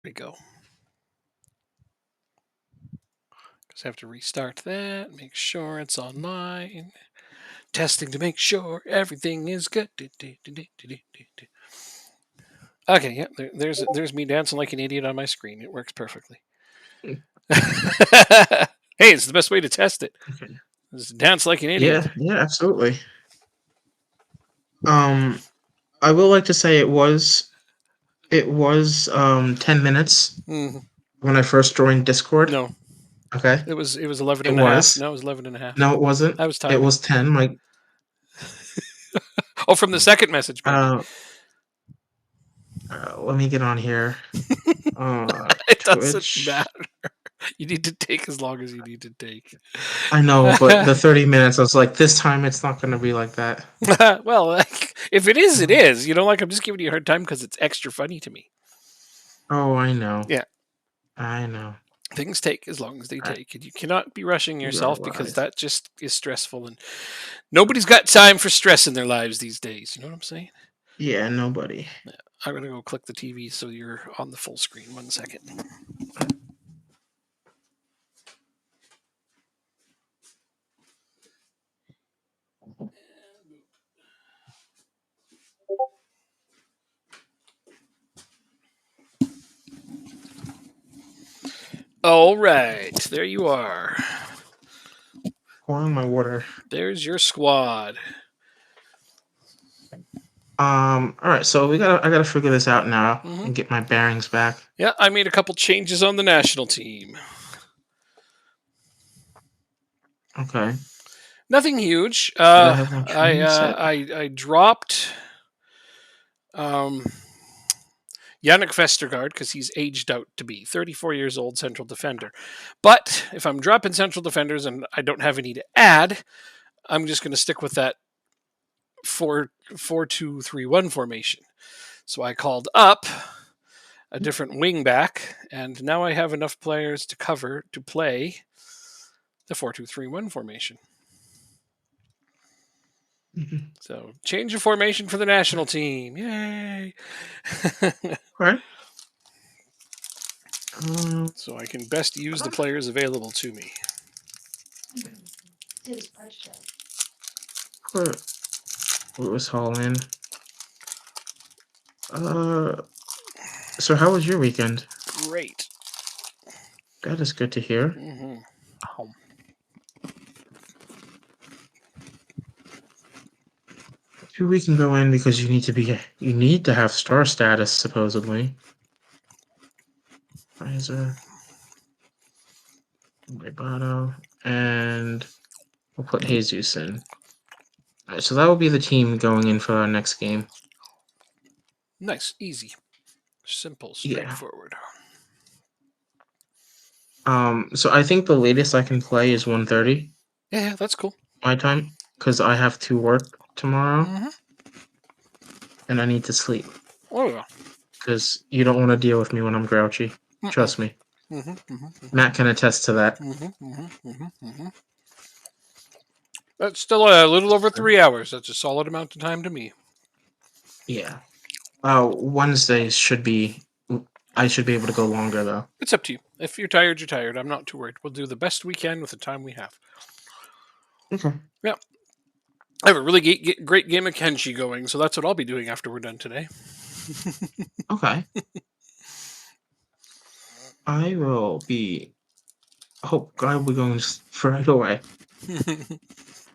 we go. Because I have to restart that, make sure it's online. Testing to make sure everything is good. Okay, yeah, there's me dancing like an idiot on my screen. It works perfectly. Hey, it's the best way to test it. Okay. Just dance like an idiot. Yeah, yeah, absolutely. Um, I will like to say it was 10 minutes Mm, when I first joined Discord. no, Okay. it was 11 It and a half. was. No, it was 11 and a half. No, it wasn't. I was It timing. was 10. Like, Oh, from the second message, maybe. uh, let me get on here. It doesn't Twitch. matter. You need to take as long as you need to take. I know, but the 30 minutes, I was like, this time it's not going to be like that. Well, like, if it is, it Um, is. Like, I'm just giving you a hard time because it's extra funny to me. oh, I know. Yeah, I know. things take as long as they I, take, and you cannot be rushing you're yourself because alive. that just is stressful. And nobody's got time for stress in their lives these days. You know what I'm saying? Yeah, nobody. Yeah. I'm gonna go click the TV so you're on the full screen. 1 second. All right, there you are. Pouring my water. There's your squad. All right, so I gotta figure this out now Hmm. and get my bearings back. Yeah, I made a couple changes on the national team. Okay. Nothing huge. Did I have my training set? I dropped um, Yannick Vestergaard because he's aged out to be 34 years old central defender. But if I'm dropping central defenders and I don't have any to add, I'm just going to stick with that 4-2-3-1 formation. So I called up a different wing back, and now I have enough players to cover to play the 4-2-3-1 formation. Mhm. So change of formation for the national team. Yay! Okay. Um, So I can best use the players available to me. put Lewis Hall in. Uh, so how was your weekend? Great. That is good to hear. Mm-hmm. Maybe we can go in because you need to have star status supposedly. Pfizer, Rebano, and we'll put Jesus in. All right, so that will be the team going in for our next game. Nice, easy, simple, Yeah. straightforward. So I think the latest I can play is 1:30 Yeah, that's cool. my time because I have to work tomorrow Mm-hmm. and I need to sleep Oh yeah. because you don't want to deal with me when I'm grouchy. Mm-mm. Trust me. Mm-hmm. Mm-hmm. Matt can attest to that. Mm-hmm. Mm-hmm. Mm-hmm. Mm-hmm. That's still a little over 3 hours. That's a solid amount of time to me. Yeah. Wednesdays should be. I should be able to go longer though. It's up to you. If you're tired, you're tired. I'm not too worried. We'll do the best we can with the time we have. Okay. Yeah. I have a really great game of Kenshi going, so that's what I'll be doing after we're done today. Okay. I will be. Oh God, we're going right away.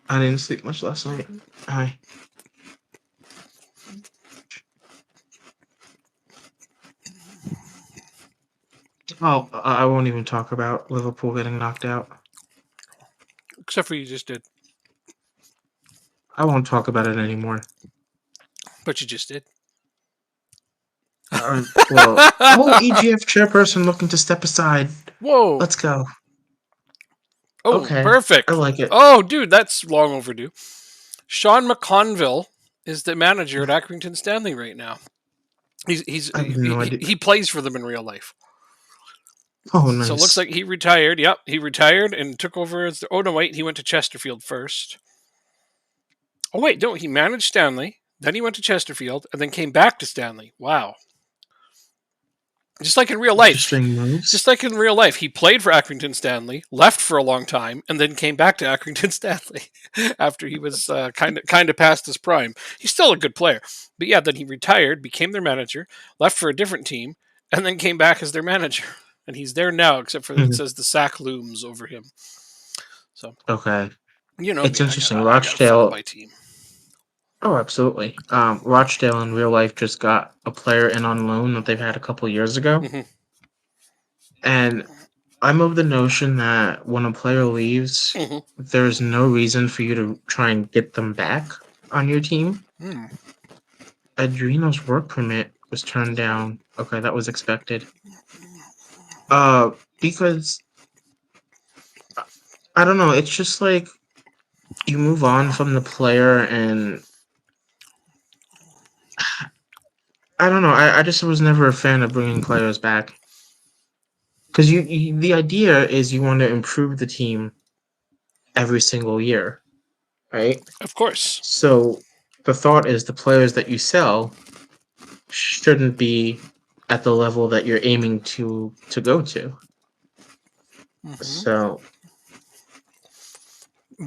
I didn't sleep much last night. I. Oh, I won't even talk about Liverpool getting knocked out. Except for you just did. I won't talk about it anymore. But you just did. Well, oh, EGF chairperson looking to step aside. Whoa. Let's go. Oh, Okay, I perfect. like it. Oh, dude, that's long overdue. Sean McConville is the manager at Accrington Stanley right now. He's he's I have he, no he, idea. he plays for them in real life. Oh, So it looks nice. like he retired. Yep, he retired and took over as the. Oh no, wait, he went to Chesterfield first. Oh wait, no, he managed Stanley. Then he went to Chesterfield and then came back to Stanley. Wow. Just like in real life. Interesting moves. Just like in real life, he played for Accrington Stanley, left for a long time, and then came back to Accrington Stanley after he was kind of past his prime. He's still a good player, but yeah, then he retired, became their manager, left for a different team, and then came back as their manager. And he's there now, except for it Mhm. says the sack looms over him. So Okay. you know It's me, interesting. I gotta follow Rochdale. my team. Oh, absolutely. Rochdale in real life just got a player in on loan that they've had a couple years ago, Hmm. and I'm of the notion that when a player leaves, Hmm. there's no reason for you to try and get them back on your team. Hmm. Adreno's work permit was turned down. Okay, that was expected. Uh, because I don't know. It's just like you move on from the player, and I don't know. I just was never a fan of bringing players back because the idea is you want to improve the team every single year, right? Of course. So the thought is the players that you sell shouldn't be at the level that you're aiming to go to. Hmm. So,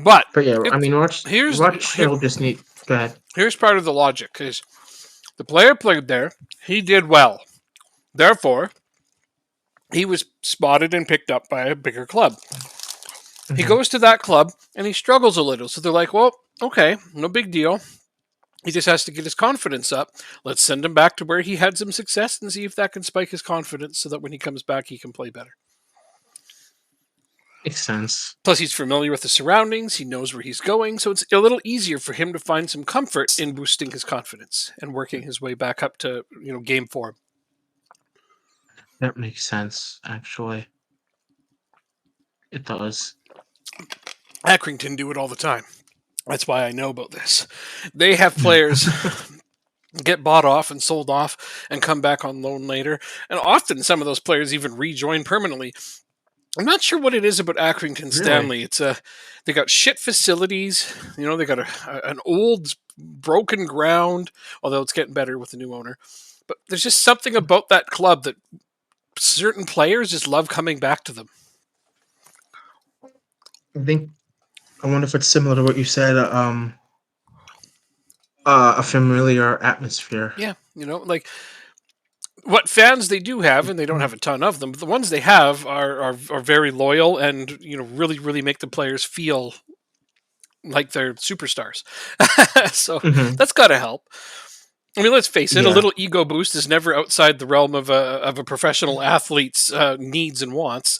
But but yeah, I it, mean, here's here, Rochdale just need. Go ahead. here's part of the logic: is the player played there, he did well, therefore he was spotted and picked up by a bigger club. He Mhm. goes to that club and he struggles a little. So they're like, well, okay, no big deal. He just has to get his confidence up. Let's send him back to where he had some success and see if that can spike his confidence so that when he comes back, he can play better. Makes sense. Plus, he's familiar with the surroundings. He knows where he's going. So it's a little easier for him to find some comfort in boosting his confidence and working his way back up to, game form. That makes sense. Actually, it does. Accrington do it all the time. That's why I know about this. They have players get bought off and sold off and come back on loan later. And often some of those players even rejoin permanently. I'm not sure what it is about Accrington Really? Stanley. They got shit facilities. They got an old broken ground, although it's getting better with the new owner. But there's just something about that club that certain players just love coming back to them. I think I wonder if it's similar to what you said. A familiar atmosphere. Yeah, like what fans they do have, and they don't have a ton of them, but the ones they have are very loyal and really really make the players feel like they're superstars. So Hmm. that's got to help. I mean, let's face it, a Yeah. little ego boost is never outside the realm of a professional athlete's needs and wants.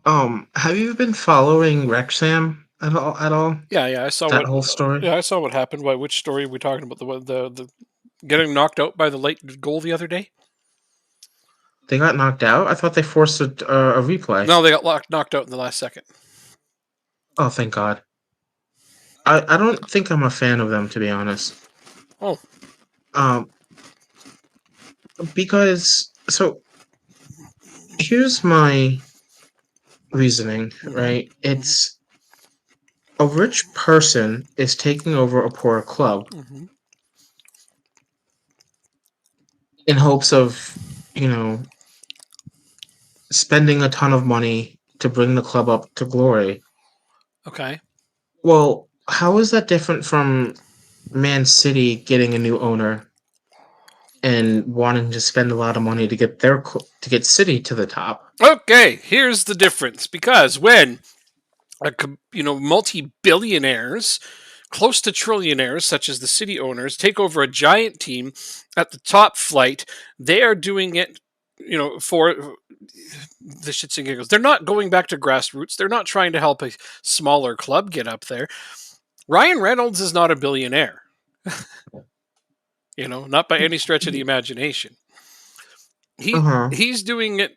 Have you been following Wrexham at all? At all? Yeah, yeah, I saw That what. whole story? Yeah, I saw what happened. Why? Which story are we talking about? The getting knocked out by the late goal the other day? They got knocked out. I thought they forced a replay. No, they got knocked out in the last second. Oh, thank God. I don't think I'm a fan of them, to be honest. Oh, Um, because so here's my reasoning. hmm, Right, hmm, it's a rich person is taking over a poor club hmm. in hopes of, you know, spending a ton of money to bring the club up to glory. Okay. Well, how is that different from Man City getting a new owner and wanting to spend a lot of money to get to get City to the top? Okay, here's the difference. Because when multi-billionaires, close to trillionaires, such as the city owners, take over a giant team at the top flight, they are doing it, for the shits and giggles. They're not going back to grassroots. They're not trying to help a smaller club get up there. Ryan Reynolds is not a billionaire, not by any stretch of the imagination. Uh He huh. he's doing it.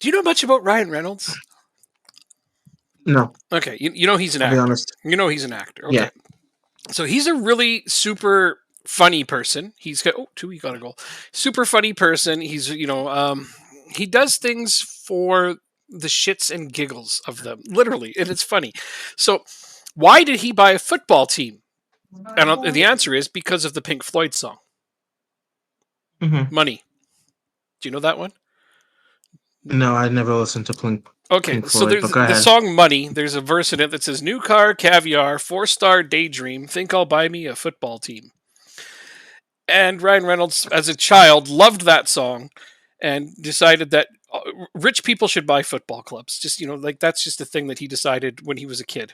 Do you know much about Ryan Reynolds? No, Okay, you know he's an I'll be actor. honest. You know he's an actor. Yeah. Okay, so he's a really super funny person. He's got two. He got a goal. Super funny person. He's he does things for the shits and giggles of them, literally, and it's funny. So why did he buy a football team? And the answer is because of the Pink Floyd song, Hmm. Money. Do you know that one? No, I never listened to Okay, Pink so Floyd, there's but go the ahead. song Money. There's a verse in it that says, New car, caviar, 4-star daydream, think I'll buy me a football team. And Ryan Reynolds, as a child, loved that song and decided that rich people should buy football clubs. Just, like that's just a thing that he decided when he was a kid.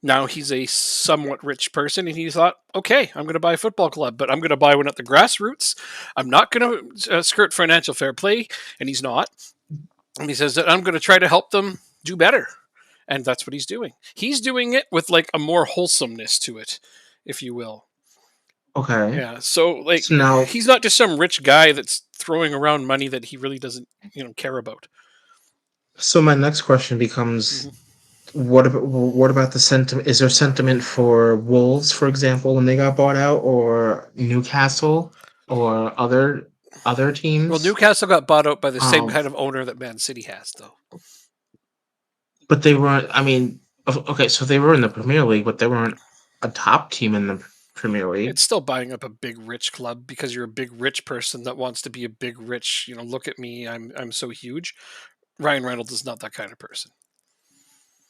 Now he's a somewhat rich person and he thought, okay, I'm going to buy a football club, but I'm going to buy one at the grassroots. I'm not going to skirt financial fair play. And he's not. And he says that I'm going to try to help them do better. And that's what he's doing. He's doing it with like a more wholesomeness to it, if you will. Okay. Yeah. So like So now, he's not just some rich guy that's throwing around money that he really doesn't, care about. so my next question becomes, Hmm. what about the sentiment? Is there sentiment for Wolves, for example, when they got bought out, or Newcastle, or other Well, teams? Newcastle got bought out by the same Um, kind of owner that Man City has, though. but they weren't. I mean, okay, so they were in the Premier League, but they weren't a top team in the Premier League. It's still buying up a big rich club because you're a big rich person that wants to be a big rich. Look at me, I'm so huge. Ryan Reynolds is not that kind of person.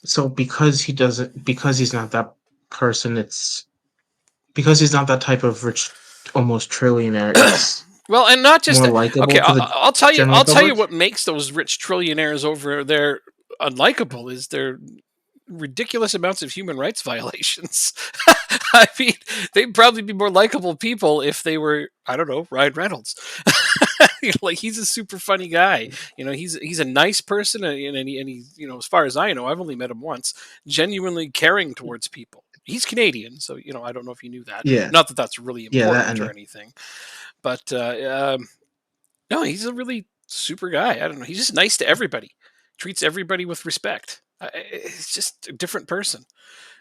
So because he's not that person, it's because he's not that type of rich, almost trillionaire. It's Well, and not just more okay. likable to I'll, the I'll tell you. general I'll tell you public. what makes those rich trillionaires over there unlikable is their ridiculous amounts of human rights violations. I mean, they'd probably be more likable people if they were, I don't know, Ryan Reynolds. Like he's a super funny guy. He's a nice person, and he, as far as I know, I've only met him once. Genuinely caring towards people. He's Canadian, so I don't know if you knew that. Yeah, Not that that's really yeah, that important or and anything, but no, he's a really super guy. I don't know. He's just nice to everybody. Treats everybody with respect. He's just a different person.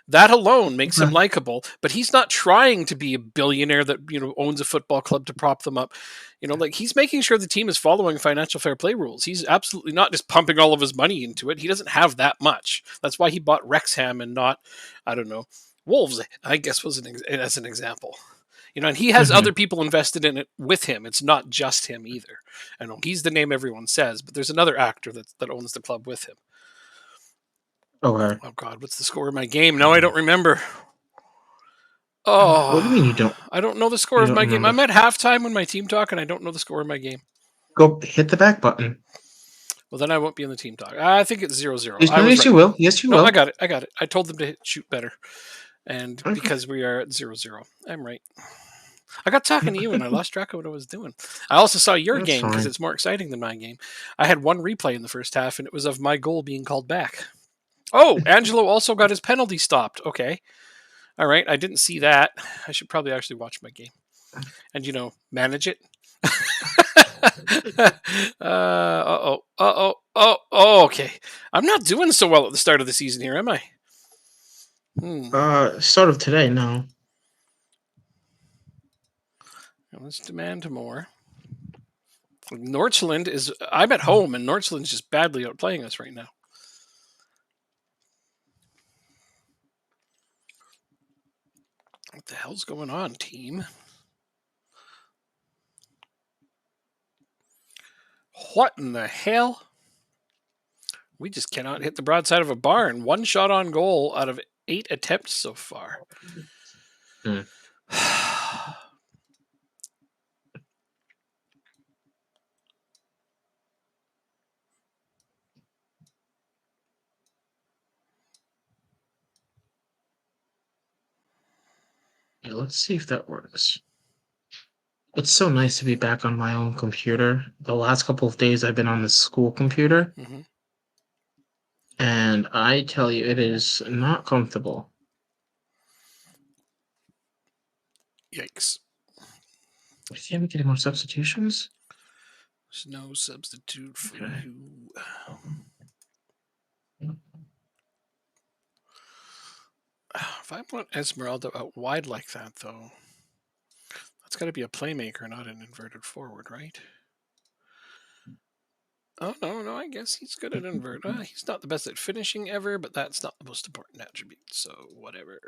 That alone makes him okay. likable, but he's not trying to be a billionaire that owns a football club to prop them up. Like he's making sure the team is following financial fair play rules. He's absolutely not just pumping all of his money into it. He doesn't have that much. That's why he bought Wrexham and not, I don't know, Wolves. I guess was as an example. And he has Hmm. other people invested in it with him. It's not just him either. I know he's the name everyone says, but there's another actor that owns the club with him. Okay. Oh God, what's the score of my game? No, I don't remember. What do you Oh, mean you don't? I don't know the score You of don't my game. remember? I'm at halftime when my team talk, and I don't know the score of my game. Go hit the back button. Well, then I won't be in the team talk. I think it's 0-0. Yes, I no, was yes, right. you will. Yes, you No, I will. got it. I got it. I told them to shoot better, and Okay. because we are at 0-0, I'm right. I got talking to you, and I lost track of what I was doing. I also saw your That's game because fine. it's more exciting than my game. I had one replay in the first half, and it was of my goal being called back. Oh, Angelo also got his penalty stopped. Okay. All right. I didn't see that. I should probably actually watch my game and, manage it. Uh-oh. Uh-oh. Oh, okay. I'm not doing so well at the start of the season here, am I? Start of today. No. Let's demand more. Nordsland is. I'm at home, and Nordsland's just badly outplaying us right now. What the hell's going on, team? What in the hell? We just cannot hit the broadside of a barn. One shot on goal out of 8 attempts so far. Hmm. Yeah, let's see if that works. It's so nice to be back on my own computer. The last couple of days I've been on the school computer, Hmm. and I tell you, it is not comfortable. Yikes. Is he ever getting more substitutions? There's no substitute for Okay. you. If I put Esmeralda out wide like that, though, that's got to be a playmaker, not an inverted forward, right? Oh, no, no, I guess he's good at invert. He's not the best at finishing ever, but that's not the most important attribute, so whatever.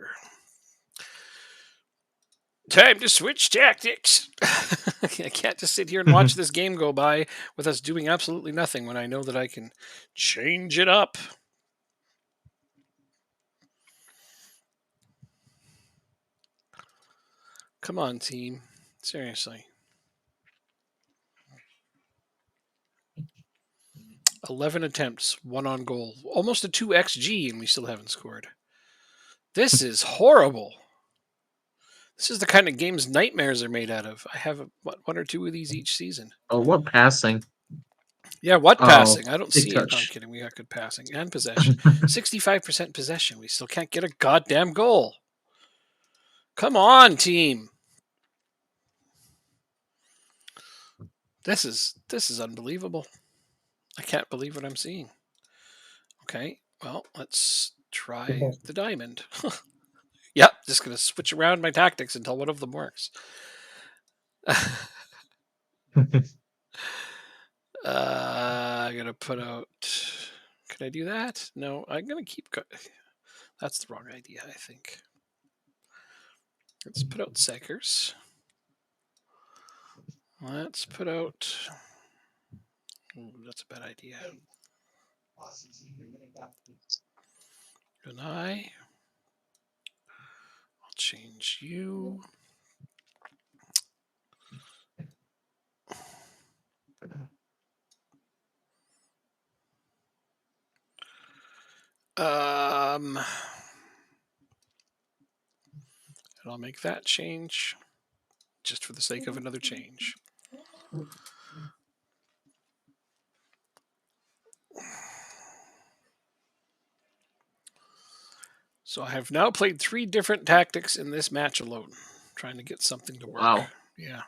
Time to switch tactics. I can't just sit here and watch this game go by with us doing absolutely nothing when I know that I can change it up. Come on, team. Seriously. 11 attempts, 1 on goal. Almost a 2 XG, and we still haven't scored. This is horrible. This is the kind of games nightmares are made out of. I have one or two of these each season. Oh, what passing? Yeah, what Oh, passing? I don't big see it. No, I'm touch. kidding. We got good passing and possession. 65% possession. We still can't get a goddamn goal. Come on, team. This is unbelievable. I can't believe what I'm seeing. Okay, well, let's try the diamond. Yep, just gonna switch around my tactics until one of them works. I'm gonna put out. Can I do that? No, I'm gonna keep. That's the wrong idea, I think. Let's put out Sakers. Let's put out. Ooh, that's a bad idea. Gunai. I'll change you. And I'll make that change just for the sake of another change. So I have now played 3 different tactics in this match alone, trying to get something to work. Wow. Yeah.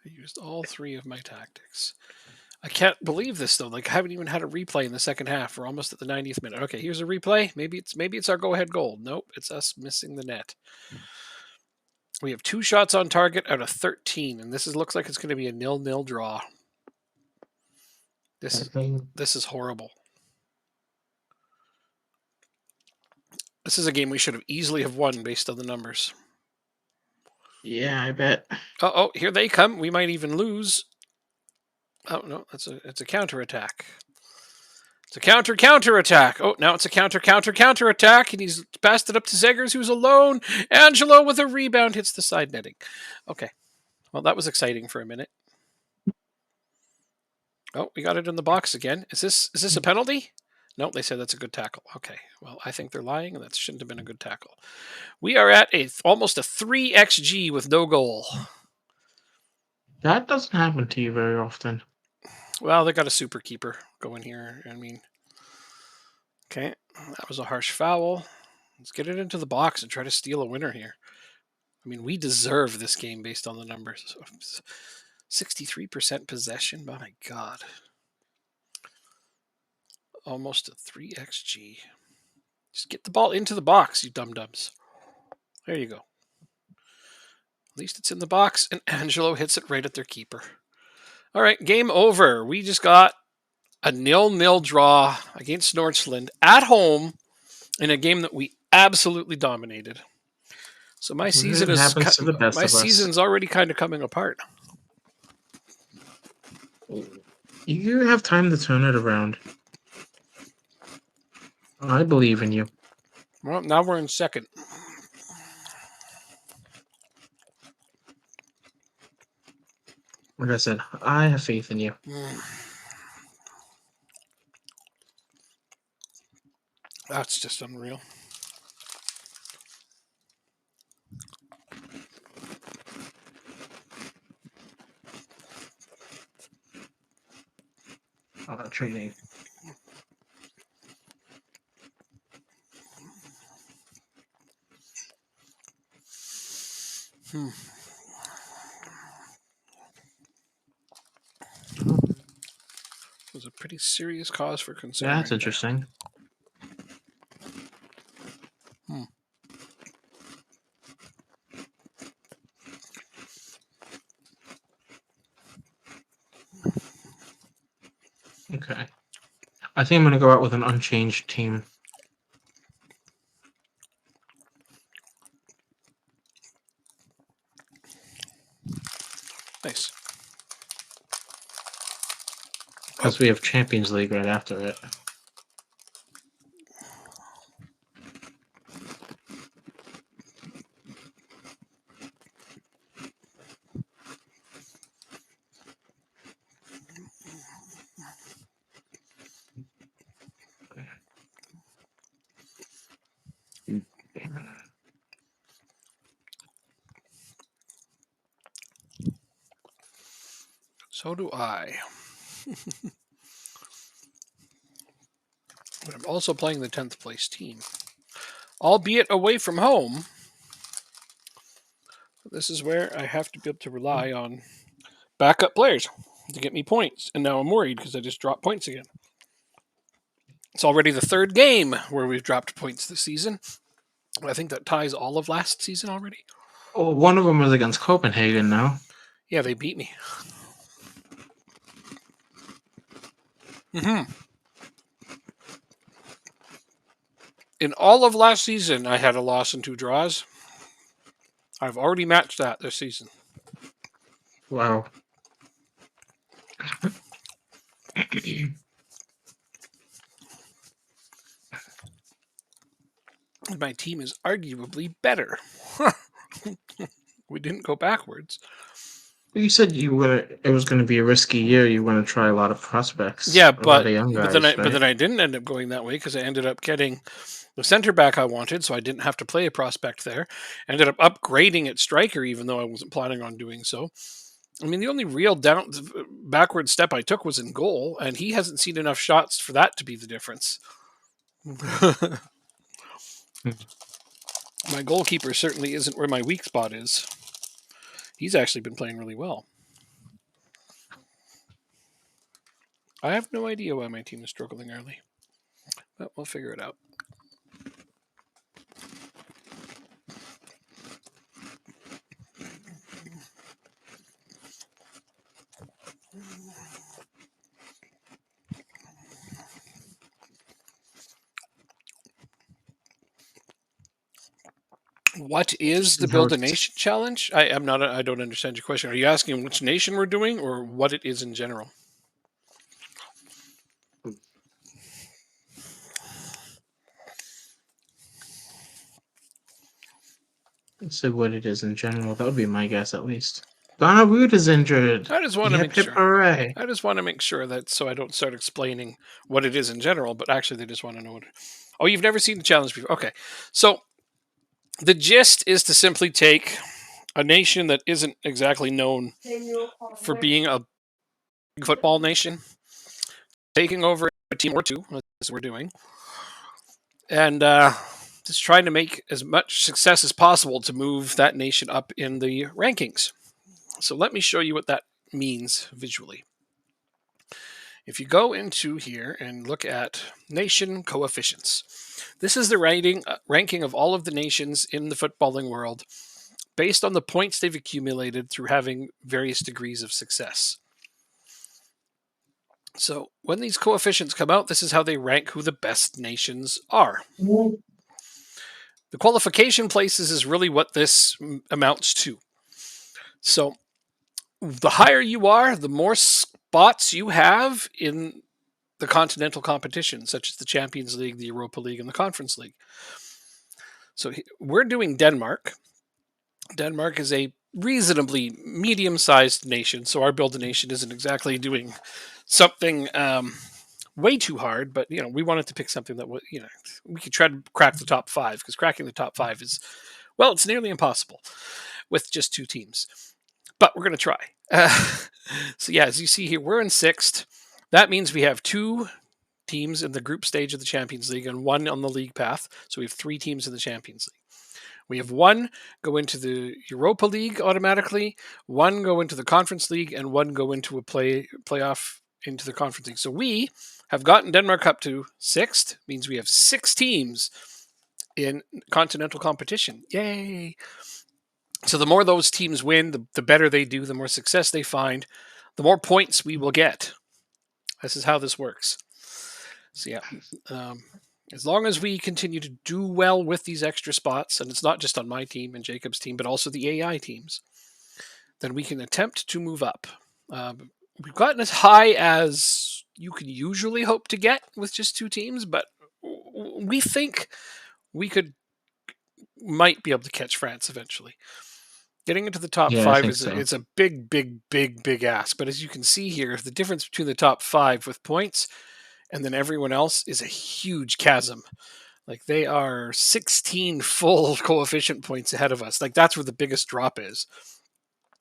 I used all 3 of my tactics. I can't believe this though. Like I haven't even had a replay in the second half. We're almost at the 90th minute. Okay, here's a replay. Maybe it's our go-ahead goal. Nope, it's us missing the net. We have 2 shots on target out of 13, and looks like it's going to be a 0-0 draw. This is horrible. This is a game we should have easily have won based on the numbers. Yeah, I bet. Oh, here they come. We might even lose. Oh no, it's a counterattack. It's a counter attack. Oh, now it's a counter attack, and he's passed it up to Zegers, who's alone. Angelo with a rebound hits the side netting. Okay, well that was exciting for a minute. Oh, we got it in the box again. Is this a penalty? No, they said that's a good tackle. Okay, well I think they're lying, and that shouldn't have been a good tackle. We are at almost a 3 XG with no goal. That doesn't happen to you very often. Well, they got a super keeper going here. I mean, okay, that was a harsh foul. Let's get it into the box and try to steal a winner here. I mean, we deserve this game based on the numbers. 63% possession. Oh my God. Almost a 3 XG. Just get the ball into the box, you dum-dums. There you go. At least it's in the box, and Angelo hits it right at their keeper. All right, game over. We just got a 0-0 draw against Nordsland at home in a game that we absolutely dominated. So my season happens to the best of us. season's already kind of coming apart. You have time to turn it around. I believe in you. Well, now we're in second. Like I said, I have faith in you. That's just unreal. Training. It was a pretty serious cause for concern. That's interesting. Okay. I think I'm going to go out with an unchanged team. Nice. Because we have Champions League right after it. So do I. But I'm also playing the 10th place team, albeit away from home. This is where I have to be able to rely on backup players to get me points. And now I'm worried because I just dropped points again. It's already the third game where we've dropped points this season. I think that ties all of last season already. Oh, one of them was against Copenhagen now. Yeah, they beat me. Hmm. In all of last season, I had a loss and 2 draws. I've already matched that this season. Wow. My team is arguably better. We didn't go backwards. You said it was going to be a risky year. You want to try a lot of prospects. Yeah, a lot but of young guys, then I didn't end up going that way because I ended up getting the center back I wanted, so I didn't have to play a prospect there. Ended up upgrading at striker, even though I wasn't planning on doing so. I mean, the only real backward step I took was in goal, and he hasn't seen enough shots for that to be the difference. My goalkeeper certainly isn't where my weak spot is. He's actually been playing really well. I have no idea why my team is struggling early, but we'll figure it out. What is the Build a Nation challenge? I don't understand your question. Are you asking which nation we're doing or what it is in general? Say what it is in general. That would be my guess, at least. Donna Root is injured. I just want to Hip, make hip, sure. hooray. I just want to make sure that so I don't start explaining what it is in general, but actually they just want to know what. Oh, you've never seen the challenge before? Okay, so the gist is to simply take a nation that isn't exactly known for being a big football nation, taking over a team or two, as we're doing, and just trying to make as much success as possible to move that nation up in the rankings. So let me show you what that means visually. If you go into here and look at nation coefficients, this is the ranking of all of the nations in the footballing world based on the points they've accumulated through having various degrees of success. So when these coefficients come out, this is how they rank who the best nations are. The qualification places is really what this amounts to. So the higher you are, the more spots you have in the continental competitions, such as the Champions League, the Europa League, and the Conference League. So we're doing Denmark. Denmark is a reasonably medium-sized nation, so our Build a Nation isn't exactly doing something way too hard, but we wanted to pick something that we could try to crack the top 5, because cracking the top 5 is, well, it's nearly impossible with just 2 teams. But we're going to try. So yeah, as you see here, we're in 6th. That means we have 2 teams in the group stage of the Champions League and 1 on the league path. So we have 3 teams in the Champions League. We have 1 go into the Europa League automatically, 1 go into the Conference League, and 1 go into a playoff into the Conference League. So we have gotten Denmark up to 6th, means we have 6 teams in continental competition. Yay! So the more those teams win, the better they do, the more success they find, the more points we will get. This is how this works. So yeah, as long as we continue to do well with these extra spots, and it's not just on my team and Jacob's team, but also the AI teams, then we can attempt to move up. We've gotten as high as you can usually hope to get with just 2 teams, but we think we might be able to catch France eventually. Getting into the top Yeah, I five think is so. it's a big, big, big, big ask. But as you can see here, the difference between the top 5 with points and then everyone else is a huge chasm. Like they are 16 full coefficient points ahead of us. Like that's where the biggest drop is.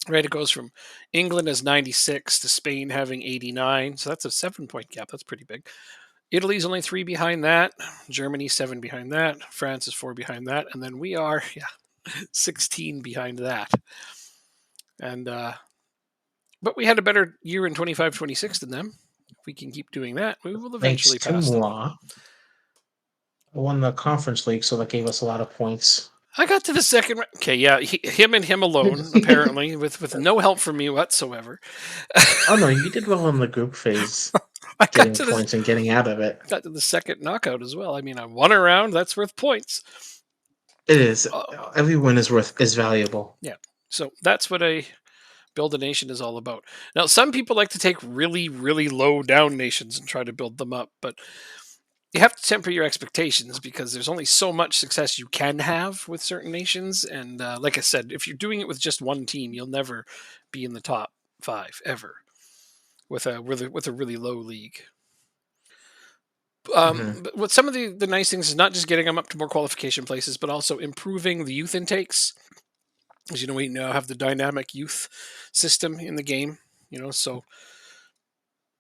Right, it goes from England as 96 to Spain having 89. So that's a 7 point gap. That's pretty big. Italy's only 3 behind that. Germany 7 behind that. France is 4 behind that. And then we are 16 behind that. And but we had a better year in 25-26 than them. If we can keep doing that, we will Thanks eventually to pass them. moi, I won the conference league, so that gave us a lot of points. I got to the second round. Okay, yeah, him and him alone, apparently, with no help from me whatsoever. Oh no, you did well in the group phase, I getting points and getting out of it. got to the second knockout as well. I mean, I won a round. That's worth points. It is. Uh, Every win is valuable. yeah. So that's what a build a nation is all about. Now, some people like to take really, really low down nations and try to build them up, but you have to temper your expectations because there's only so much success you can have with certain nations. And like I said, if you're doing it with just one team, you'll never be in the top 5 ever with a really low league. Hmm. But what some of the nice things is not just getting them up to more qualification places, but also improving the youth intakes. As you know, we now have the dynamic youth system in the game. So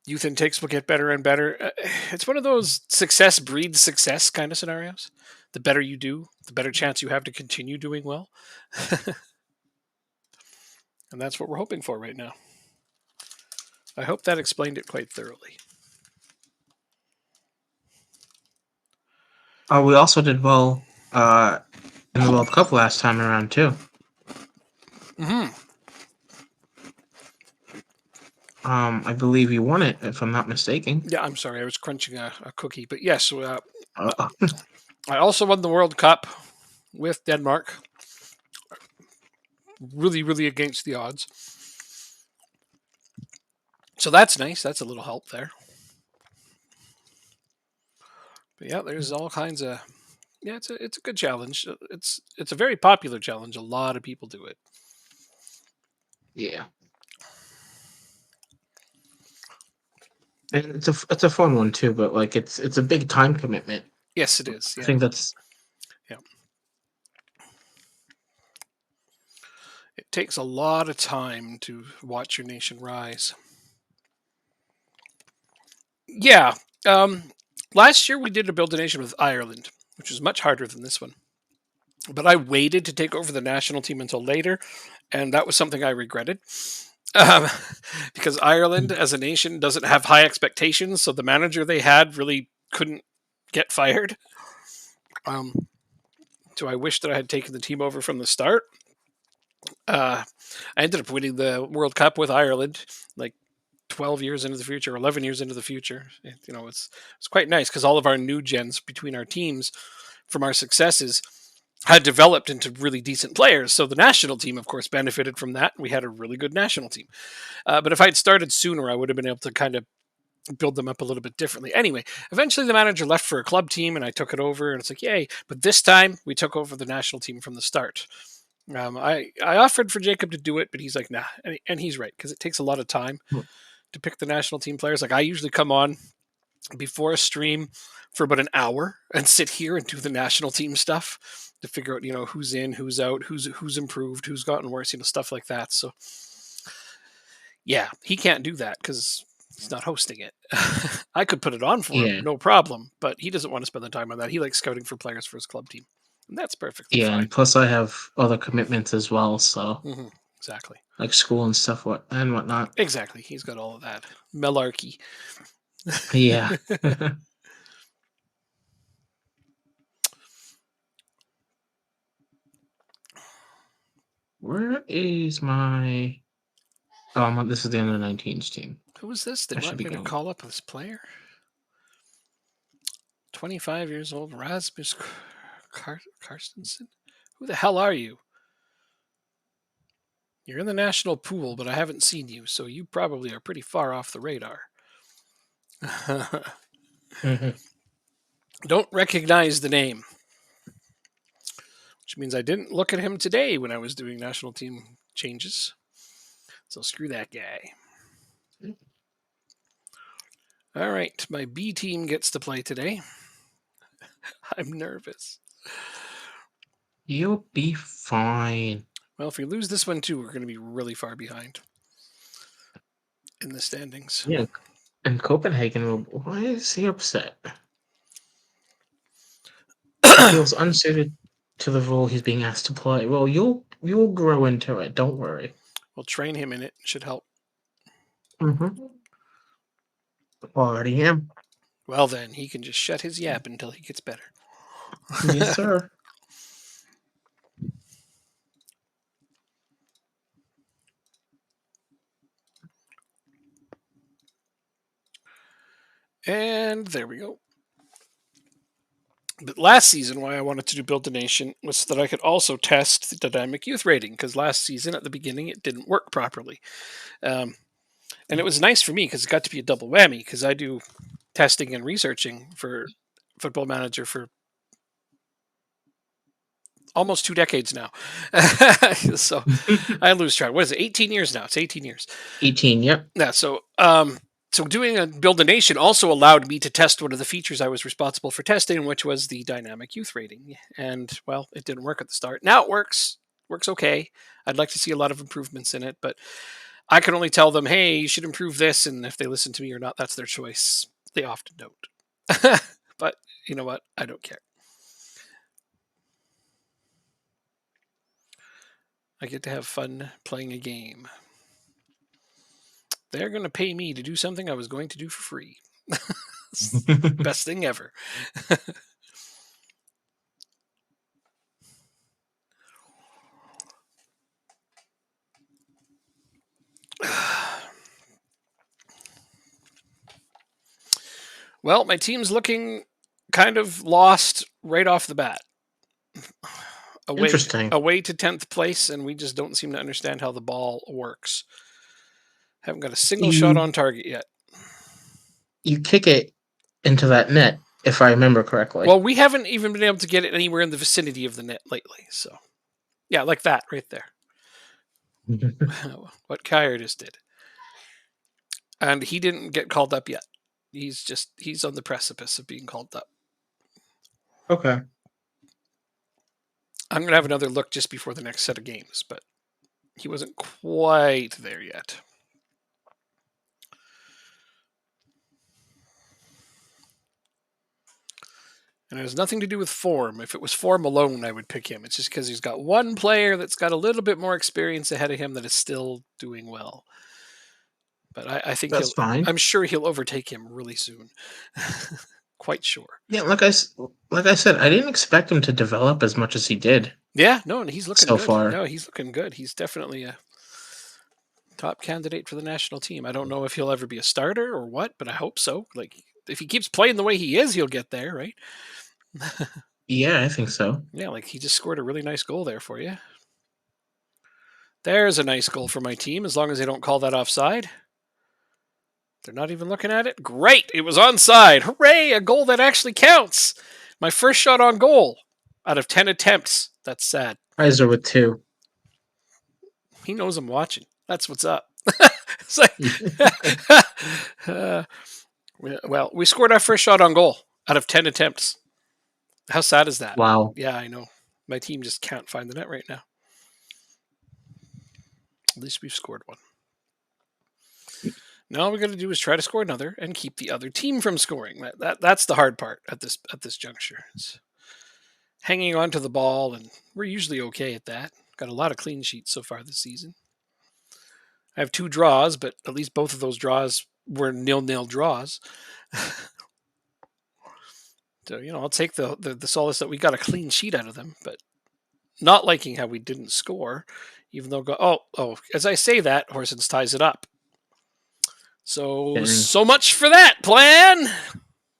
youth intakes will get better and better. It's one of those success breeds success kind of scenarios. The better you do, the better chance you have to continue doing well. And that's what we're hoping for right now. I hope that explained it quite thoroughly. Oh, we also did well in the World Cup last time around too. Hmm. I believe you won it, if I'm not mistaken. Yeah, I'm sorry, I was crunching a cookie, but yes, Uh, I also won the World Cup with Denmark. Really, really against the odds. So that's nice. That's a little help there. But yeah, there's all kinds of it's a good challenge. It's a very popular challenge. A lot of people do it. yeah, and it's a fun one too, but like it's a big time commitment. Yes, it is. I Yeah, think that's yeah. It takes a lot of time to watch your nation rise. Yeah. Um, Last year we did a build a nation with Ireland, which was much harder than this one. But I waited to take over the national team until later, and that was something I regretted. Um, because Ireland as a nation doesn't have high expectations, so the manager they had really couldn't get fired. Um, so I wish that I had taken the team over from the start. I ended up winning the World Cup with Ireland, like 12 years into the future, 11 years into the future. It's quite nice because all of our new gens between our teams from our successes had developed into really decent players. So the national team, of course, benefited from that. We had a really good national team. But if I'd started sooner, I would have been able to kind of build them up a little bit differently. Anyway, eventually the manager left for a club team and I took it over and it's like, yay. But this time we took over the national team from the start. I offered for Jacob to do it, but he's like, nah. And he's right because it takes a lot of time to pick the national team players. Like I usually come on before a stream for about an hour and sit here and do the national team stuff to figure out, who's in, who's out, who's improved, who's gotten worse, stuff like that. So yeah, he can't do that because he's not hosting it. I could put it on for him, yeah, no problem, but he doesn't want to spend the time on that. He likes scouting for players for his club team, and that's perfectly yeah, fine. and plus I have other commitments as well, so Hmm. Exactly. like school and stuff, and whatnot. Exactly. He's got all of that malarkey. Yeah. Where is my? Oh, this is the under 19s team. Who is this? They I should want be me to going. call up this player. 25 years old, Rasmus Karstensen. Who the hell are you? You're in the national pool, but I haven't seen you, so you probably are pretty far off the radar. Hmm. Don't recognize the name, which means I didn't look at him today when I was doing national team changes. So screw that guy. All right, my B team gets to play today. I'm nervous. You'll be fine. Well, if we lose this one too, we're going to be really far behind in the standings. Yeah. And Copenhagen, why is he upset? He feels unsuited to the role he's being asked to play. Well, you'll grow into it. Don't worry. We'll train him in it. Should help. Mm-hmm. Already am. Well, then he can just shut his yap until he gets better. Yes, sir. And there we go. But last season, why I wanted to do Build a Nation was so that I could also test the dynamic youth rating, because last season at the beginning it didn't work properly. Um, and it was nice for me because it got to be a double whammy, because I do testing and researching for Football Manager for almost 2 decades now. So I lose track. What is it? 18 years now. It's 18 years. 18, yep. Yeah. So doing a Build a Nation also allowed me to test one of the features I was responsible for testing, which was the dynamic youth rating. And well, it didn't work at the start. Now it works. Works okay. I'd like to see a lot of improvements in it, but I can only tell them, hey, you should improve this, and if they listen to me or not, that's their choice. They often don't. But you know what? I don't care. I get to have fun playing a game. They're going to pay me to do something I was going to do for free. Best thing ever. Well, my team's looking kind of lost right off the bat. Interesting. Away to 10th place, and we just don't seem to understand how the ball works. Haven't got a single shot You on target yet. you kick it into that net, if I remember correctly. Well, we haven't even been able to get it anywhere in the vicinity of the net lately. So, yeah, like that right there. What Kyer just did. And he didn't get called up yet. He's on the precipice of being called up. Okay. I'm going to have another look just before the next set of games, but he wasn't quite there yet. And it has nothing to do with form. If it was form alone, I would pick him. It's just because he's got one player that's got a little bit more experience ahead of him that is still doing well. But I think That's fine. I'm sure he'll overtake him really soon. Quite sure. Yeah, like I said, I didn't expect him to develop as much as he did Yeah, no, and he's looking so good. far. No, he's looking good. He's definitely a top candidate for the national team. I don't know if he'll ever be a starter or what, but I hope so. Like, if he keeps playing the way he is, he'll get there, right? Yeah, I think so. Yeah, like he just scored a really nice goal there for you. There's a nice goal for my team, as long as they don't call that offside. They're not even looking at it. Great, it was onside. Hooray, a goal that actually counts. My first shot on goal out of 10 attempts. That's sad. Kaiser with 2. He knows I'm watching. That's what's up. It's like, well, we scored our first shot on goal out of 10 attempts. How sad is that? Wow. Yeah, I know. My team just can't find the net right now. At least we've scored one. Now all we got to do is try to score another and keep the other team from scoring. That's the hard part at this juncture. It's hanging on to the ball, and we're usually okay at that. Got a lot of clean sheets so far this season. I have 2 draws, but at least both of those draws were 0-0 draws. So, I'll take the solace that we got a clean sheet out of them, but not liking how we didn't score, even though as I say that, Horsens ties it up. So Dang. so much for that plan.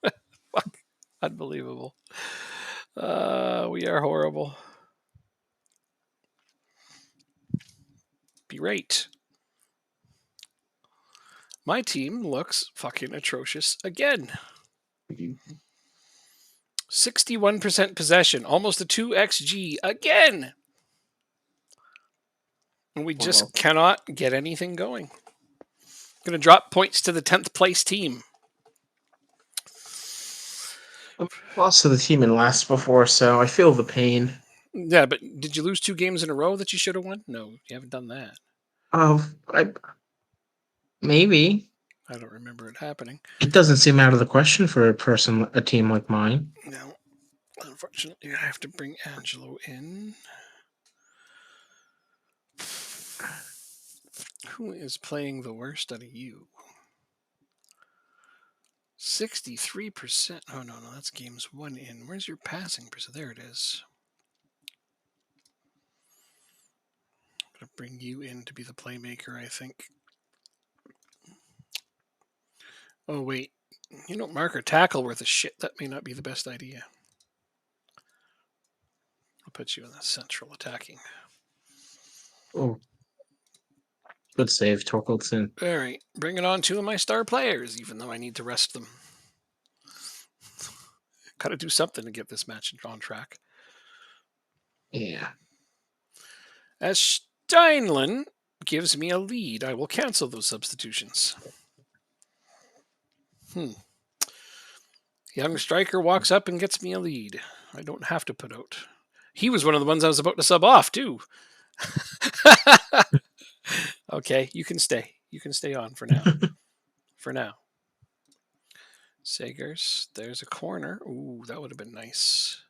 Fuck, unbelievable. We are horrible. be right. My team looks fucking atrocious again. 61% possession, almost a 2xG again. And we just cannot get anything going. Going to drop points to the 10th place team. I've lost to the team in last before, so I feel the pain. Yeah, but did you lose 2 games in a row that you should have won? No, you haven't done that. Maybe. I don't remember it happening. It doesn't seem out of the question for a team like mine. No. Unfortunately, I have to bring Angelo in. Who is playing the worst out of you? 63%. Oh, no, that's games 1 in. Where's your passing percent? There it is. I'm going to bring you in to be the playmaker, I think. Oh, wait. You don't mark or tackle worth a shit. That may not be the best idea. I'll put you in the central attacking. Oh. Good save, Torkelson. All right. Bring it on 2 of my star players, even though I need to rest them. Got to do something to get this match on track. Yeah. As Steinlen gives me a lead, I will cancel those substitutions. Young striker walks up and gets me a lead. I don't have to put out. He was one of the ones I was about to sub off, too. Okay, you can stay. You can stay on for now. For now. Sagers, there's a corner. Ooh, that would have been nice.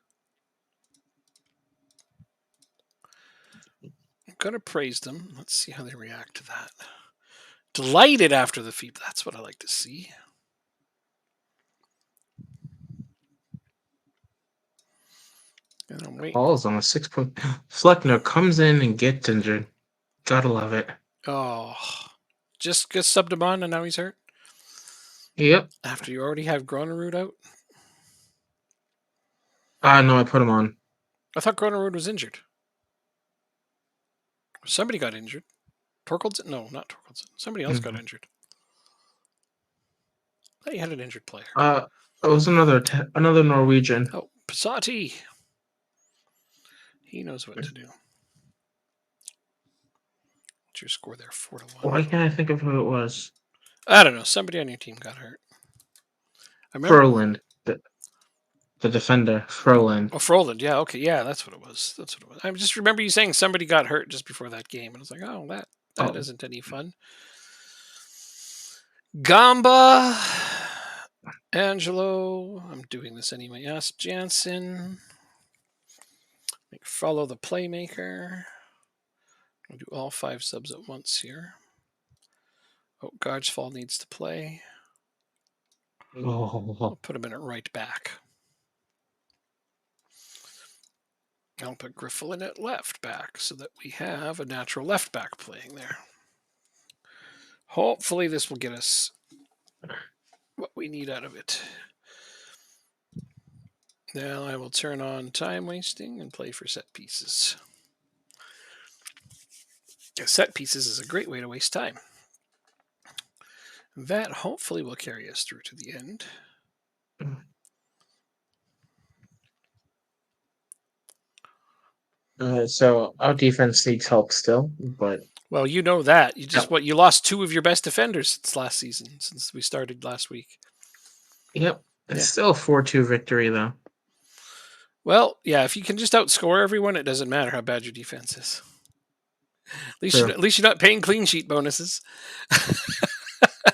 I'm going to praise them. Let's see how they react to that. Delighted after the feed. That's what I like to see. Paul's on a 6-point. Fleckner comes in and gets injured. Gotta love it. Oh, just subbed him on and now he's hurt? Yep. After you already have Gronerud out? No, I put him on. I thought Gronerud was injured. Somebody got injured. Torkeldsen? No, not Torkeldsen. Somebody else got injured. I thought you had an injured player. It was another Norwegian. Oh, Passati. He knows what to do. What's your score there? 4-1. Why can't I think of who it was? I don't know. Somebody on your team got hurt. Furland. The defender, Furland. Oh, Froland. Yeah, okay. Yeah, that's what it was. I just remember you saying somebody got hurt just before that game. And I was like, oh, that isn't any fun. Gamba. Angelo. I'm doing this anyway. Yes, Jansen. Follow the playmaker. I'll do all 5 subs at once here. Oh, Guardsfall needs to play. I'll put him in at right back. I'll put Griffel in at left back so that we have a natural left back playing there. Hopefully this will get us what we need out of it. Now I will turn on time wasting and play for set pieces. Set pieces is a great way to waste time. That hopefully will carry us through to the end. So our defense needs help still, but well, you know that you lost 2 of your best defenders since last season, since we started last week. Yep, it's still a 4-2 victory though. Well, yeah, if you can just outscore everyone, it doesn't matter how bad your defense is. At least you're not paying clean sheet bonuses.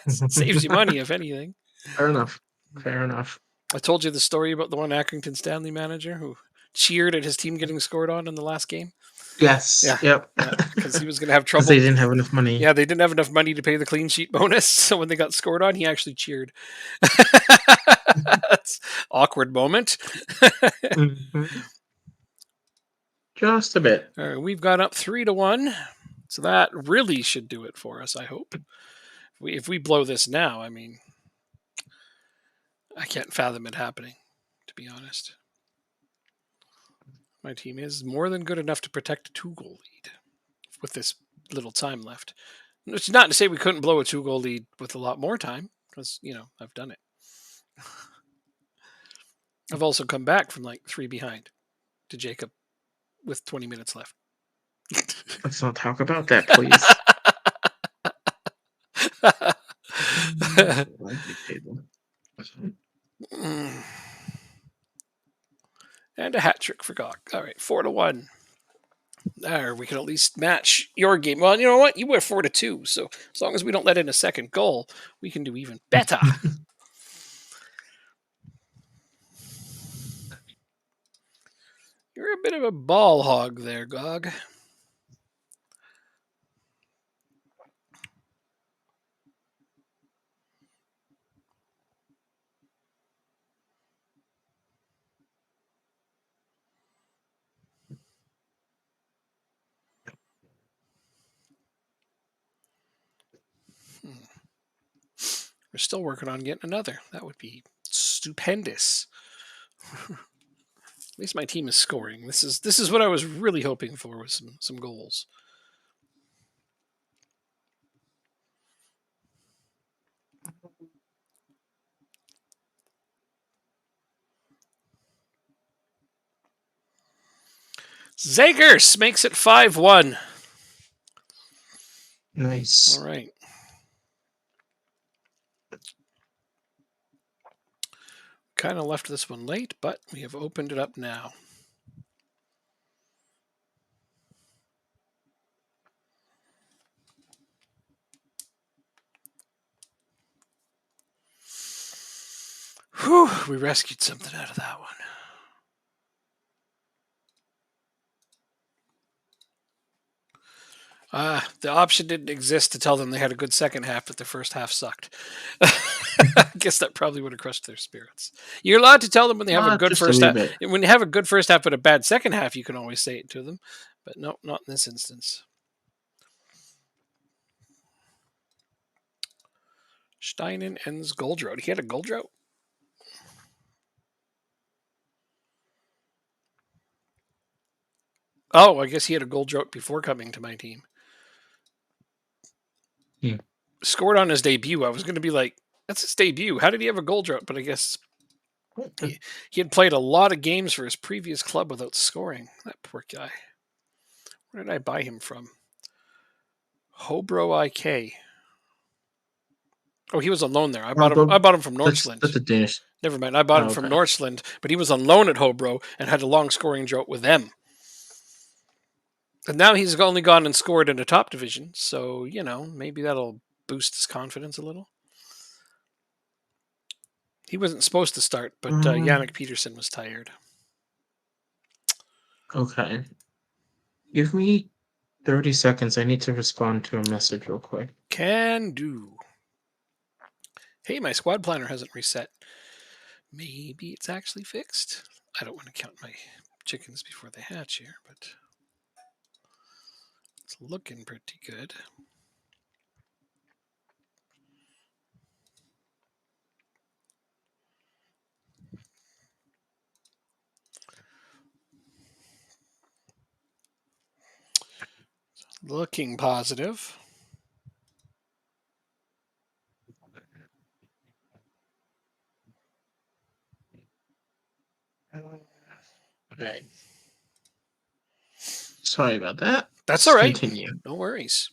Saves you money, if anything. Fair enough. I told you the story about the one Accrington Stanley manager who cheered at his team getting scored on in the last game. Yes. Yeah. Yep. Because he was going to have trouble. They didn't have enough money. Yeah, they didn't have enough money to pay the clean sheet bonus. So when they got scored on, he actually cheered. That's awkward moment. Just a bit. All right, we've got up 3-1. So that really should do it for us, I hope. If we blow this now, I mean, I can't fathom it happening, to be honest. My team is more than good enough to protect a 2-goal lead with this little time left. It's not to say we couldn't blow a 2-goal lead with a lot more time, because I've done it. I've also come back from like 3 behind to Jacob with 20 minutes left. Let's not talk about that, please. And a hat trick for Gog. All right, 4-1. There, we can at least match your game. Well, you know what? You were 4-2, so as long as we don't let in a second goal, we can do even better. You're a bit of a ball hog there, Gog. We're still working on getting another. That would be stupendous. At least my team is scoring. This is what I was really hoping for, was some goals. Zagers makes it 5-1. Nice. All right. Kind of left this one late, but we have opened it up now. Whew, we rescued something out of that one. The option didn't exist to tell them they had a good second half, but the first half sucked. I guess that probably would have crushed their spirits. You're allowed to tell them when they have a good first half. When you have a good first half but a bad second half, you can always say it to them. But no, not in this instance. Steinen ends Goldroad. He had a Goldroad? Oh, I guess he had a Goldroad before coming to my team. Yeah. Scored on his debut. I was going to be like, that's his debut. How did he have a Goldroad? But I guess he had played a lot of games for his previous club without scoring. That poor guy. Where did I buy him from? Hobro IK. Oh, he was on loan there. I bought him from Nordsland. That's a Danish. Never mind. I bought him from Nordsland, but he was on loan at Hobro and had a long scoring drought with them. And now he's only gone and scored in a top division, so maybe that'll boost his confidence a little. He wasn't supposed to start, but Yannick Peterson was tired. Okay. Give me 30 seconds. I need to respond to a message real quick. Can do. Hey, my squad planner hasn't reset. Maybe it's actually fixed. I don't want to count my chickens before they hatch here, but it's looking pretty good. Looking positive. Okay. Sorry about that. That's all right. Continue. No worries.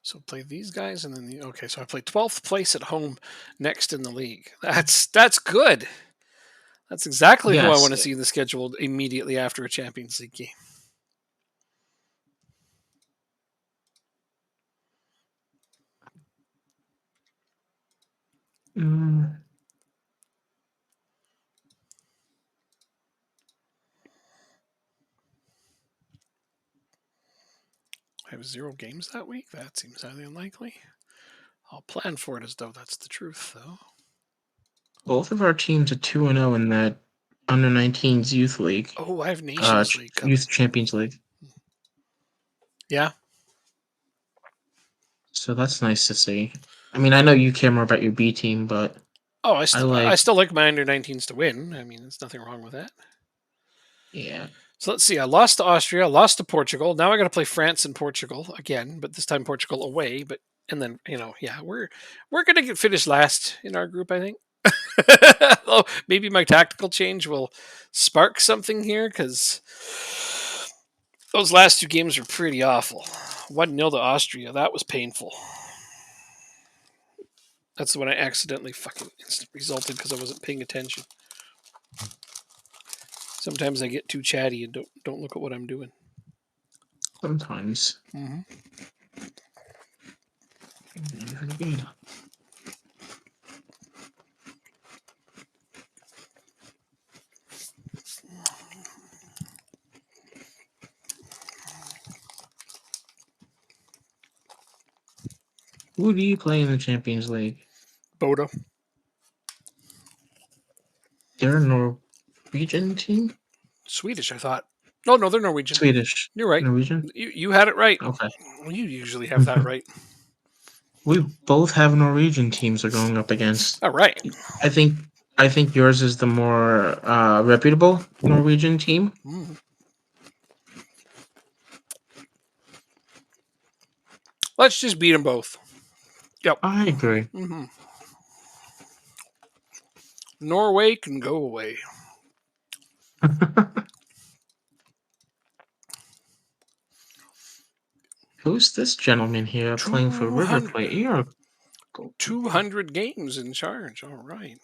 So play these guys, and then okay. So I play 12th place at home, next in the league. That's good. That's exactly who I want to see the schedule immediately after a Champions League game. I have 0 games that week. That seems highly unlikely. I'll plan for it as though that's the truth, though. Both of our teams are 2-0 in that under 19s youth league. Oh, I have Nations League coming. Youth Champions League. Yeah. So that's nice to see. I mean, I know you care more about your B team, but I still like my under 19s to win. I mean, there's nothing wrong with that. Yeah. So let's see. I lost to Austria, lost to Portugal. Now I got to play France and Portugal again, but this time Portugal away. But and then yeah, we're gonna get finished last in our group, I think. Oh, maybe my tactical change will spark something here because those last two games were pretty awful. 1-0 to Austria. That was painful. That's the one I accidentally fucking resulted because I wasn't paying attention. Sometimes I get too chatty and don't look at what I'm doing. Sometimes. Mm-hmm. Very good. Who do you play in the Champions League? Bodo. They're a Norwegian team? Swedish, I thought. No, they're Norwegian. Swedish. You're right. Norwegian? You had it right. Okay. Well, you usually have that right. We both have Norwegian teams we're going up against. All right. I think I think yours is the more reputable Norwegian team. Mm. Let's just beat them both. Yep. I agree. Mm-hmm. Norway can go away. Who's this gentleman here playing for River 200, Plate? You're 200 games in charge. All right.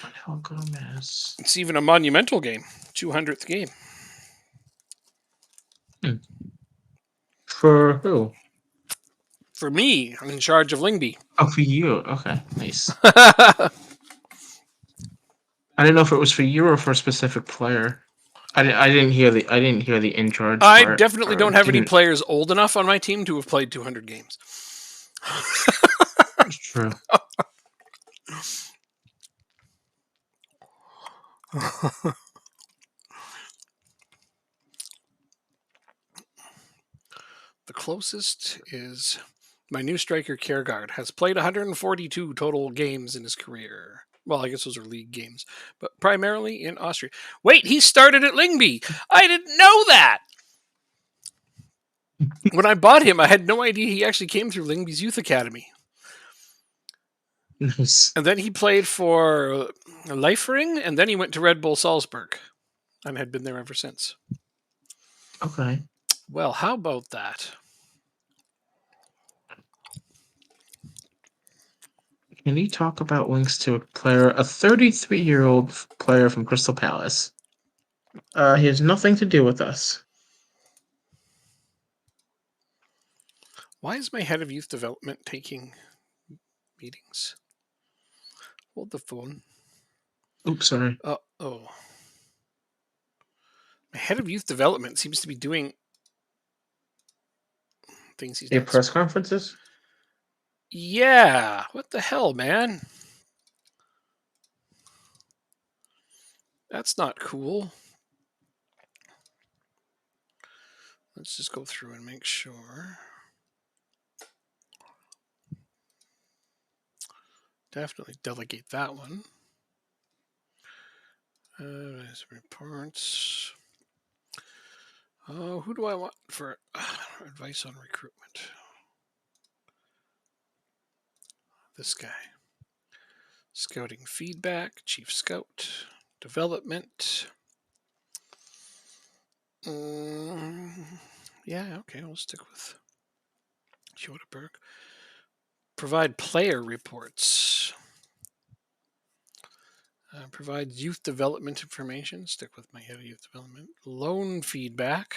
Manuel Gomez. It's even a monumental game. 200th game. For who? For me, I'm in charge of Lingby. Oh, for you. Okay, nice. I didn't know if it was for you or for a specific player. I didn't hear the in charge I part. definitely Or don't have any didn't. players old enough on my team to have played 200 games. That's true. The closest is my new striker, Kjærgaard, has played 142 total games in his career. Well, I guess those are league games, but primarily in Austria. Wait, he started at Lingby. I didn't know that. When I bought him, I had no idea he actually came through Lingby's youth academy. Nice. And then he played for Leifering, and then he went to Red Bull Salzburg and had been there ever since. Okay. Well, how about that? Can you talk about links to a player, a 33-year-old player from Crystal Palace? He has nothing to do with us. Why is my head of youth development taking meetings? Hold the phone. Oops, sorry. Oh. My head of youth development seems to be doing things he's Your not. press conferences? Yeah. What the hell, man? That's not cool. Let's just go through and make sure. Definitely delegate that one. Reports. Oh, who do I want for advice on recruitment? This guy. Scouting feedback, chief scout, development. Yeah, okay, we'll stick with Jodeberg. Provide player reports. Provide youth development information. Stick with my head of youth development. Loan feedback.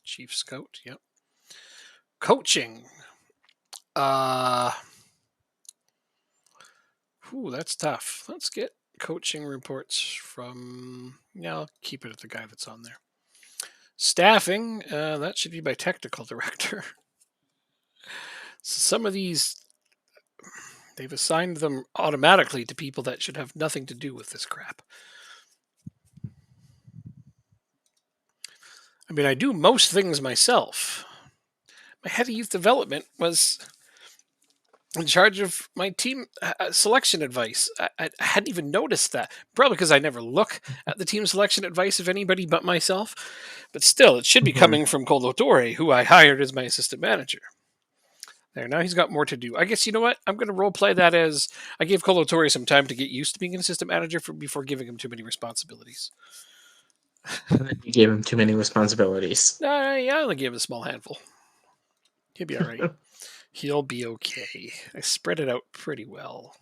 Chief scout. Yep. Coaching. That's tough. Let's get coaching reports from. Yeah, I'll keep it at the guy that's on there. Staffing. That should be by technical director. So some of these, they've assigned them automatically to people that should have nothing to do with this crap. I mean, I do most things myself. My head of youth development was in charge of my team selection advice. I hadn't even noticed that. Probably because I never look at the team selection advice of anybody but myself. But still, it should be Mhm. coming from Colo Torre, who I hired as my assistant manager. There, now he's got more to do. I guess you know what? I'm going to role play that as I gave Colo Torre some time to get used to being an assistant manager before giving him too many responsibilities. And then you gave him too many responsibilities. Yeah, I only gave him a small handful. He'll be all right. He'll be okay. I spread it out pretty well.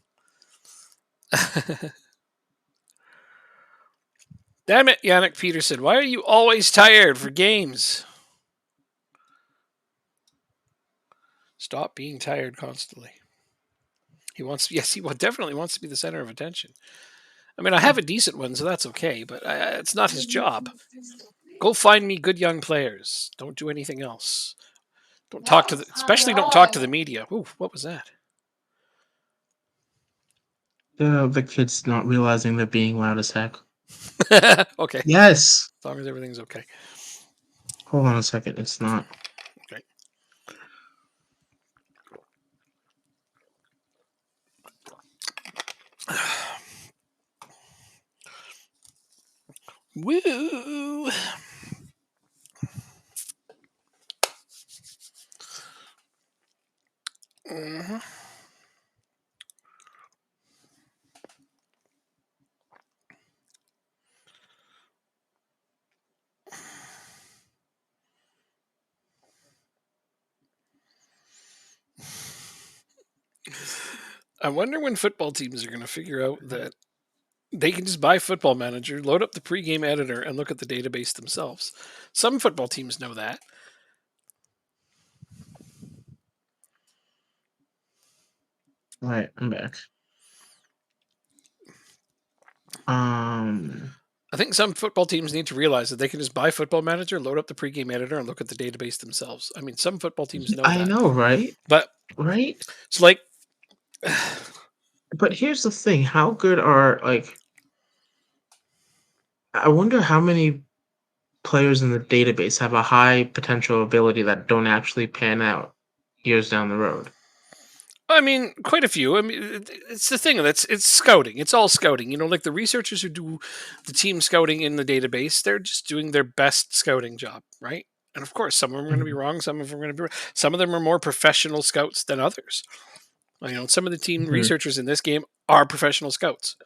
Damn it, Yannick Peterson. Why are you always tired for games? Stop being tired constantly. He definitely wants to be the center of attention. I mean, I have a decent one, so that's okay, but it's not his job. Go find me good young players. Don't do anything else. Especially don't talk to the media. Ooh, what was that? The kid's not realizing they're being loud as heck. Okay, Yes. as long as everything's okay. Hold on a second. It's not. Okay. Woo! Mhm. I wonder when football teams are going to figure out that they can just buy Football Manager, load up the pregame editor, and look at the database themselves. Some football teams know that. All right, I'm back. I think some football teams need to realize that they can just buy Football Manager, load up the pregame editor, and look at the database themselves. I mean, some football teams know I that, know, right? but Right? it's like, But here's the thing: how good are like? I wonder how many players in the database have a high potential ability that don't actually pan out years down the road. I mean, quite a few. I mean, it's the thing that's it's scouting. It's all scouting. You know, like the researchers who do the team scouting in the database, they're just doing their best scouting job, right? And of course, some of them are going to be Mhm. wrong. Some of them are going to be. Some of them are more professional scouts than others. You know, some of the team Mhm. researchers in this game are professional scouts.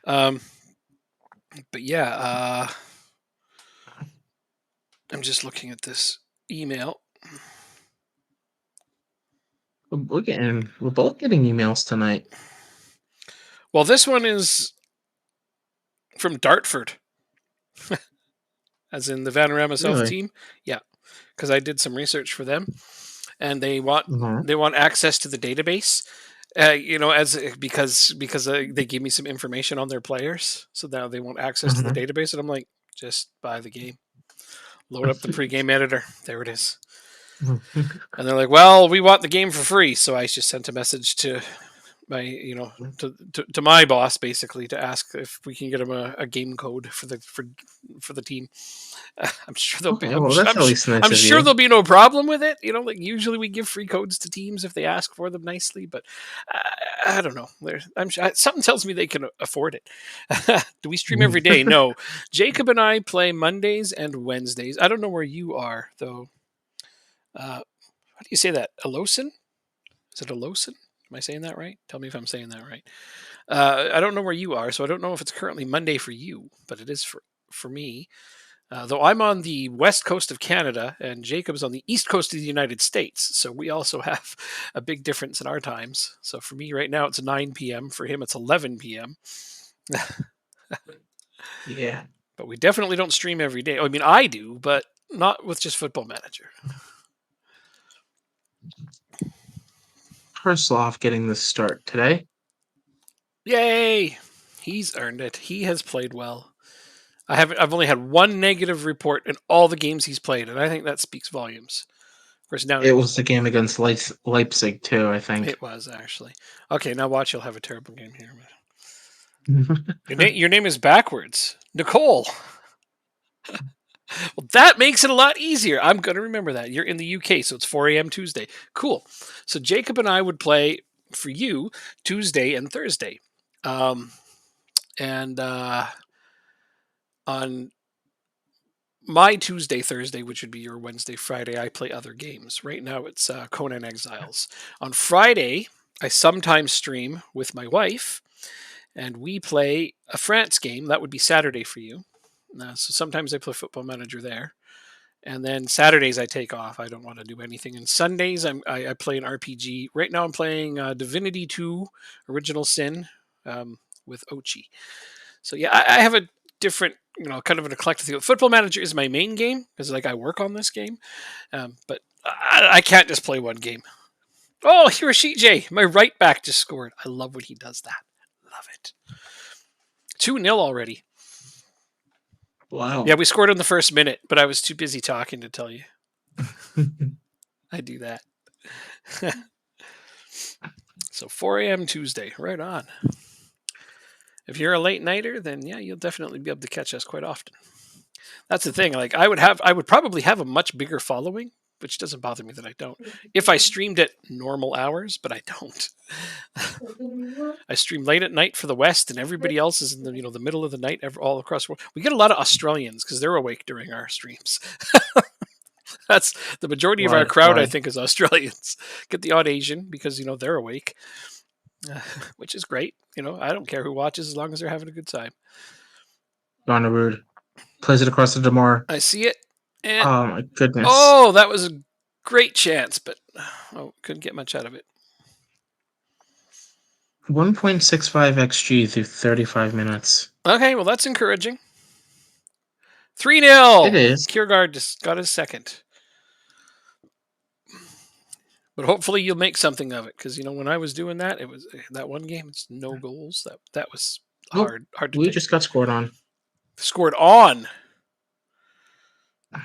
Um, but yeah, I'm just looking at this email. We're both getting emails tonight. Well, this one is from Dartford, as in the Vanarama South Really? team. Yeah, because I did some research for them, and they want Uh-huh. access to the database. You know, as because they gave me some information on their players, so now they want access to the Uh-huh. database, and I'm like, just buy the game, load up the pregame editor. There it is. And they're like, well, we want the game for free. So I just sent a message to to my boss basically to ask if we can get him a game code for the team. I'm sure they'll be. Okay, well that's at least nice I'm of sure you. there'll be no problem with it. You know, like usually we give free codes to teams if they ask for them nicely, but I don't know. I'm sure, something tells me they can afford it. Do we stream every day? No. Jacob and I play Mondays and Wednesdays. I don't know where you are though. How do you say that? Alosin? Is it Alosin? Am I saying that right? Tell me if I'm saying that right. I don't know where you are, so I don't know if it's currently Monday for you, but it is for me. Though I'm on the west coast of Canada and Jacob's on the east coast of the United States, so we also have a big difference in our times. So for me right now it's 9 p.m. For him it's 11 p.m. Yeah. But we definitely don't stream every day. I mean, I do, but not with just Football Manager. Herslov getting the start today. Yay! He's earned it. He has played well. I've only had one negative report in all the games he's played, and I think that speaks volumes. Of course, now It was the game against Leipzig too, I think. it was actually okay. Now watch, you'll have a terrible game here. Your name is backwards, Nicole. Well, that makes it a lot easier. I'm going to remember that. You're in the UK, so it's 4 a.m. Tuesday. Cool. So Jacob and I would play for you Tuesday and Thursday. Um, and on my Tuesday, Thursday, which would be your Wednesday, Friday, I play other games. Right now it's Conan Exiles. On Friday, I sometimes stream with my wife, and we play a France game. That would be Saturday for you. So sometimes I play Football Manager there. And then Saturdays I take off. I don't want to do anything. And Sundays I play an RPG. Right now I'm playing Divinity 2 Original Sin with Ochi. So yeah, I have a different, kind of an eclectic thing. Football Manager is my main game because like I work on this game, but I can't just play one game. Oh, Hiroshige, my right back just scored. I love when he does that. Love it. 2-0 already. Wow. Yeah, we scored in the first minute, but I was too busy talking to tell you. I do that. So 4 a.m. Tuesday, right on. If you're a late nighter, then yeah, you'll definitely be able to catch us quite often. That's the thing. Like I would probably have a much bigger following, which doesn't bother me that I don't. If I streamed at normal hours, but I don't. I stream late at night for the West, and everybody else is in the middle of the night, all across the world. We get a lot of Australians because they're awake during our streams. That's the majority of our crowd, I think, is Australians. Get the odd Asian because they're awake, which is great. I don't care who watches as long as they're having a good time. Rude. Plays it across the Demar. I see it. And oh my goodness. Oh, that was a great chance, but couldn't get much out of it. 1.65 XG through 35 minutes. Okay, well that's encouraging. 3-0. It is. Kiergaard just got his second. But hopefully you'll make something of it, because when I was doing that, it was that one game. It's no goals. That was hard to we take. just got scored on. Scored on.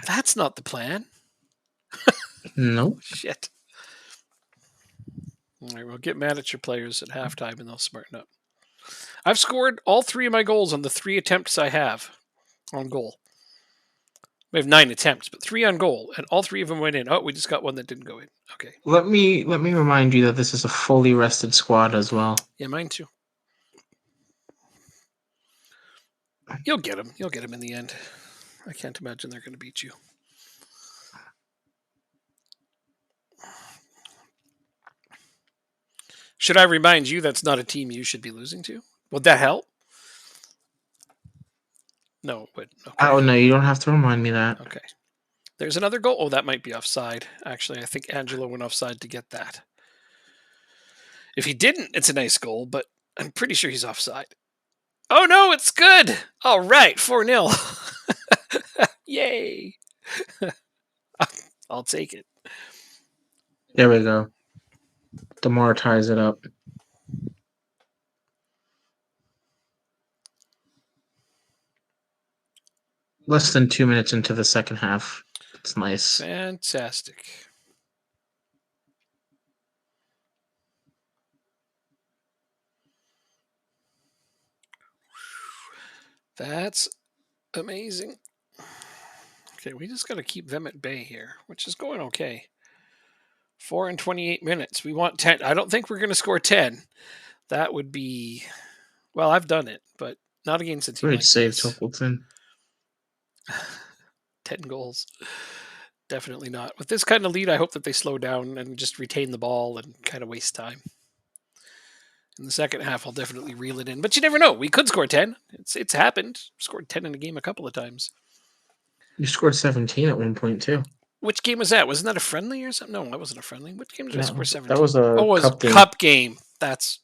That's not the plan. Nope. Shit. All right, well, get mad at your players at halftime, and they'll smarten up. I've scored all 3 of my goals on the 3 attempts I have on goal. We have 9 attempts, but 3 on goal, and all 3 of them went in. Oh, we just got one that didn't go in. Okay. Let me remind you that this is a fully rested squad as well. Yeah, mine too. You'll get them. You'll get them in the end. I can't imagine they're going to beat you. Should I remind you that's not a team you should be losing to? Would that help? No, it would. Okay. Oh, no, you don't have to remind me that. Okay. There's another goal. Oh, that might be offside. Actually, I think Angelo went offside to get that. If he didn't, it's a nice goal, but I'm pretty sure he's offside. Oh, no, it's good. All right, 4-0. Yay. I'll take it. There we go. Demar ties it up. Less than 2 minutes into the second half. It's nice. Fantastic. That's amazing. Okay, we just got to keep them at bay here, which is going okay. 4 and 28 minutes. We want 10. I don't think we're going to score 10. That would be... Well, I've done it, but not against a team Great like save, this. Templeton. 10 goals. Definitely not. With this kind of lead, I hope that they slow down and just retain the ball and kind of waste time. In the second half, I'll definitely reel it in. But you never know. We could score 10. It's happened. Scored 10 in a game a couple of times. You scored 17 at one point, too. Which game was that? Wasn't that a friendly or something? No, that wasn't a friendly. Which game did I score 17? That was a cup game. That's...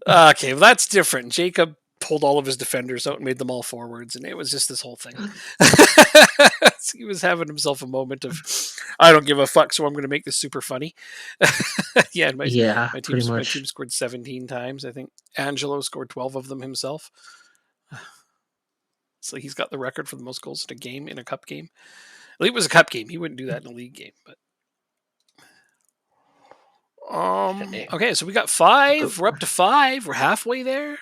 Okay, well, that's different. Jacob pulled all of his defenders out and made them all forwards, and it was just this whole thing. He was having himself a moment of, I don't give a fuck, so I'm going to make this super funny. My team scored 17 times. I think Angelo scored 12 of them himself. So he's got the record for the most goals in a game, in a cup game. Well, it was a cup game. He wouldn't do that in a league game, but... Okay, so we got 5. We're up to 5. We're halfway there.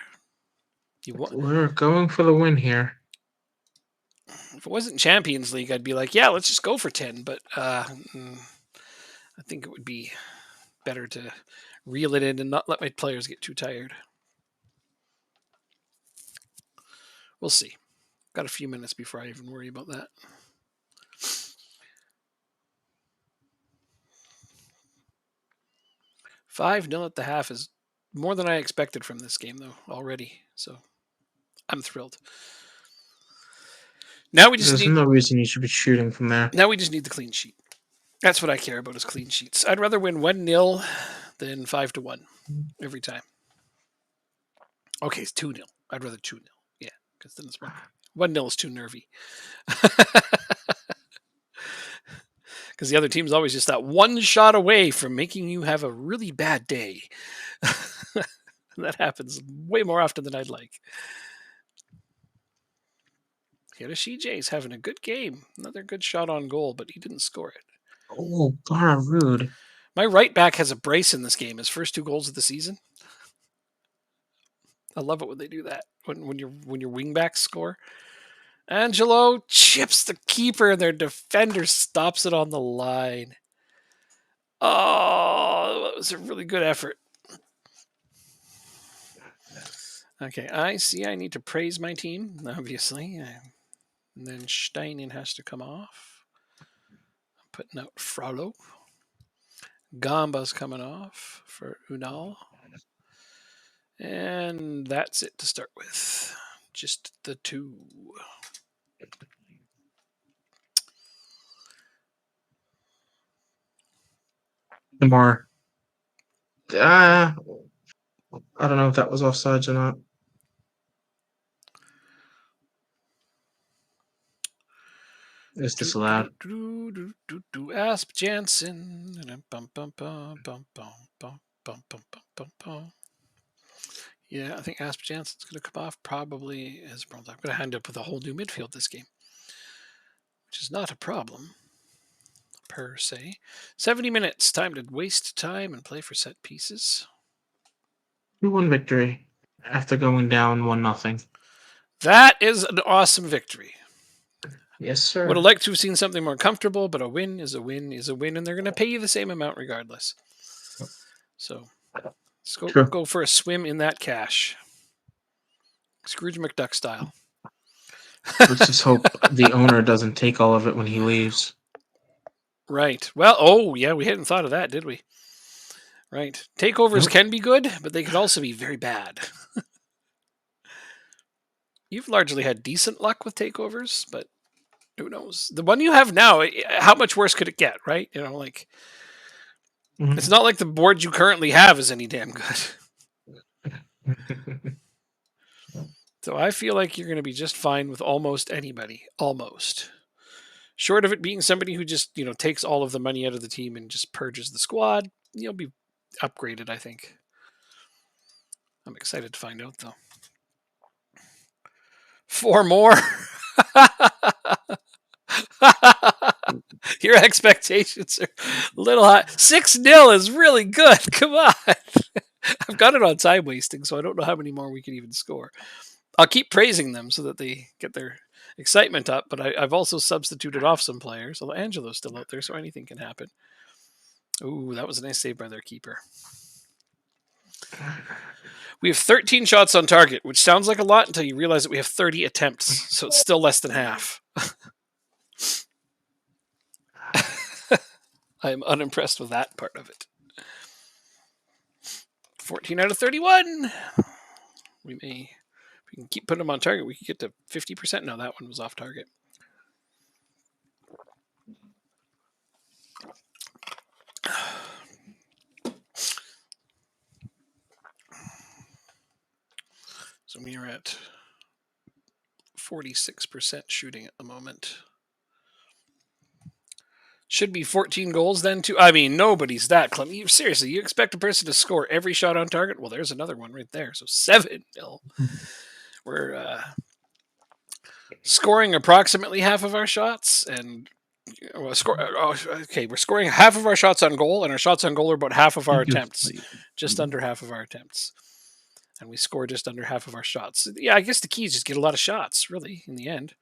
We're going for the win here. If it wasn't Champions League, I'd be like, yeah, let's just go for 10. But I think it would be better to reel it in and not let my players get too tired. We'll see. Got a few minutes before I even worry about that. 5-0 at the half is more than I expected from this game, though, already. So I'm thrilled. Now we just There's need. no reason you should be shooting from there. Now we just need the clean sheet. That's what I care about is clean sheets. I'd rather win 1-0 than 5-1 every time. Okay, it's 2-0. I'd rather 2-0. Yeah, because then it's 1-0 is too nervy. Because the other team's always just that one shot away from making you have a really bad day. That happens way more often than I'd like. Hiroshige having a good game. Another good shot on goal, but he didn't score it. Oh, God, rude. My right back has a brace in this game. His first 2 goals of the season. I love it when they do that. When your wingbacks score. Angelo chips the keeper and their defender stops it on the line. Oh, that was a really good effort. Okay, I see I need to praise my team, obviously. And then Steinin has to come off. I'm putting out Frollo. Gamba's coming off for Unal. And that's it to start with. Just the 2. More. I don't know if that was offsides or not. It's disallowed. Asp Jansen. Yeah, I think Asp Jansen's going to come off. Probably as I'm going to end up with a whole new midfield this game, which is not a problem per se. 70 minutes. Time to waste time and play for set pieces. 2-1 victory after going down 1-0. That is an awesome victory. Yes, sir. Would have liked to have seen something more comfortable, but a win is a win is a win, and they're going to pay you the same amount regardless. So let's go for a swim in that cash. Scrooge McDuck style. Let's just hope the owner doesn't take all of it when he leaves. Right. Well, oh, yeah, we hadn't thought of that, did we? Right. Takeovers can be good, but they can also be very bad. You've largely had decent luck with takeovers, but who knows? The one you have now, how much worse could it get, right? It's not like the board you currently have is any damn good. So I feel like you're going to be just fine with almost anybody. Almost. Short of it being somebody who just, takes all of the money out of the team and just purges the squad, you'll be upgraded, I think. I'm excited to find out, though. 4 more? Your expectations are a little high. 6-0 is really good. Come on. I've got it on time wasting, so I don't know how many more we can even score. I'll keep praising them so that they get their excitement up, but I've also substituted off some players, although Angelo's still out there, so anything can happen. Ooh, that was a nice save by their keeper. We have 13 shots on target, which sounds like a lot until you realize that we have 30 attempts, so it's still less than half. I am unimpressed with that part of it. 14 out of 31. We can keep putting them on target. We can get to 50%. No, that one was off target. So we are at 46% shooting at the moment. Should be 14 goals then, too. I mean, nobody's that clever. Seriously, you expect a person to score every shot on target? Well, there's another one right there. So 7-0. We're scoring approximately half of our shots, and we're scoring half of our shots on goal, and our shots on goal are about half of our attempts, just under half of our attempts, and we score just under half of our shots. Yeah, I guess the key is just get a lot of shots, really, in the end.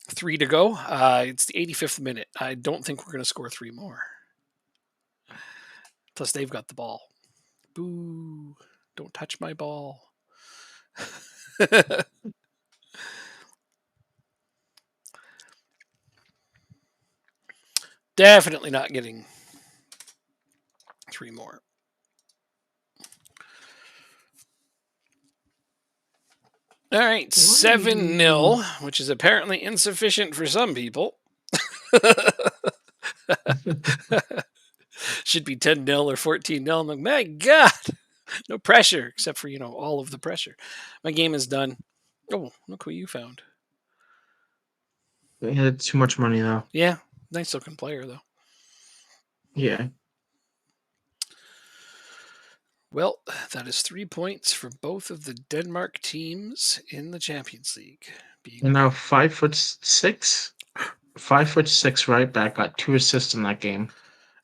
3 to go. It's the 85th minute. I don't think we're going to score 3 more. Plus, they've got the ball. Boo. Don't touch my ball. Definitely not getting 3 more. All right, 7-0, which is apparently insufficient for some people. Should be 10-0 or 14-0. I'm like, my God, no pressure, except for, all of the pressure. My game is done. Oh, look who you found. They had too much money though. Yeah, nice looking player, though. Yeah. Well, that is 3 points for both of the Denmark teams in the Champions League. And now 5'6", 5'6" right back got 2 assists in that game.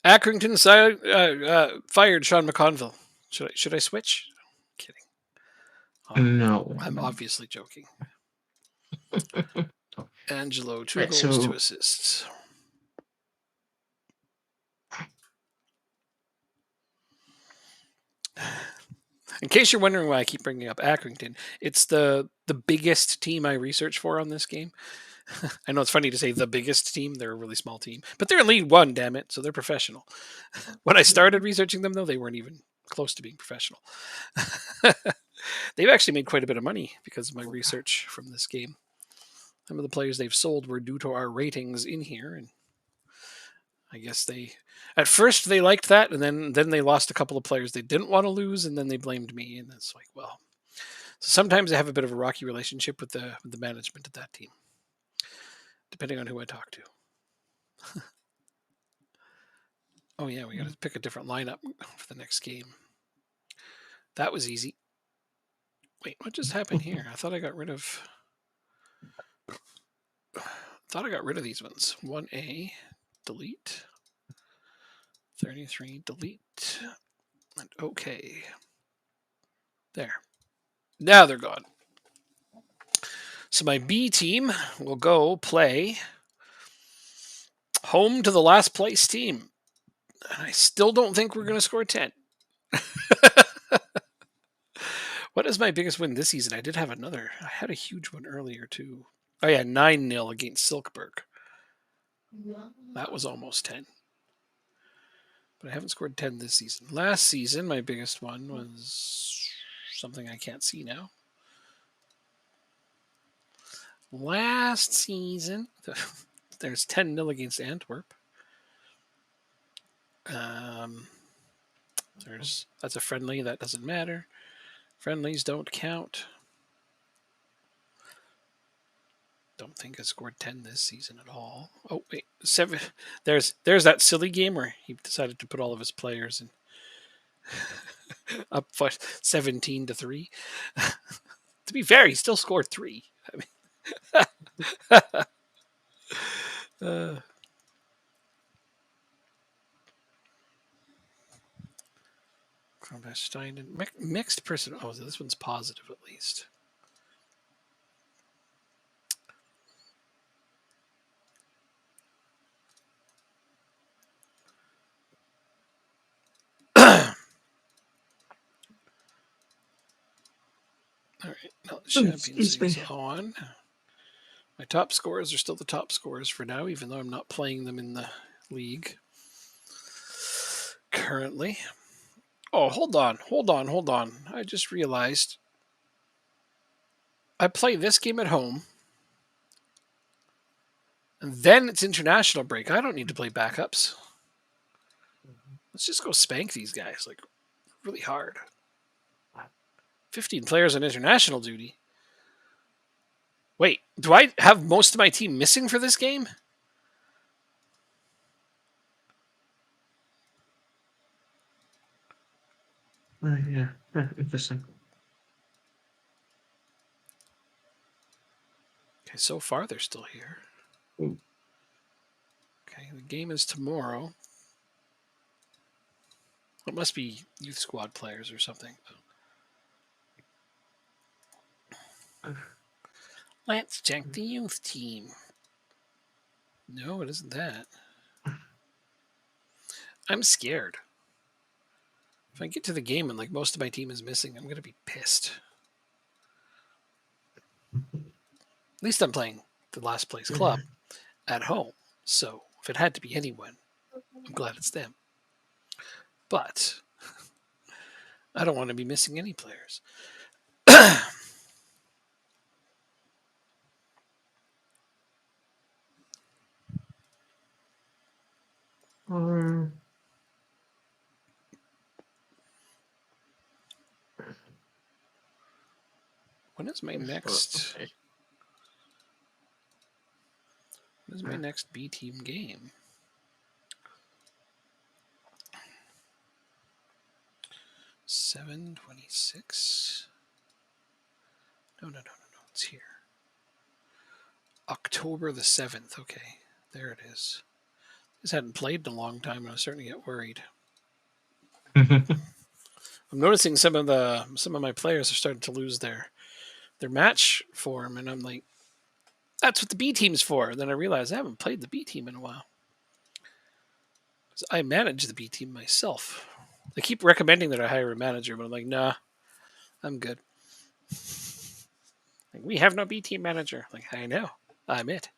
Accrington fired Sean McConville. Should I switch? Kidding. No. I'm obviously joking. Angelo, 2 Right, goals, so 2 assists. In case you're wondering why I keep bringing up Accrington, it's the biggest team I research for on this game. I know it's funny to say the biggest team. They're a really small team. But they're in League One, damn it, so they're professional. When I started researching them, though, they weren't even close to being professional. They've actually made quite a bit of money because of my research from this game. Some of the players they've sold were due to our ratings in here, and I guess at first they liked that, and then they lost a couple of players they didn't want to lose, and then they blamed me, and it's like, well, so sometimes I have a bit of a rocky relationship with the management of that team, depending on who I talk to. Oh yeah, we got to pick a different lineup for the next game. That was easy. Wait, what just happened here? I thought I got rid of these ones. 1A, delete. 33, delete. And okay. There. Now they're gone. So my B team will go play home to the last place team. And I still don't think we're going to score 10. What is my biggest win this season? I did have another. I had a huge one earlier, too. Oh, yeah, 9-0 against Silkeborg. That was almost 10. But I haven't scored 10 this season. Last season, my biggest one was something I can't see now. Last season, there's 10-0 against Antwerp. That's a friendly. That doesn't matter. Friendlies don't count. Don't think I scored 10 this season at all. Oh wait, 7. There's that silly game where he decided to put all of his players in up 17-3. To be fair, he still scored 3. I mean, Steinen, mixed person. Oh, so this one's positive at least. All right, now the Champions League is on. My top scorers are still the top scorers for now, even though I'm not playing them in the league currently. Oh, hold on. I just realized I play this game at home, and then it's international break. I don't need to play backups. Let's just go spank these guys, like, really hard. 15 players on international duty. Wait, do I have most of my team missing for this game? Yeah, interesting. Okay, so far they're still here. Ooh. Okay, the game is tomorrow. It must be youth squad players or something. Let's check the youth team. No, it isn't that. I'm scared. If I get to the game and like most of my team is missing, I'm gonna be pissed. At least I'm playing the last place club at home. So if it had to be anyone, I'm glad it's them. But I don't want to be missing any players. Um, When is my next? okay. When is my next B team game? $7.26. No. It's here. October the 7th. Okay, there it is. This hadn't played in a long time, and I was starting to get worried. I'm noticing some of my players are starting to lose their match form, and I'm like, that's what the B team's for. And then I realized I haven't played the B team in a while. I manage the B team myself. They keep recommending that I hire a manager, but I'm like, nah, I'm good. Like, we have no B team manager. Like, I know, I'm it.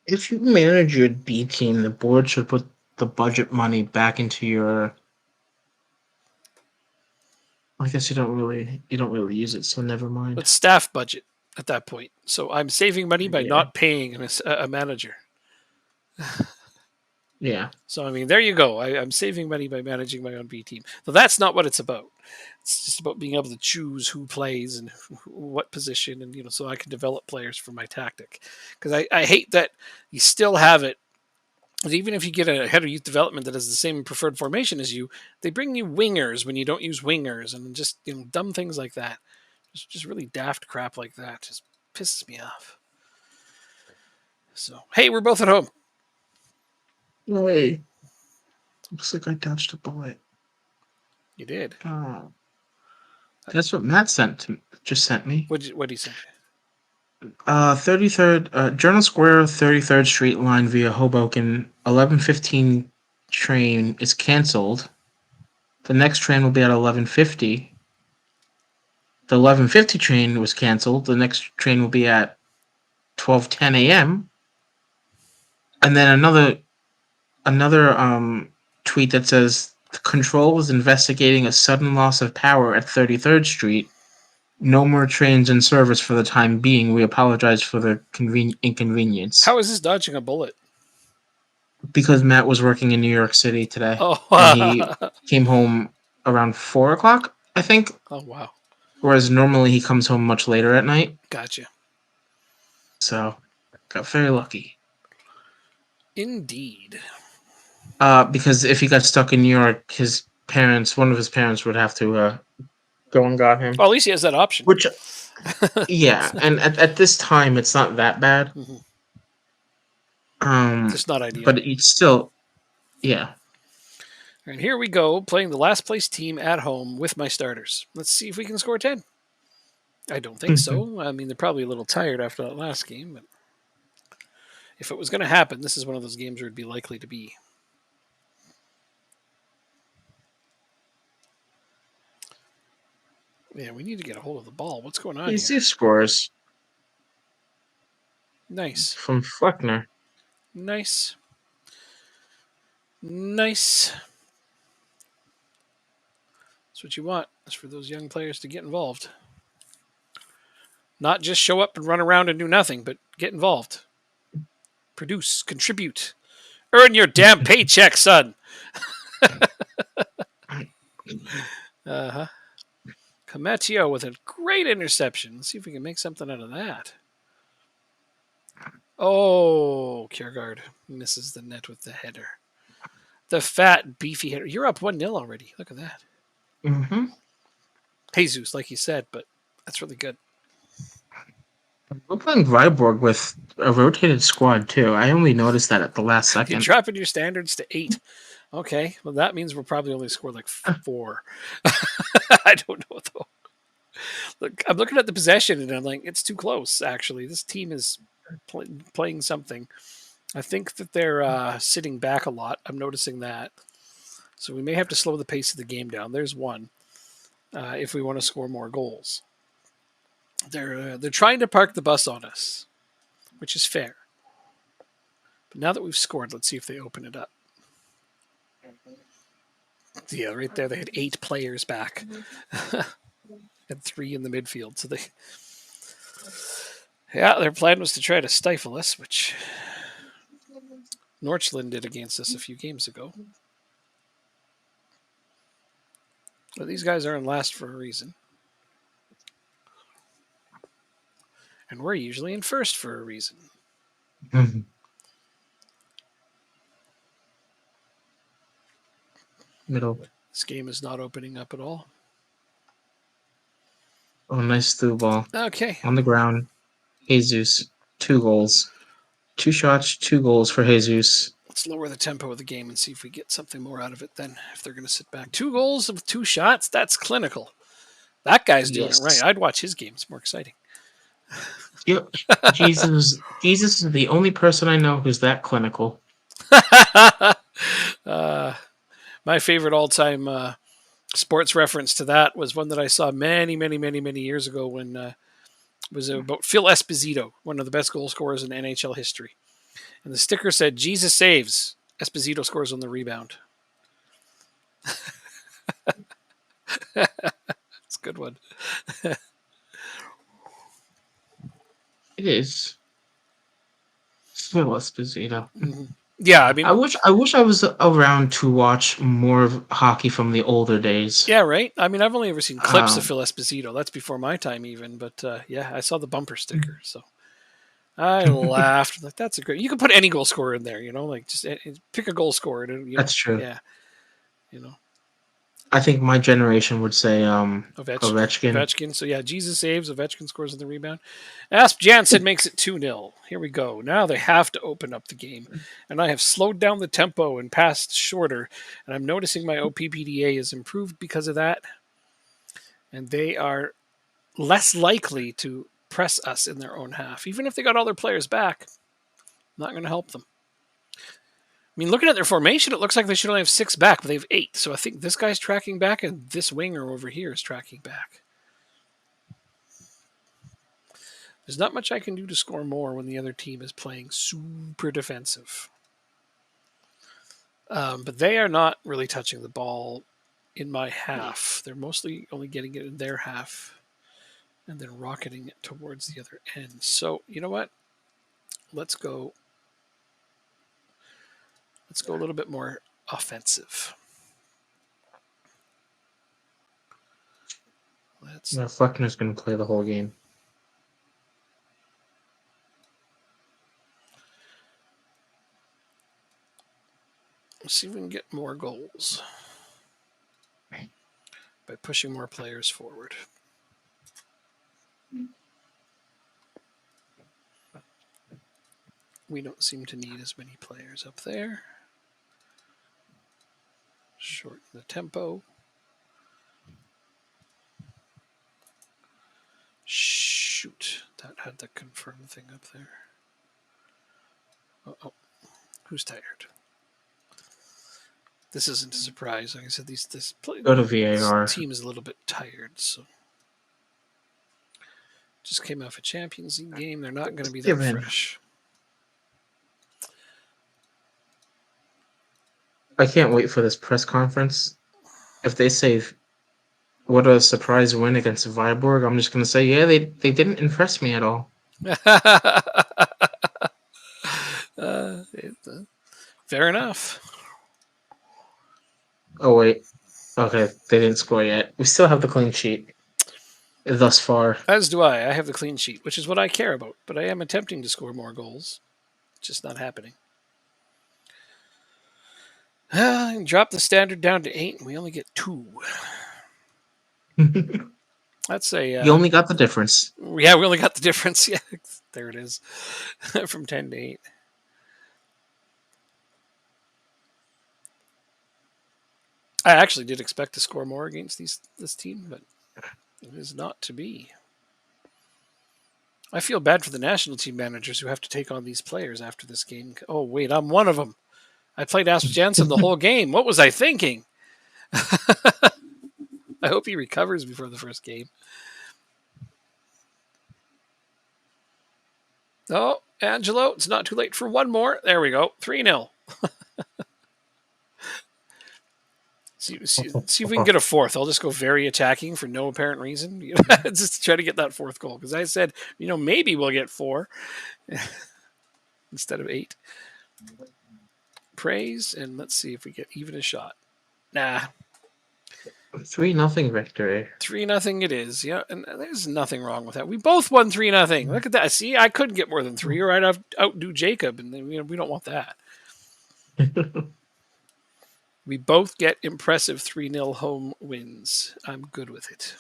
If you manage your B team, the board should put the budget money back into your. I guess you don't really use it, so never mind. It's staff budget at that point, so I'm saving money by Yeah. not paying a manager. Yeah. So I mean, there you go. I'm saving money by managing my own B team. So that's not what it's about. It's just about being able to choose who plays and what position, and so I can develop players for my tactic. Because I hate that you still have it. 'Cause even if you get a head of youth development that has the same preferred formation as you, they bring you wingers when you don't use wingers, and just dumb things like that. Just really daft crap like that just pisses me off. So hey, we're both at home. No way. Looks like I dodged a bullet. You did. Oh. That's what Matt just sent me. What did he say? 33rd Journal Square, 33rd Street line via Hoboken. 11:15 train is canceled. The next train will be at 11:50. The 11:50 train was canceled. The next train will be at 12:10 a.m. And then another tweet that says Control is investigating a sudden loss of power at 33rd Street. No more trains in service for the time being. We apologize for the inconvenience. How is this dodging a bullet? Because Matt was working in New York City today, Oh, and he came home around 4 o'clock, I think. oh wow, Whereas normally he comes home much later at night. gotcha. So got very lucky. Indeed. Because if he got stuck in New York, one of his parents would have to go and got him. Well, at least he has that option. Which, yeah, and at this time it's not that bad. Just not ideal. But it's still, yeah. And here we go, playing the last place team at home with my starters. Let's see if we can score 10. I don't think so. I mean, they're probably a little tired after that last game, but if it was going to happen, this is one of those games where it'd be likely to be. Yeah, we need to get a hold of the ball. What's going on Easy here? scores. Nice. From Fleckner. Nice. That's what you want. That's for those young players to get involved. Not just show up and run around and do nothing, but get involved. Produce, contribute. Earn your damn paycheck, son. Uh-huh. Camacho with a great interception. Let's see if we can make something out of that. Oh, Kiergaard misses the net with the header. The fat, beefy header. You're up 1-0 already. Look at that. Mm-hmm. Jesus, like you said, but that's really good. We're playing Viborg with a rotated squad, too. I only noticed that at the last second. You're dropping your standards to 8. Okay, well, that means we'll probably only score like 4. I don't know, though. Look, I'm looking at the possession and I'm like, it's too close. Actually, this team is playing something. I think that they're sitting back a lot. I'm noticing that. So we may have to slow the pace of the game down. There's one. If we want to score more goals, they're trying to park the bus on us, which is fair. But now that we've scored, let's see if they open it up. Yeah, right there, they had 8 players back and 3 in the midfield. So their plan was to try to stifle us, which Norchland did against us a few games ago. But these guys are in last for a reason. And we're usually in first for a reason. Middle. This game is not opening up at all. Oh, nice through ball. Okay. On the ground. Jesus. 2 goals. 2 shots, 2 goals for Jesus. Let's lower the tempo of the game and see if we get something more out of it then, if they're going to sit back. 2 goals with 2 shots? That's clinical. That guy's doing it right. I'd watch his game. It's more exciting. Yep. Jesus is the only person I know who's that clinical. My favorite all-time sports reference to that was one that I saw many years ago when it was about Phil Esposito, one of the best goal scorers in NHL history. And the sticker said, Jesus saves. Esposito scores on the rebound. It's a good one. It is. Phil Esposito. Mm-hmm. Yeah, I mean, I wish I was around to watch more of hockey from the older days. yeah, right. I mean, I've only ever seen clips of Phil Esposito. That's before my time, even. But yeah, I saw the bumper sticker, so I laughed. Like, that's a great. You can put any goal scorer in there, like just pick a goal scorer. And, That's true. Yeah, I think my generation would say Ovechkin. Ovechkin. So yeah, Jesus saves. Ovechkin scores on the rebound. Asp Jansen makes it 2-0. Here we go. Now they have to open up the game, and I have slowed down the tempo and passed shorter. And I'm noticing my OPPDA is improved because of that, and they are less likely to press us in their own half, even if they got all their players back. Not going to help them. I mean, looking at their formation, it looks like they should only have 6 back, but they have 8. So I think this guy's tracking back, and this winger over here is tracking back. There's not much I can do to score more when the other team is playing super defensive. But they are not really touching the ball in my half. They're mostly only getting it in their half and then rocketing it towards the other end. So, you know what? Let's go a little bit more offensive. Fleckner's going to play the whole game. Let's see if we can get more goals by pushing more players forward. We don't seem to need as many players up there. Shorten the tempo. Shoot, that had the confirm thing up there. Oh, who's tired? This isn't a surprise. Like I said, this Go to VAR. This team is a little bit tired, so just came off a Champions League game. They're not going to be that fresh. I can't wait for this press conference. If they say, what a surprise win against Viborg, I'm just going to say, yeah, they didn't impress me at all. Fair enough. Oh, wait. Okay, they didn't score yet. We still have the clean sheet thus far. As do I. I have the clean sheet, which is what I care about. But I am attempting to score more goals. It's just not happening. Drop the standard down to 8, and we only get 2. That's a. You only got the difference. Yeah, we only got the difference. Yeah, there it is. From 10 to 8. I actually did expect to score more against this team, but It is not to be. I feel bad for the national team managers who have to take on these players after this game. Oh, wait, I'm one of them. I played Asp Janssen the whole game. What was I thinking? I hope he recovers before the first game. Oh, Angelo, it's not too late for one more. There we go. 3-0. See if we can get a fourth. I'll just go very attacking for no apparent reason. Just to try to get that fourth goal. Because I said, maybe we'll get 4 instead of 8. Praise, and let's see if we get even a shot. Nah. 3-0 victory. 3-0 it is. Yeah, and there's nothing wrong with that. We both won 3-0. Look at that. See, I couldn't get more than 3, or I'd outdo Jacob, and then, we don't want that. We both get impressive 3-0 home wins. I'm good with it.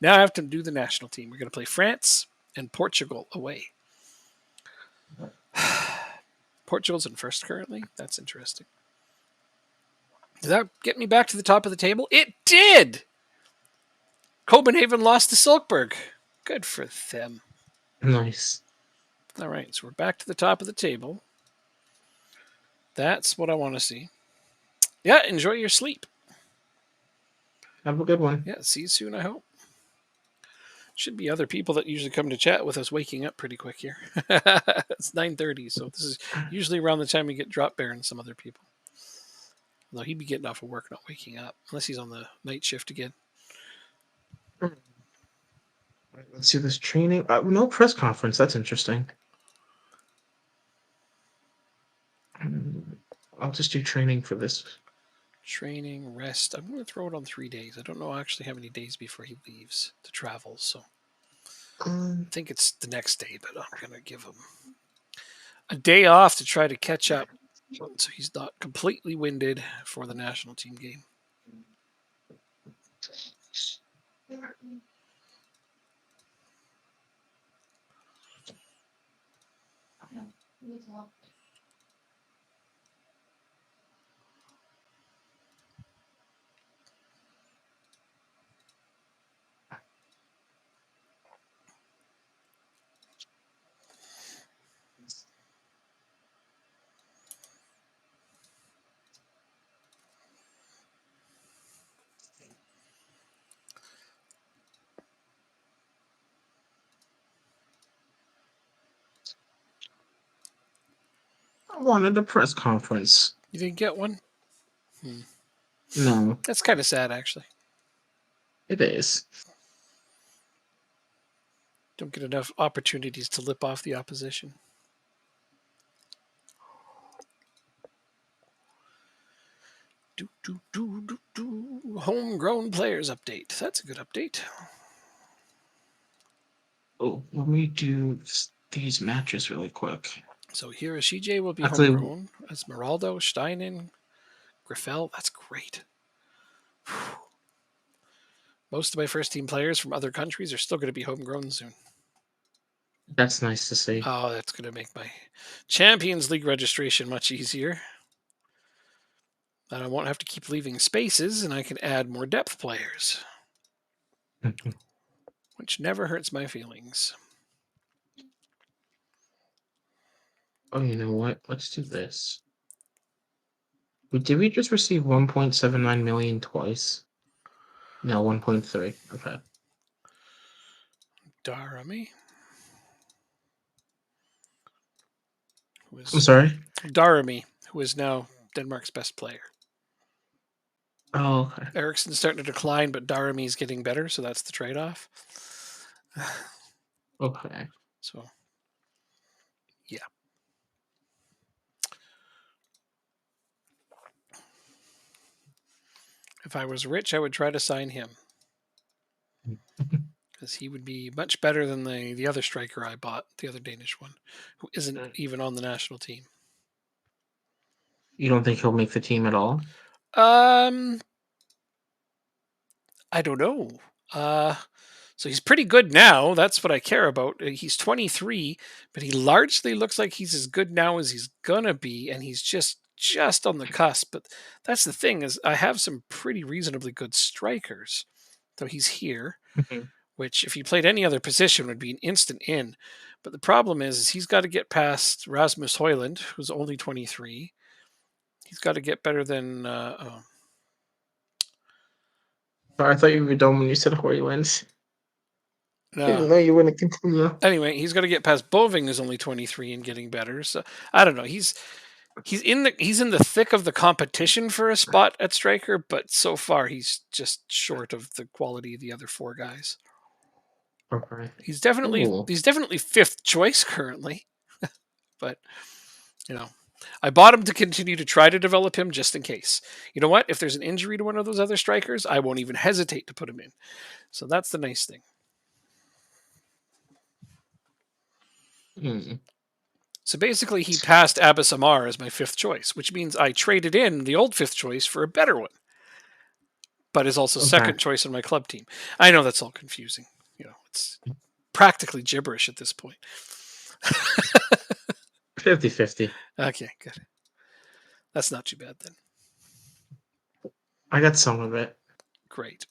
Now I have to do the national team. We're going to play France and Portugal away. Portugal's in first currently. That's interesting. Did that get me back to the top of the table? It did! Copenhagen lost to Silkeborg. Good for them. Nice. All right, so we're back to the top of the table. That's what I want to see. Yeah, enjoy your sleep. Have a good one. Yeah, see you soon, I hope. Should be other people that usually come to chat with us waking up pretty quick here. It's 9:30, so this is usually around the time we get Drop Bear and some other people. Although he'd be getting off of work, not waking up, unless he's on the night shift again. Let's do this training. No press conference. That's interesting. I'll just do training for this. Training, rest. I'm going to throw it on 3 days. I don't know actually how many days before he leaves to travel, so I think it's the next day, but I'm going to give him a day off to try to catch up so he's not completely winded for the national team game. I wanted a press conference. You didn't get one? No, That's kind of sad, actually. it is. Don't get enough opportunities to lip off the opposition. Homegrown players update. That's a good update. Oh, let me do these matches really quick. So Hiroshige will be Actually, homegrown. Esmeraldo, Steinen, Griffel. That's great. Whew. Most of my first team players from other countries are still going to be homegrown soon. that's nice to see. Oh, that's going to make my Champions League registration much easier. And I won't have to keep leaving spaces, and I can add more depth players, which never hurts my feelings. Oh, you know what? Let's do this. Did we just receive 1.79 million twice? No, 1.3. Okay. Darami. I'm sorry? Darami, who is now Denmark's best player. Oh, okay. Eriksen's starting to decline, but Darami's getting better, so that's the trade-off. Okay. So, yeah. If I was rich, I would try to sign him. Because he would be much better than the other striker I bought, the other Danish one, who isn't even on the national team. You don't think he'll make the team at all? I don't know. So he's pretty good now. That's what I care about. He's 23, but he largely looks like he's as good now as he's gonna be, and he's just on the cusp. But that's the thing is, I have some pretty reasonably good strikers, though he's here, Mhm. which if he played any other position would be an instant in. But the problem is he's got to get past Rasmus Hoyland, who's only 23. He's got to get better than. But I thought you were done when you said Hoyland. Uh, Didn't know you wouldn't continue. anyway, he's got to get past Boving, who's only 23 and getting better. So I don't know. He's in the thick of the competition for a spot at striker, but so far he's just short of the quality of the other four guys. Okay. He's definitely Ooh. he's definitely fifth choice currently, but you know, I bought him to continue to try to develop him just in case. You know what? If there's an injury to one of those other strikers, I won't even hesitate to put him in. So that's the nice thing. Hmm. So basically, he passed Abbas Amar as my fifth choice, which means I traded in the old fifth choice for a better one, but is also Okay. second choice on my club team. I know that's all confusing. It's practically gibberish at this point. 50-50. Okay, good. That's not too bad then. I got some of it. Great.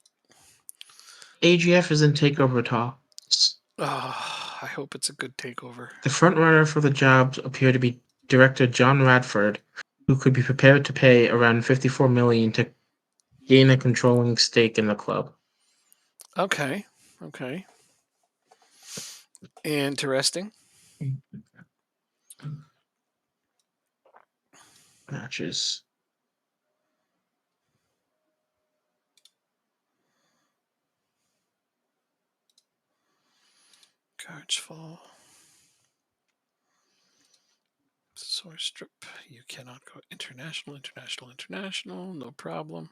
AGF is in takeover talks. Oh, I hope it's a good takeover. The frontrunner for the job appear to be director John Radford, who could be prepared to pay around $54 million to gain a controlling stake in the club. Okay. Okay. Interesting. Matches. Cards fall. Source strip. You cannot go international, international, international. No problem.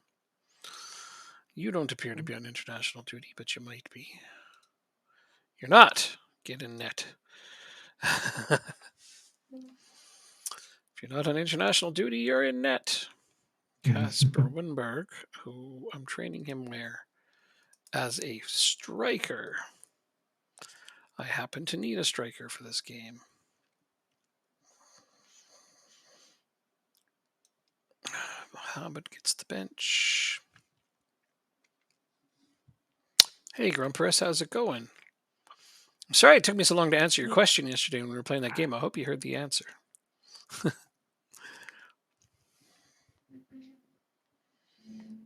You don't appear to be on international duty, but you might be. You're not. Get in net. If you're not on international duty, you're in net. Casper Winberg, who I'm training him where? As a striker. I happen to need a striker for this game. Mohammed gets the bench. Hey, Grumpress, how's it going? I'm sorry it took me so long to answer your question yesterday when we were playing that game. I hope you heard the answer.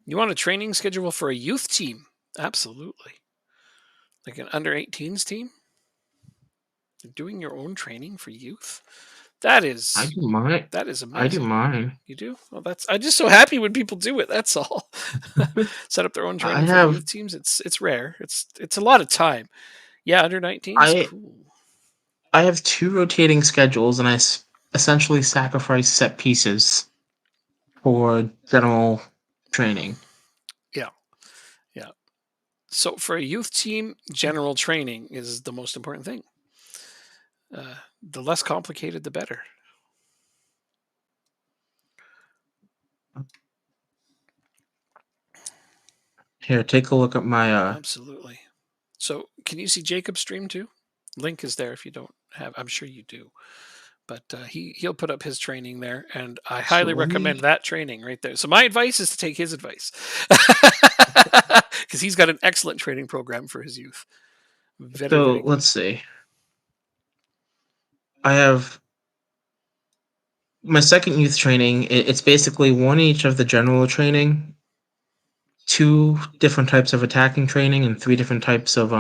You want a training schedule for a youth team? Absolutely. Like an under 18s team? You're doing your own training for youth? That I is do mine. I do amazing. mine. You do? Well, I'm just so happy when people do it. That's all. Set up their own I training for the have youth teams. It's rare. It's a lot of time. Yeah, under 19s, I cool. I have two rotating schedules, and essentially sacrifice set pieces for general training. Yeah, yeah. So for a youth team, general training is the most important thing. The less complicated, the better. Here, take a look at my Absolutely. So can you see Jacob's stream too? Link is there if you don't have. I'm sure you do. But he'll put up his training there, and I so highly let recommend me that training right there. So my advice is to take his advice because he's got an excellent training program for his youth. Very, so very good. let's see. I have my second youth training. It's basically one each of the general training, two different types of attacking training, and three different types of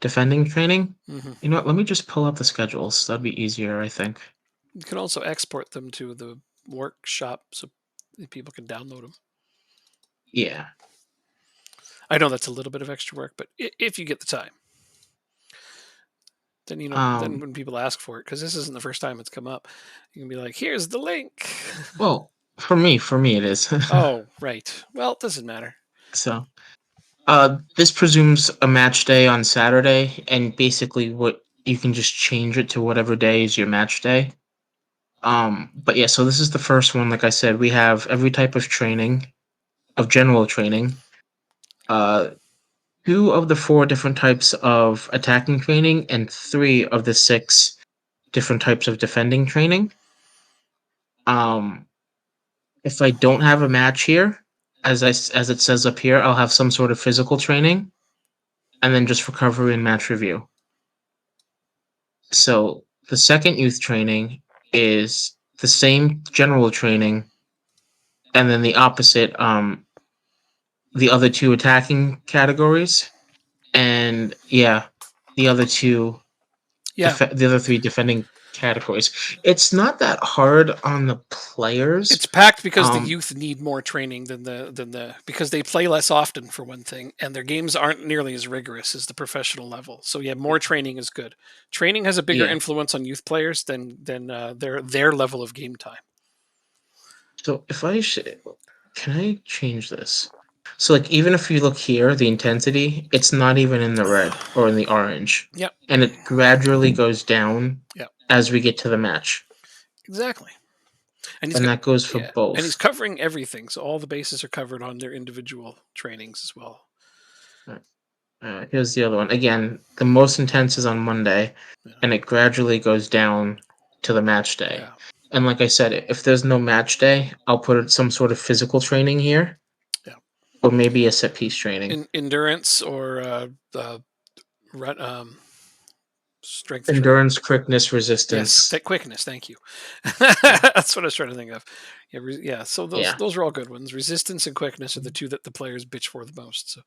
defending training. Hmm. You know what? Let me just pull up the schedules. That'd be easier, I think. You can also export them to the workshop so people can download them. Yeah. I know that's a little bit of extra work, but if you get the time, then then Um. when people ask for it, because this isn't the first time it's come up, you can be like, "Here's the link." Well, for me, it is. Oh, right. Well, it doesn't matter. So, this presumes a match day on Saturday, and basically, what you can just change it to whatever day is your match day. But yeah, so this is the first one. Like I said, we have every type of training, of general training. Uh, two of the four different types of attacking training, and three of the six different types of defending training. Um, if I don't have a match here, as it says up here, I'll have some sort of physical training, and then just recovery and match review. So the second youth training is the same general training, and then the opposite, the other two attacking categories, and yeah, the other two, Yeah, the other three defending categories. It's not that hard on the players. it's packed because the Um, youth need more training than the because they play less often for one thing, and their games aren't nearly as rigorous as the professional level. So yeah, more training is good. Training has a bigger yeah. influence on youth players than their level of game time. So if can I change this? So like even if you look here, the intensity, it's not even in the red or in the orange. Yep, And it gradually goes down yep, as we get to the match. exactly. And he's And got that goes for yeah, and he's both. covering everything, so all the bases are covered on their individual trainings as well. Here's the other one. Again, the most intense is on Monday, Yeah, and it gradually goes down to the match day. yeah, And like I said, if there's no match day, I'll put some sort of physical training here, yeah. or maybe a set piece training. Endurance or run, strength training. Endurance, quickness, Yes, resistance. that quickness. Thank you. Yeah. That's what I was trying to think of. Yeah, yeah. So those Yeah. those are all good ones. Resistance and quickness are the two that the players bitch for the most. So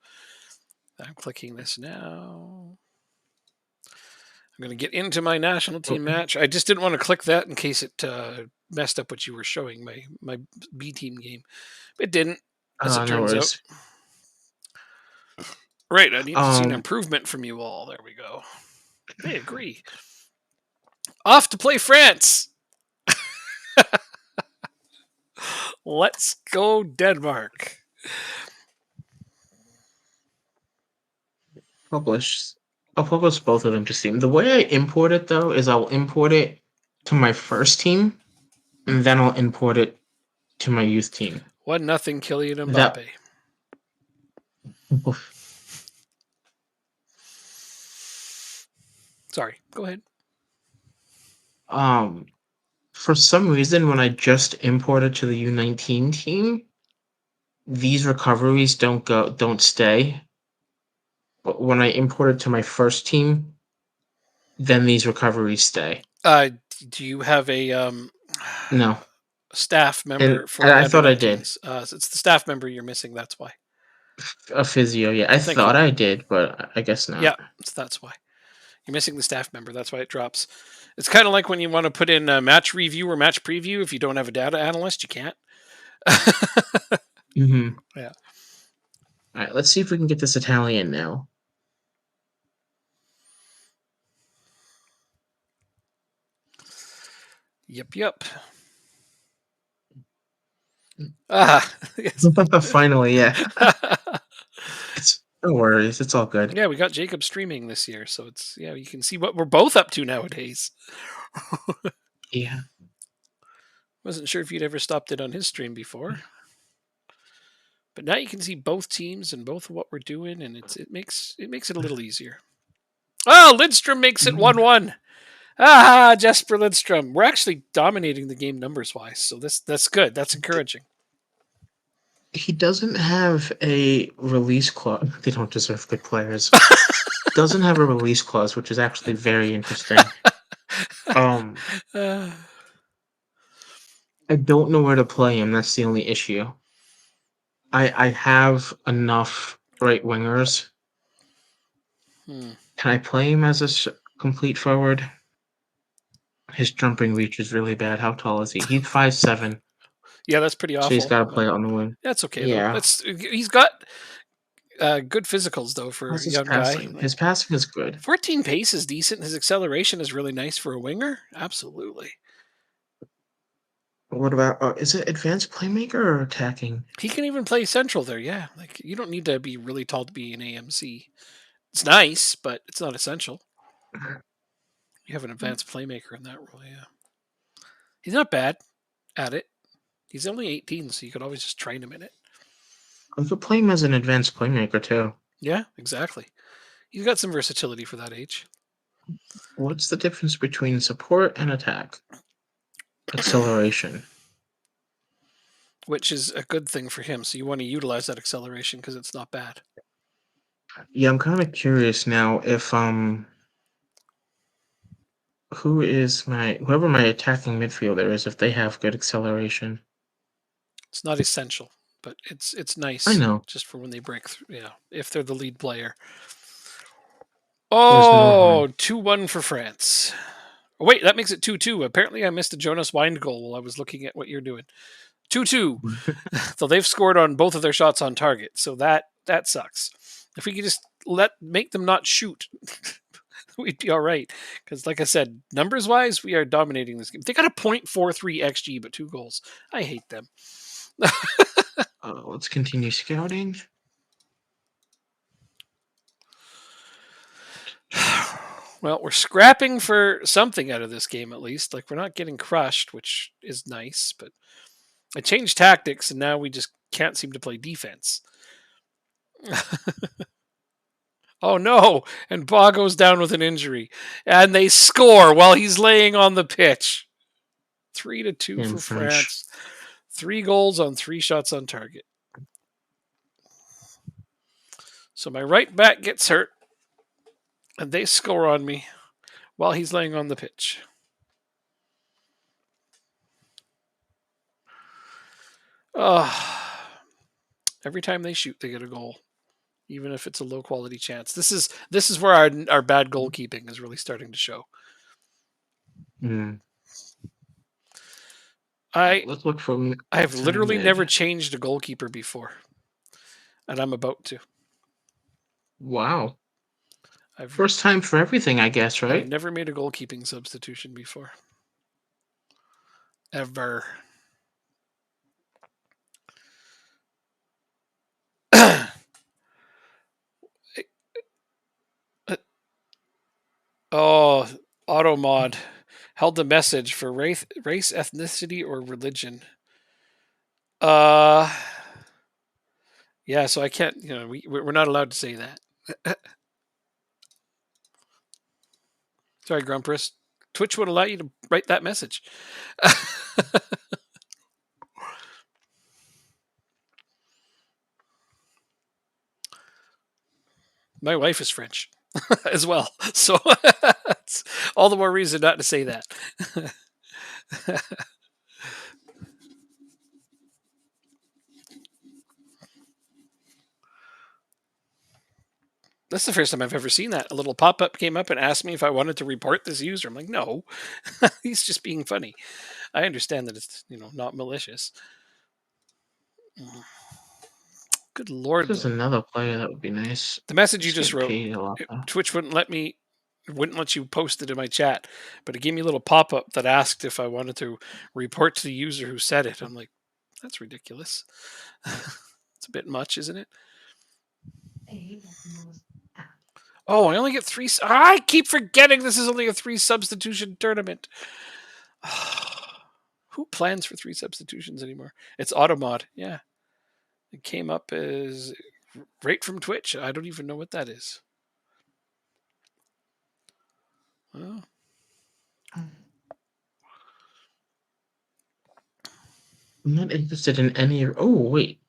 I'm clicking this now. I'm going to get into my national team Okay. match. I just didn't want to click that in case it messed up what you were showing my B team game. It didn't, as it No turns out. worries. Right. I need to see an Um, improvement from you all. There we go. They agree. Off to play France. Let's go Denmark. publish. I'll publish both of them to Steam. The way I import it though is I'll import it to my first team, and then I'll import it to my youth team. 1-0 Kylian That Mbappe. Sorry, go ahead. um for some reason when I just imported to the U19 team, these recoveries don't stay. But when I import it to my first team, then these recoveries stay. Uh, do you have a No. staff member And for the I under thought I did. 19s? It's the staff member you're missing. That's why. A physio, yeah. I Thank you. thought I did, but I guess Yeah, not. that's why. You're missing the staff member. That's why it drops. It's kind of like when you want to put in a match review or match preview. If you don't have a data analyst, you can't. Mm-hmm. Yeah. All right, let's see if we can get this Italian now. Yep. Yep. Ah. Yes. Finally, yeah. It's no worries. It's all good. Yeah, we got Jacob streaming this year, so it's yeah, you can see what we're both up to nowadays. Yeah. Wasn't sure if you'd ever stopped in on his stream before, but now you can see both teams and both what we're doing, and it makes it a little easier. Oh, Lidstrom makes it Mm. 1-1. Ah, Jesper Lidstrom. We're actually dominating the game numbers wise, so that's good. That's encouraging. He doesn't have a release clause. They don't deserve good players. Doesn't have a release clause, which is actually very interesting. Um, Uh, I don't know where to play him. That's the only issue. I have enough right wingers. hmm. Can I play him as a complete forward? His jumping reach is really bad. How tall is he? He's 5'7", Yeah, that's pretty so he's awful, got to but play on the wing. that's okay though. Yeah. That's he's got good physicals though for How's a his young guy. passing? Like His passing is good. 14 pace is decent. His acceleration is really nice for a winger. Absolutely. What about is it advanced playmaker or attacking? He can even play central there. Yeah, like you don't need to be really tall to be an AMC. It's nice, but it's not essential. You have an advanced playmaker in that role. Yeah, he's not bad at it. He's only 18, so you could always just train him in it. I could play him as an advanced playmaker too. Yeah, exactly. He's got some versatility for that age. What's the difference between support and attack? Acceleration. which is a good thing for him. So you want to utilize that acceleration because it's not bad. Yeah, I'm kind of curious now if whoever my attacking midfielder is, if they have good acceleration. It's not essential, but it's I nice know. just for when they break through. Yeah, if they're the lead player. Where's Norheim? Oh, 2-1 for France. Oh, wait, that makes it 2-2. Apparently, I missed a Jonas Wind goal while I was looking at what you're doing. 2-2. So they've scored on both of their shots on target. So that sucks. If we could just make them not shoot, we'd be all right. Because, like I said, numbers wise, we are dominating this game. They got a .43 xG, but 2 goals. I hate them. Let's continue scouting. Well, we're scrapping for something out of this game at least. Like we're not getting crushed, which is nice. But I changed tactics, and now we just can't seem to play defense. Oh no! And Ba goes down with an injury, and they score while he's laying on the pitch. 3-2 Damn for French. France. 3 goals on 3 shots on target. So my right back gets hurt, and they score on me while he's laying on the pitch. Every time they shoot, they get a goal, even if it's a low quality chance. This is where our bad goalkeeping is really starting to show. Hmm. I Let's look for. have Center literally mid. never changed a goalkeeper before, and I'm about to. Wow. I've First time for everything, I guess, I've right? never made a goalkeeping substitution before. Ever. Oh, auto mod held the message for race, ethnicity, or religion. Uh, yeah. So I can't. We're not allowed to say that. Sorry, Grumpus. Twitch would allow you to write that message. My wife is French as well, so it's all the more reason not to say that. That's the first time I've ever seen that. A little pop up came up and asked me if I wanted to report this user. I'm like, no, he's just being funny. I understand that it's not malicious. Good lord, There's though. another player that would be nice. The message you Just just get wrote, paid a lot though. Twitch wouldn't let you post it in my chat, but it gave me a little pop up that asked if I wanted to report to the user who said it. I'm like, that's ridiculous. It's a bit much, isn't it? Oh, I only get 3. I keep forgetting this is only a 3 substitution tournament. Who plans for 3 substitutions anymore? It's Automod. Yeah. It came up as right from Twitch. I don't even know what that is. Oh. I'm not interested in any. Oh wait,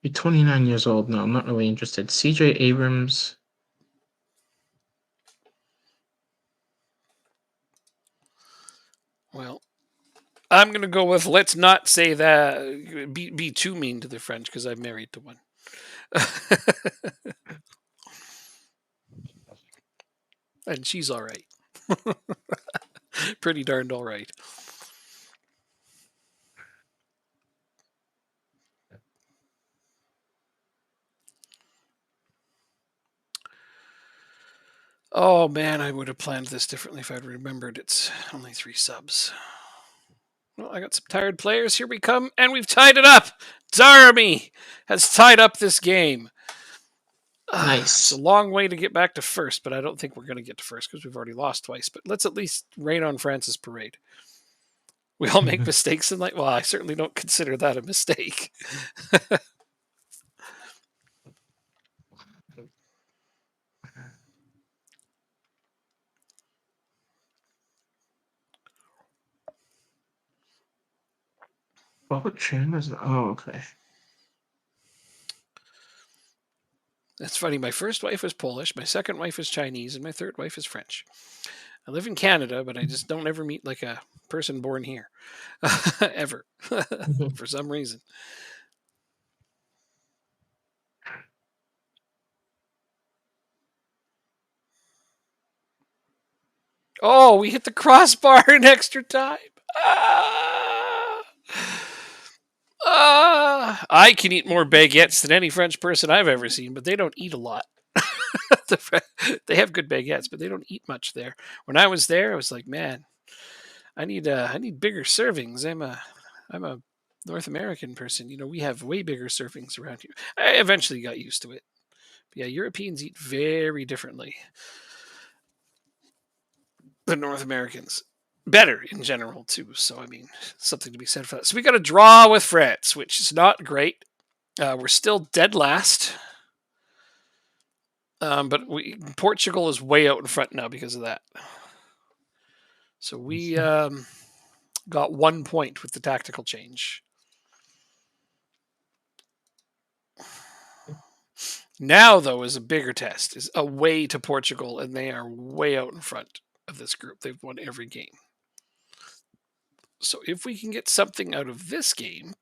you're 29 years old. No, I'm not really interested. C.J. Abrams. Well, I'm gonna go with let's not say that. Be too mean to the French because I'm married to one. And she's all right. Pretty darned all right. Oh man, I would have planned this differently if I'd remembered it's only 3 subs. Well, I got some tired players. Here we come, and we've tied it up. Darmy has tied up this game. It's a Nice. long way to get back to first, but I don't think we're going to get to first because we've already lost twice. But let's at least rain on France's parade. We all make mistakes in life. Well, I certainly don't consider that a mistake. What Chandler's? Oh, okay. That's funny. My first wife was Polish, my second wife is Chinese, and my third wife is French. I live in Canada, but I just don't ever meet like a person born here. Ever. Mhm. For some reason. Oh, we hit the crossbar in extra time. Ah! I can eat more baguettes than any French person I've ever seen, but they don't eat a lot. They have good baguettes, but they don't eat much there. When I was there, I was like, man, I need bigger servings. I'm a North American person. You know, we have way bigger servings around here. I eventually got used to it. But yeah, Europeans eat very differently than North Americans. Better in general too. So I mean, something to be said for that. So we got a draw with France, which is not great. We're still dead last, but Portugal is way out in front now because of that. So we got 1 point with the tactical change. Now, though, is a bigger test, is away to Portugal, and they are way out in front of this group. They've won every game. So if we can get something out of this game,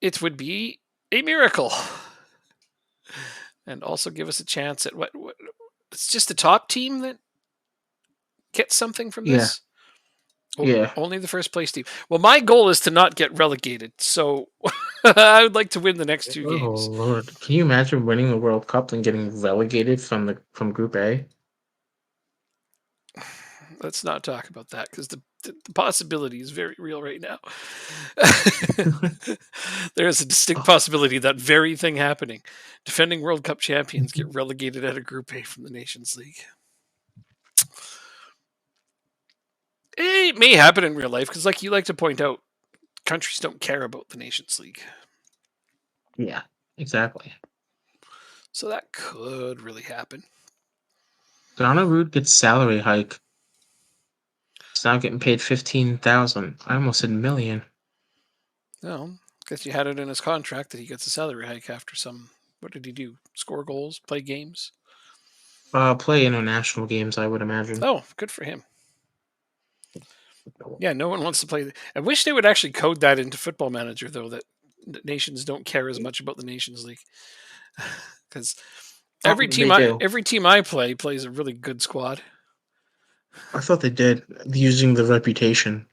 it would be a miracle. And also give us a chance at what it's just the top team that gets something from Yeah, this? yeah. Only the first place team. Well, my goal is to not get relegated, so I would like to win the next two Oh games. Lord, can you imagine winning the World Cup and getting relegated from Group A? Let's not talk about that because the possibility is very real right now. There is a distinct Oh, possibility of that very thing happening. Defending World Cup champions get relegated out of Group A from the Nations League. It may happen in real life because, like you like to point out, countries don't care about the Nations League. yeah, exactly. So that could really happen. Donnarumma gets salary hike. He's now getting paid 15,000. I almost said million. No, because you had it in his contract that he gets a salary hike after some. What did he do? Score goals, play games. Play international games, I would imagine. Oh, good for him. Yeah, no one wants to play. I wish they would actually code that into Football Manager, though, that nations don't care as much about the Nations League because Oh, they do. every team I play plays a really good squad. I thought they did using the reputation,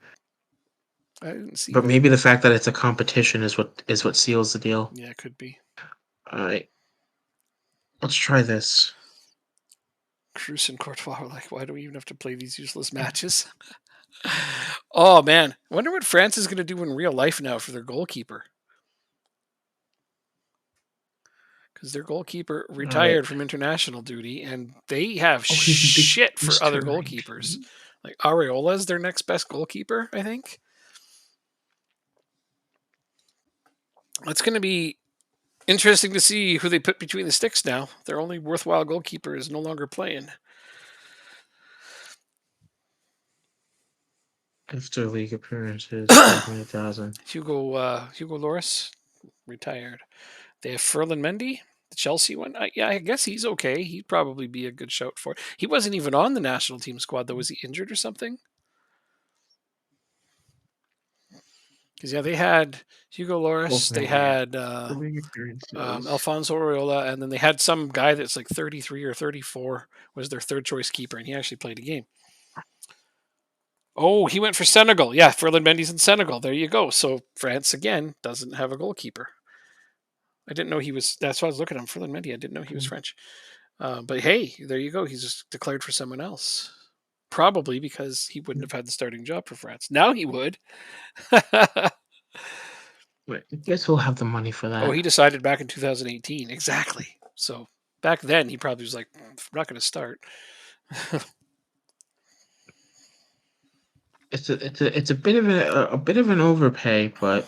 I didn't see but that. maybe the fact that it's a competition is what seals the deal. Yeah, it could be. All right, let's try this. Cruz and Courtois were like, why do we even have to play these useless matches? Oh man, I wonder what France is going to do in real life now for their goalkeeper. Because their goalkeeper All right. retired from international duty, and they have Oh, he's a big shit for other booster. goalkeepers. Like Areola is their next best goalkeeper, I think. It's going to be interesting to see who they put between the sticks now. Their only worthwhile goalkeeper is no longer playing. After league appearances, 500,000. Hugo Loris retired. They have Ferland Mendy, the Chelsea one. Yeah, I guess he's okay. He'd probably be a good shout for it. He wasn't even on the national team squad though. Was he injured or something? Because yeah, they had Hugo Loris, they had The league appearances. Alfonso Areola, and then they had some guy that's like 33 or 34 was their third choice keeper, and he actually played a game. Oh, he went for Senegal. Yeah, Ferland Mendy's in Senegal. There you go. So France again doesn't have a goalkeeper. I didn't know he was. That's why I was looking at him. Ferland Mendy. I didn't know he was French. But hey, there you go. He's just declared for someone else. Probably because he wouldn't have had the starting job for France. Now he would. Wait, I guess we'll have the money for Oh, that. he decided back in 2018. Exactly. So back then, he probably was like, I'm not going to start. It's a bit of a bit of an overpay, but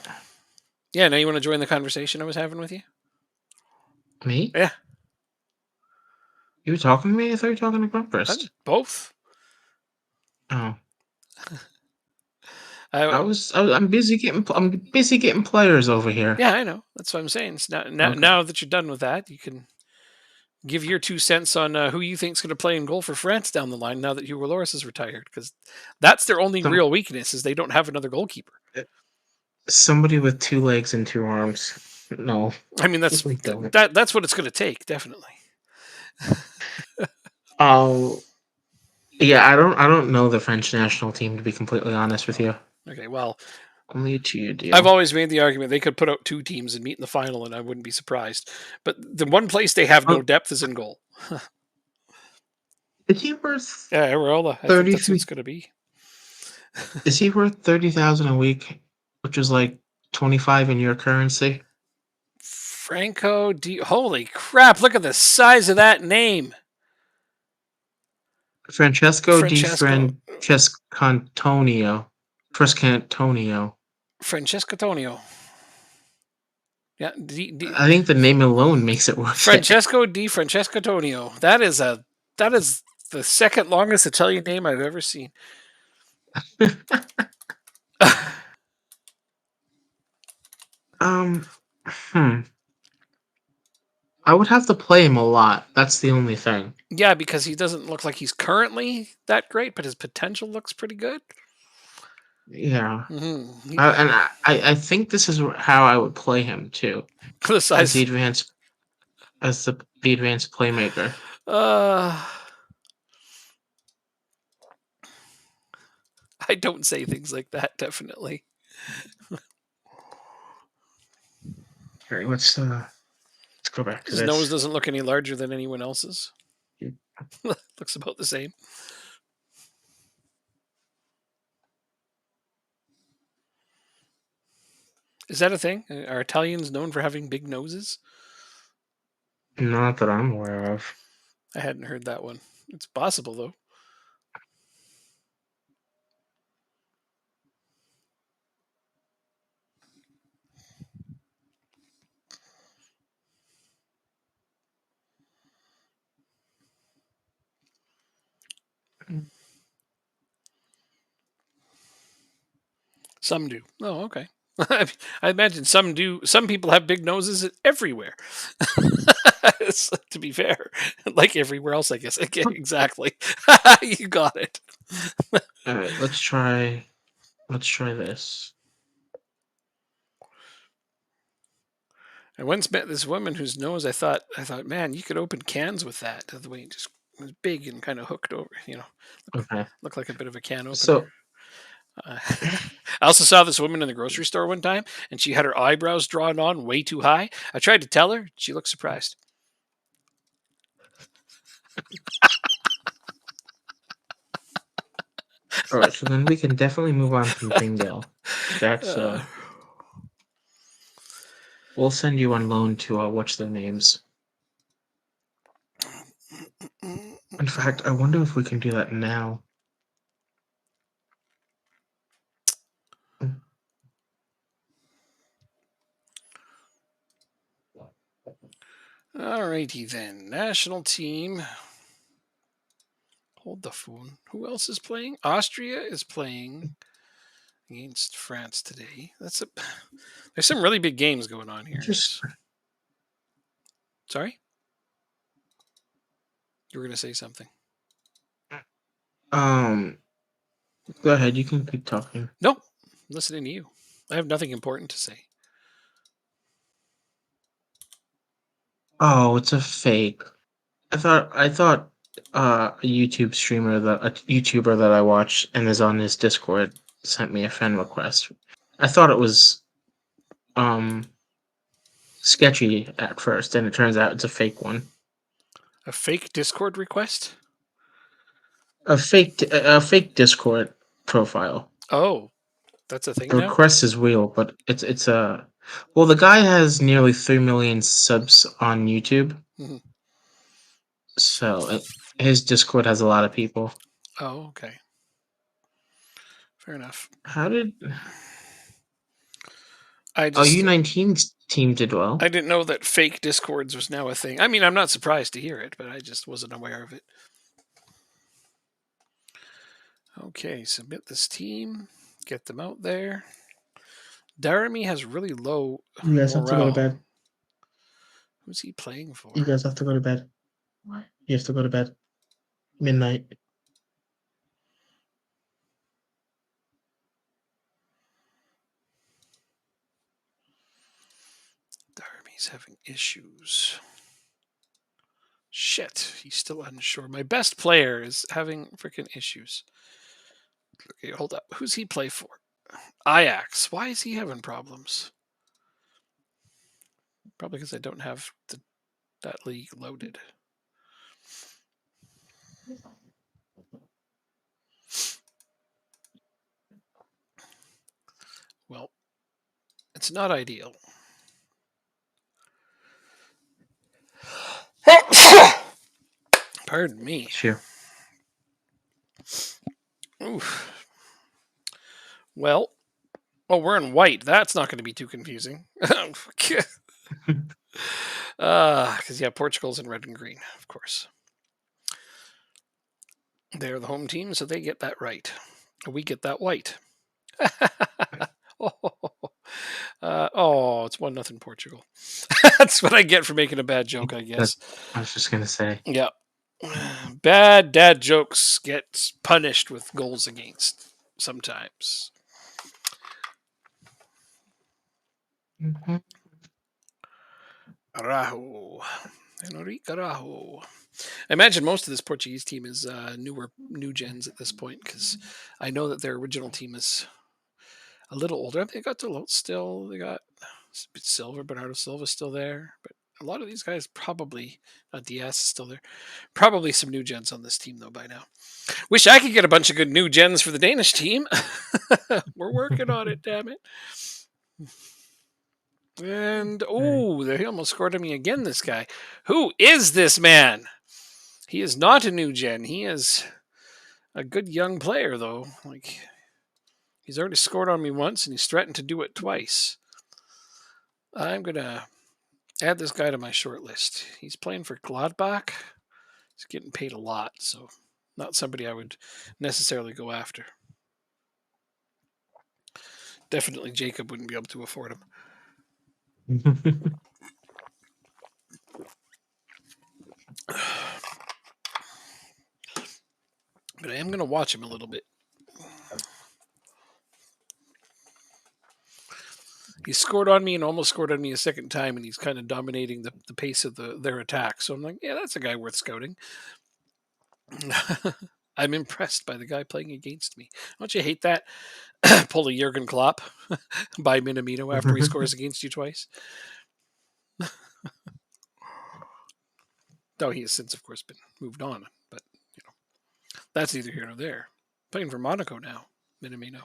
Yeah, now you want to join the conversation I was having with you? me? Yeah, You were talking to me? I thought you were talking to Grumpfist. both. Oh, I'm busy getting players over here. Yeah, I know. That's what I'm saying. So Okay. now that you're done with that, you can give your 2 cents on who you think's going to play in goal for France down the line now that Hugo Lloris is retired, because that's their only Some real weakness is they don't have another goalkeeper. Somebody with 2 legs and 2 arms. No, I mean, we don't. that's what it's going to take, definitely. Oh, yeah. I don't know the French national team, to be completely honest with you. Okay, well, Only a 2-year I've deal. always made the argument they could put out 2 teams and meet in the final, and I wouldn't be surprised. But the one place they have no Oh, depth is in goal. is he worth Yeah, Areola. I think that's who it's 33? going to be. Is he worth 30,000 a week, which is like 25 in your currency? Franco D. Holy crap! Look at the size of that name, Francesco di Francesco. Francescantonio. Frescantonio. Francesco Tonio. Yeah, I think the name alone makes it worth it. Francesco di Francesco Tonio. That is the second longest Italian name I've ever seen. um, hmm. I would have to play him a lot. That's the only thing. Yeah, because he doesn't look like he's currently that great, but his potential looks pretty good. Yeah. Mm-hmm. I think this is how I would play him too, The as size. the advanced playmaker. Uh, I don't say things like that. Definitely, All right, let's go back to his nose this. doesn't look any larger than anyone else's. Looks about the same. Is that a thing? Are Italians known for having big noses? Not that I'm aware of. I hadn't heard that one. It's possible though. Some do. Oh, okay. I imagine some do. Some people have big noses everywhere. To be fair, like everywhere else, I guess. Okay, exactly. You got it. All right, let's try this. I once met this woman whose nose I thought, man, you could open cans with that. The way it just was big and kind of hooked over. Okay. Looked like a bit of a can opener. So, I also saw this woman in the grocery store one time, and she had her eyebrows drawn on way too high. I tried to tell her. She looked surprised. all right, so then we can definitely move on from Greendale. That's Uh, we'll send you on loan to what's their names. In fact, I wonder if we can do that now. Alrighty then. National team. Hold the phone. Who else is playing? Austria is playing against France today. There's some really big games going on here. Just Sorry? You were gonna say something. um, go ahead. You can keep talking. Nope. I'm listening to you. I have nothing important to say. Oh, it's a fake. I thought a YouTuber that I watch and is on his Discord sent me a friend request. I thought it was um sketchy at first, and it turns out it's a fake one. A fake Discord request? A fake Discord profile. Oh, that's a thing The now? request is real, but it's a well, the guy has nearly 3 million subs on YouTube, Mhm. so his Discord has a lot of people. Oh, okay. Fair enough. How did I Oh, just U19's team did well? I didn't know that fake Discords was now a thing. I mean, I'm not surprised to hear it, but I just wasn't aware of it. Okay, submit this team. Get them out there. Daramy has really low You guys have to go to morale. bed. Who's he playing for? You guys have to go to bed. What? You have to go to bed. Midnight. Daramy's having issues. Shit, he's still unsure. My best player is having freaking issues. Okay, hold up. Who's he play for? Ajax. Why is he having problems? Probably because I don't have that league loaded. Well, it's not ideal. Pardon me. Sure. Oof. Well, we're in white. That's not going to be too confusing. Because Portugal's in red and green, of course. They're the home team, so they get that right. We get that white. It's 1-0 Portugal. That's what I get for making a bad joke, I guess. I was just gonna say. Yeah. Bad dad jokes get punished with goals against sometimes. Mm-hmm. Araujo. Enrique Araujo. I imagine most of this Portuguese team is new gens at this point, because I know that their original team is a little older. They got Delotte still. They got Silva, Bernardo Silva still there. But a lot of these guys probably, Diaz is still there. Probably some new gens on this team, though, by now. Wish I could get a bunch of good new gens for the Danish team. We're working on it, damn it. And, he almost scored on me again, this guy. Who is this man? He is not a new gen. He is a good young player, though. Like, he's already scored on me once, and he's threatened to do it twice. I'm going to add this guy to my short list. He's playing for Gladbach. He's getting paid a lot, so not somebody I would necessarily go after. Definitely Jacob wouldn't be able to afford him. But I am going to watch him a little bit. He scored on me and almost scored on me a second time, and he's kind of dominating the pace of their attack. So I'm like, yeah, that's a guy worth scouting. I'm impressed by the guy playing against me. Don't you hate that? Pull a Jurgen Klopp by Minamino after he scores against you twice. Though he has since, of course, been moved on. But, that's neither here nor there. Playing for Monaco now, Minamino.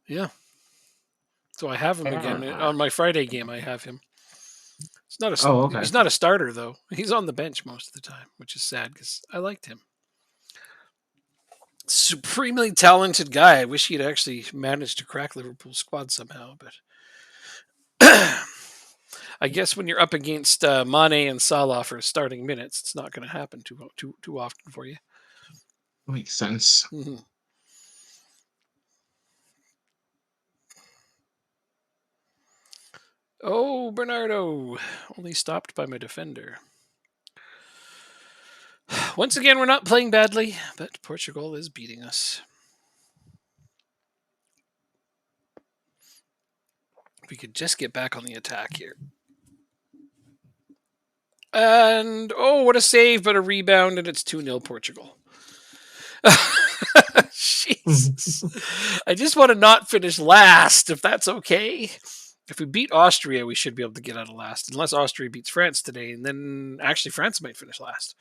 Yeah. So I have him again. On my Friday game, I have him. It's not He's not a starter, though. He's on the bench most of the time, which is sad because I liked him. Supremely talented guy. I wish he'd actually managed to crack Liverpool's squad somehow, but I guess when you're up against Mane and Salah for starting minutes, it's not going to happen too often for you. Makes sense. Mm-hmm. Oh, Bernardo. Only stopped by my defender. Once again, we're not playing badly, but Portugal is beating us. We could just get back on the attack here. And, what a save, but a rebound, and it's 2-0 Portugal. Jesus. I just want to not finish last, if that's okay. If we beat Austria, we should be able to get out of last, unless Austria beats France today, and then actually France might finish last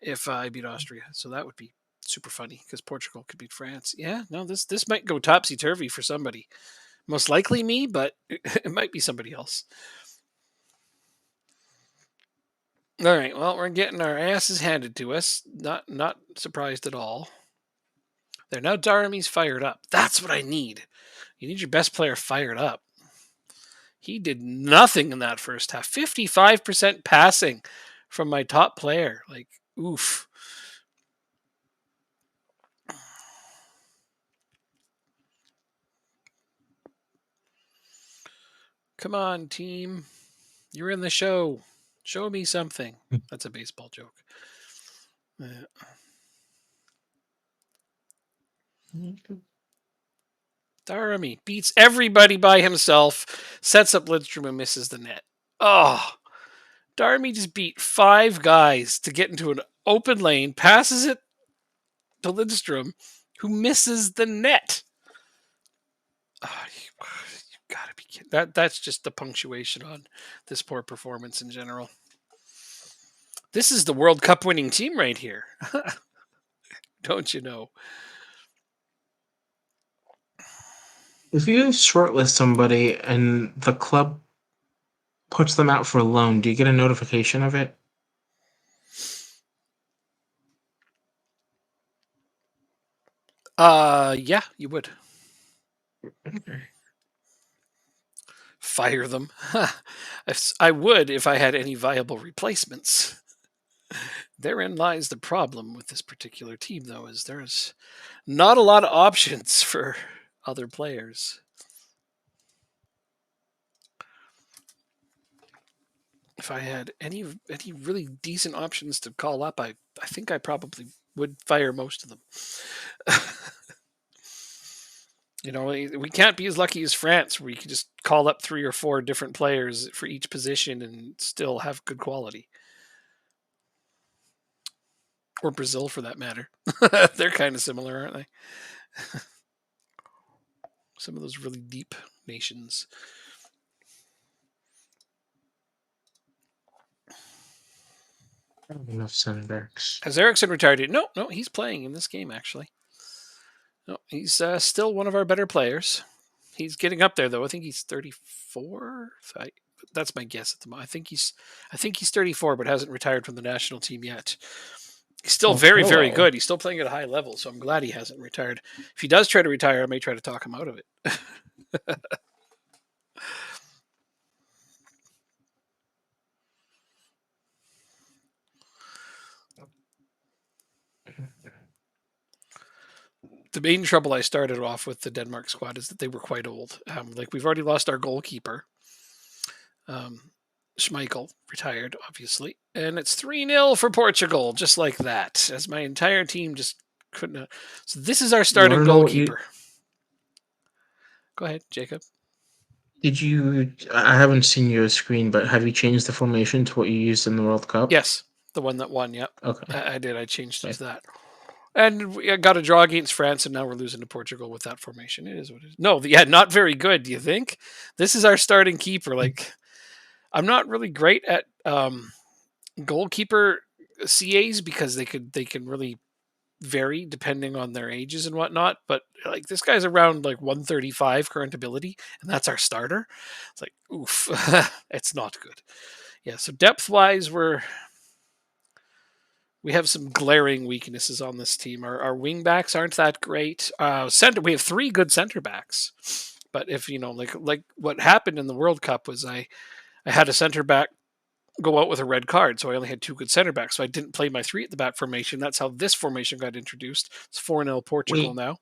if I beat Austria. So that would be super funny, because Portugal could beat France. Yeah, no, this might go topsy-turvy for somebody. Most likely me, but it might be somebody else. All right, well, we're getting our asses handed to us. Not surprised at all. There, now Daramy's fired up. That's what I need. You need your best player fired up. He did nothing in that first half. 55% passing from my top player. Like, oof. Come on, team. You're in the show. Show me something. That's a baseball joke. Daramy beats everybody by himself, sets up Lidstrom and misses the net. Oh, Daramy just beat 5 guys to get into an open lane, passes it to Lidstrom, who misses the net. Oh, you gotta be kidding. That's just the punctuation on this poor performance in general. This is the World Cup winning team right here. Don't you know? If you shortlist somebody and the club puts them out for a loan, do you get a notification of it? Yeah, you would. Fire them. I would if I had any viable replacements. Therein lies the problem with this particular team, though, is there's not a lot of options for other players. If I had any really decent options to call up, I think I probably would fire most of them. You know, we can't be as lucky as France, where you can just call up 3 or 4 different players for each position and still have good quality. Or Brazil, for that matter. They're kind of similar, aren't they? Some of those really deep nations. I don't have enough center backs. Has Ericsson retired? No, he's playing in this game, actually. No, he's still one of our better players. He's getting up there, though. I think he's 34. That's my guess at the moment. I think he's 34, but hasn't retired from the national team yet. He's still very, very good. He's still playing at a high level, so I'm glad he hasn't retired. If he does try to retire, I may try to talk him out of it. The main trouble I started off with the Denmark squad is that they were quite old. Like, we've already lost our goalkeeper. Schmeichel retired, obviously. And it's 3-0 for Portugal, just like that, as my entire team just couldn't. So this is our starting goalkeeper. Go ahead, Jacob. Did you? I haven't seen your screen, but have you changed the formation to what you used in the World Cup? Yes, the one that won. Yep. Okay. I did. I changed it to that. And we got a draw against France, and now we're losing to Portugal with that formation. It is what it is. No, yeah, not very good. Do you think? This is our starting keeper. Like, I'm not really great at goalkeeper CAs because they can really vary depending on their ages and whatnot. But like, this guy's around like 135 current ability, and that's our starter. It's like, oof, it's not good. Yeah. So depth wise, we have some glaring weaknesses on this team. Our wing backs aren't that great. We have 3 good center backs, but if you know, like what happened in the World Cup was I had a center back go out with a red card, so I only had 2 good center backs. So I didn't play my 3 at the back formation. That's how this formation got introduced. It's 4-0 Portugal now.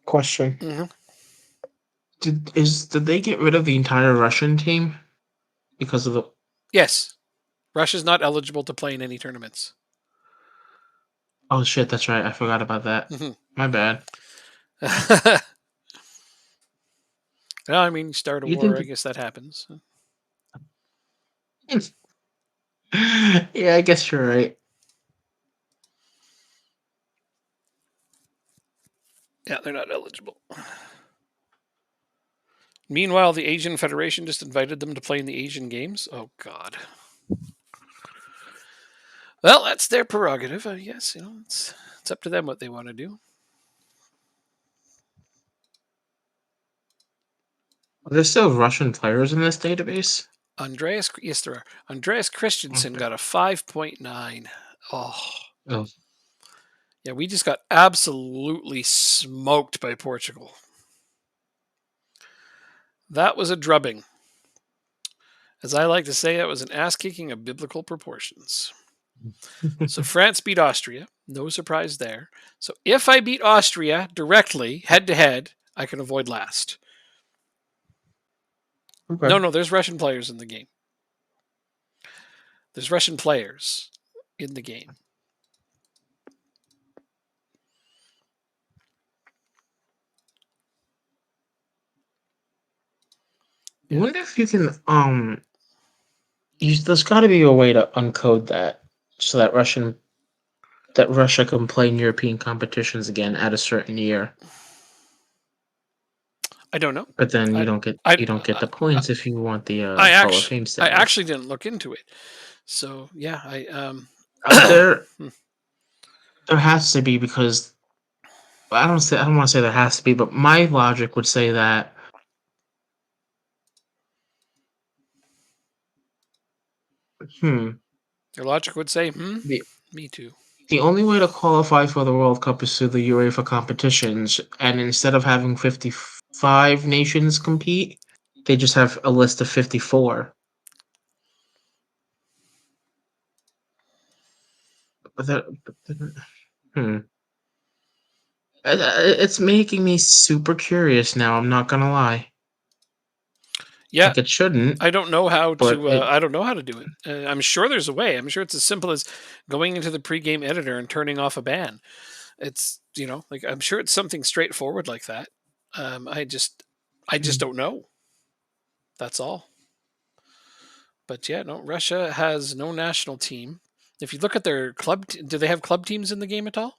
Question: Mm-hmm. Did they get rid of the entire Russian team because of the? Yes, Russia's not eligible to play in any tournaments. Oh shit, that's right. I forgot about that. Mm-hmm. My bad. No, I mean, start a war. I guess that happens. Yeah, I guess you're right. Yeah, they're not eligible. Meanwhile, the Asian Federation just invited them to play in the Asian Games. Oh, God. Well, that's their prerogative, I guess. You know, it's up to them what they want to do. Are there still Russian players in this database? Yes, there are. Andreas Christensen got a 5.9. Oh. Yeah, we just got absolutely smoked by Portugal. That was a drubbing. As I like to say, that was an ass-kicking of biblical proportions. So France beat Austria. No surprise there. So if I beat Austria directly, head-to-head, I can avoid last. Okay. No, there's Russian players in the game. There's Russian players in the game. I wonder if you can there's got to be a way to uncode that so that Russia can play in European competitions again at a certain year. I don't know. But then I you don't get the I, points if you want the I Hall of actually Fame I status. actually didn't look into it. So yeah, There hmm, there has to be because I don't want to say there has to be, but my logic would say that hmm your logic would say, the me too. the only way to qualify for the World Cup is through the UEFA competitions, and instead of having 55 nations compete, they just have a list of 54. But hmm. It's making me super curious now. I'm not gonna lie. Yeah, Like it shouldn't, I don't know how but to. I don't know how to do it. I'm sure there's a way. I'm sure it's as simple as going into the pregame editor and turning off a ban. It's like I'm sure it's something straightforward like that. I just don't know. That's all. But yeah, no, Russia has no national team. If you look at their do they have club teams in the game at all?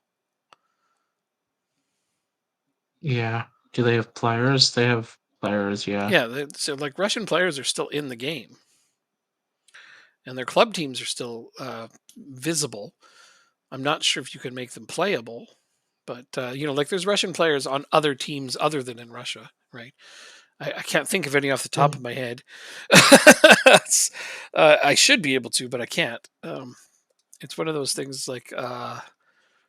yeah. Do they have players? They have players, yeah. Yeah, so like Russian players are still in the game, and their club teams are still visible. I'm not sure if you can make them playable, but like there's Russian players on other teams other than in Russia, right? I can't think of any off the top Mm. of my head. I should be able to, but I can't. It's one of those things like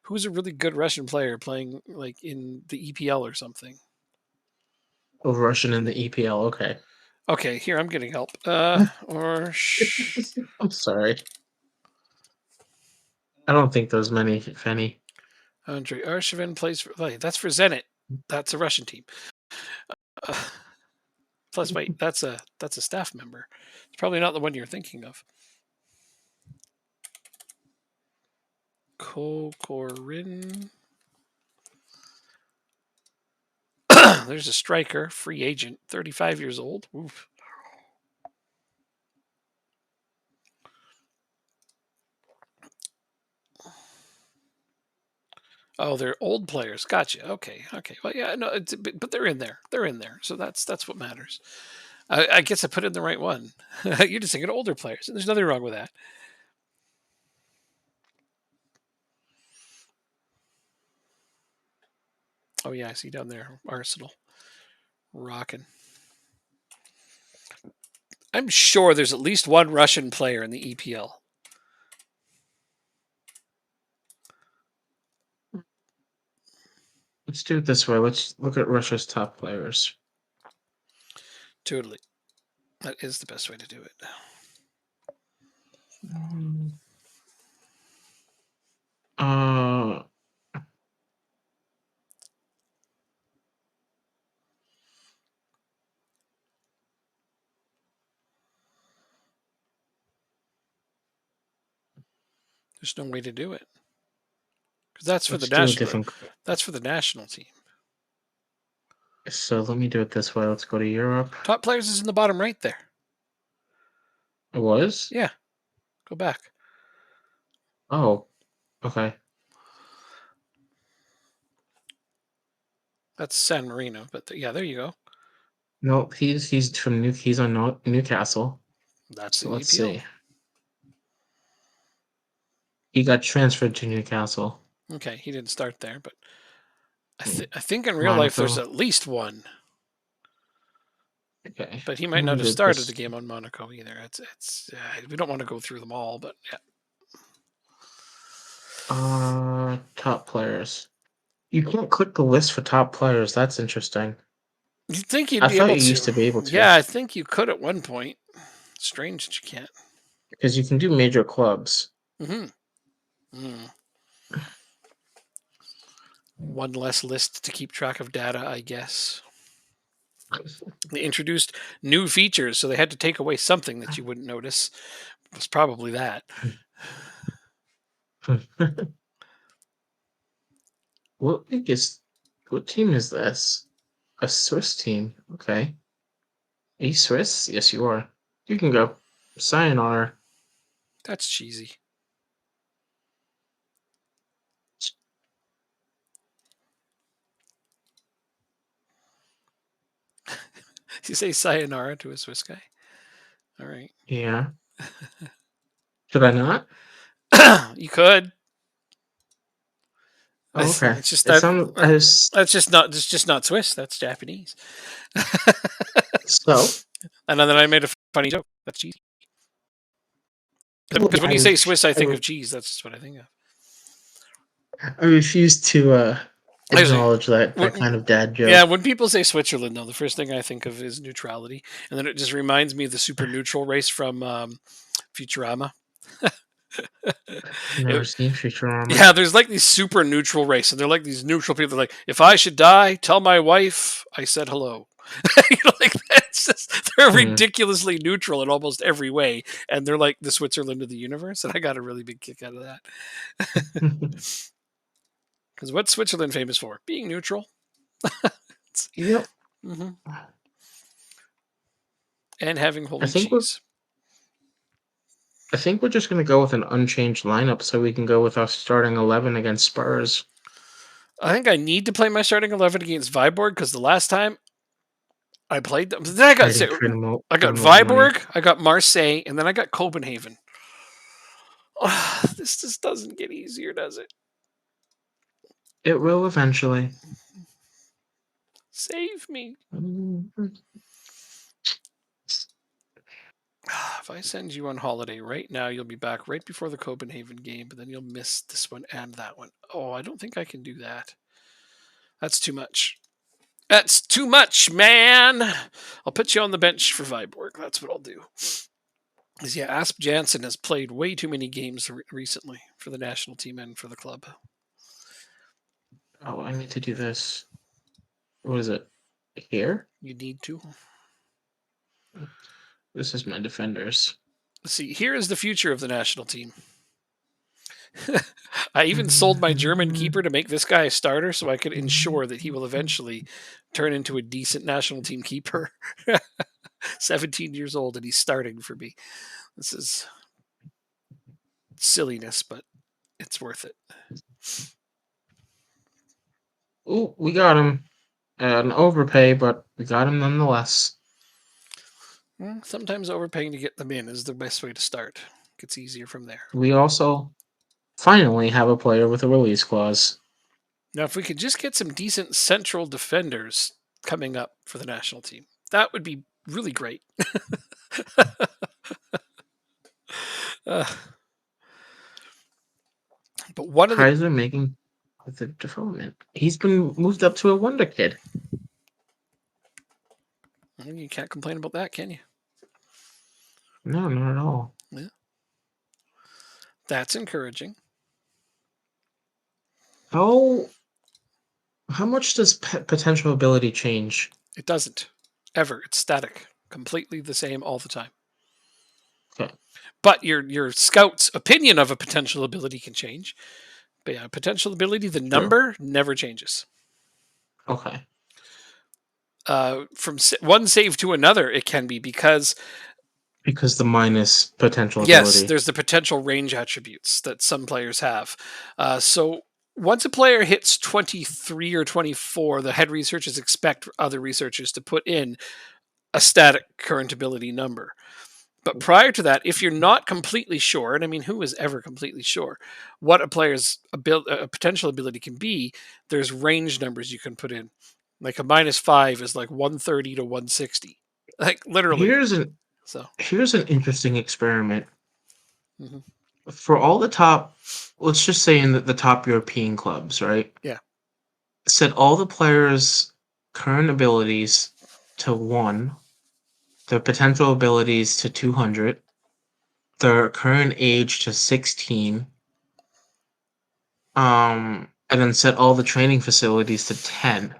who's a really good Russian player playing like in the EPL or something. Oh, Russian in the EPL. Okay. Okay, here I'm getting help. Or I'm sorry. I don't think there's many, if any. Andrei Arshavin plays for. Wait, that's for Zenit. That's a Russian team. Uh, plus, wait, that's a staff member. It's probably not the one you're thinking of. Kokorin. There's a striker, free agent, 35 years old. Oof. Oh, they're old players. Gotcha. Okay. Well, yeah, no, but they're in there. They're in there. So that's what matters. I guess I put in the right one. You're just thinking older players, and there's nothing wrong with that. Oh yeah, I see down there Arsenal rocking. I'm sure there's at least one Russian player in the EPL. Let's do it this way. Let's look at Russia's top players. Totally, that is the best way to do it. Mm, Uh, There's no way to do it because that's for the let's do a national. different. That's for the national team. So let me do it this way. Let's go to Europe. Top players is in the bottom right there. It was? Yeah, go back. Oh, okay. That's San Marino, but yeah, there you go. No, he's from he's on Newcastle. That's So the let's EPL. see. He got transferred to Newcastle. Okay, he didn't start there, but Hmm. I think in real life there's Monaco. at least one, Okay. but he might Let me not have do started the this. game on Monaco either. It's we don't want to go through them all, but yeah. Top players. You can't click the list for top players. That's interesting. You'd think you'd I be thought able you used to. to be able to Yeah, I think you could at one point. Strange that you can't. because you can do major clubs. Hmm. One less list to keep track of data, I guess. They introduced new features, so they had to take away something that you wouldn't notice. It was probably that. What league is? What team is this? A Swiss team. Okay. Are you Swiss? Yes, you are. You can go. Sayonara. That's cheesy. You say sayonara to a Swiss guy? All right. Yeah. Should I not? You could. Oh, okay. It's just It that sounded as that's just not Swiss. That's Japanese. so. And then I made a funny joke. That's cheesy. Well, Because when I you say ref- Swiss, I I, think re- of cheese. That's just what I think of. I refuse to Actually, acknowledge that when, kind of dad yeah, joke. when people say Switzerland, though, the first thing I think of is neutrality, and then it just reminds me of the super neutral race from Futurama. Never It, seen Futurama. yeah, there's like these super neutral race, and they're like these neutral people. They're like, if I should die, tell my wife I said hello. Like that's just, they're Hmm. ridiculously neutral in almost every way, and they're like the Switzerland of the universe. And I got a really big kick out of that because what's Switzerland famous for? Being neutral. Yep. Hmm. And having I holy think we're cheese. I think we're just gonna go with an unchanged lineup so we can go with our starting 11 against Spurs. I think I need to play my starting 11 against Viborg because the last time I played them, then I Trade got 'em over money. Viborg, I got Marseille, and then I got Copenhagen. This just doesn't get easier, does it? It will eventually. Save me. Mhm. If I send you on holiday right now, you'll be back right before the Copenhagen game, but then you'll miss this one and that one. Oh, I don't think I can do that. That's too much. That's too much, man. I'll put you on the bench for Viborg. That's what I'll do. Because, yeah, Asp Jansen has played way too many games recently for the national team and for the club. Oh, I need to do this. What is it? Here? You need to. This is my defenders. See, here is the future of the national team. I even sold my German keeper to make this guy a starter so I could ensure that he will eventually turn into a decent national team keeper. 17 years old and he's starting for me. This is silliness, but it's worth it. Oh, we got him. An overpay, but we got him nonetheless. Sometimes overpaying to get them in is the best way to start. Gets easier from there. We also finally have a player with a release clause. Now, if we could just get some decent central defenders coming up for the national team, that would be really great. uh, but one of the Kaiser making the development. He's been moved up to a wonder kid. you can't complain about that, can you? No, not at all. Yeah, that's encouraging. How how much does potential ability change? It doesn't ever. It's static, completely the same all the time. Okay. But your scout's opinion of a potential ability can change. But yeah, potential ability, the Sure. number never changes. Okay. From one save to another, it can be because Because the minus potential yes, ability. there's the potential range attributes that some players have. So once a player hits 23 or 24, the head researchers expect other researchers to put in a static current ability number. But prior to that, if you're not completely sure, and I mean, who is ever completely sure what a player's potential ability can be, there's range numbers you can put in. Like a -5 is like 130 to 160, like literally. Here's an So, here's an interesting experiment. mhm. For all the top, let's just say in the top European clubs, right? Yeah. Set all the players' current abilities to 1, their potential abilities to 200, their current age to 16, and then set all the training facilities to 10.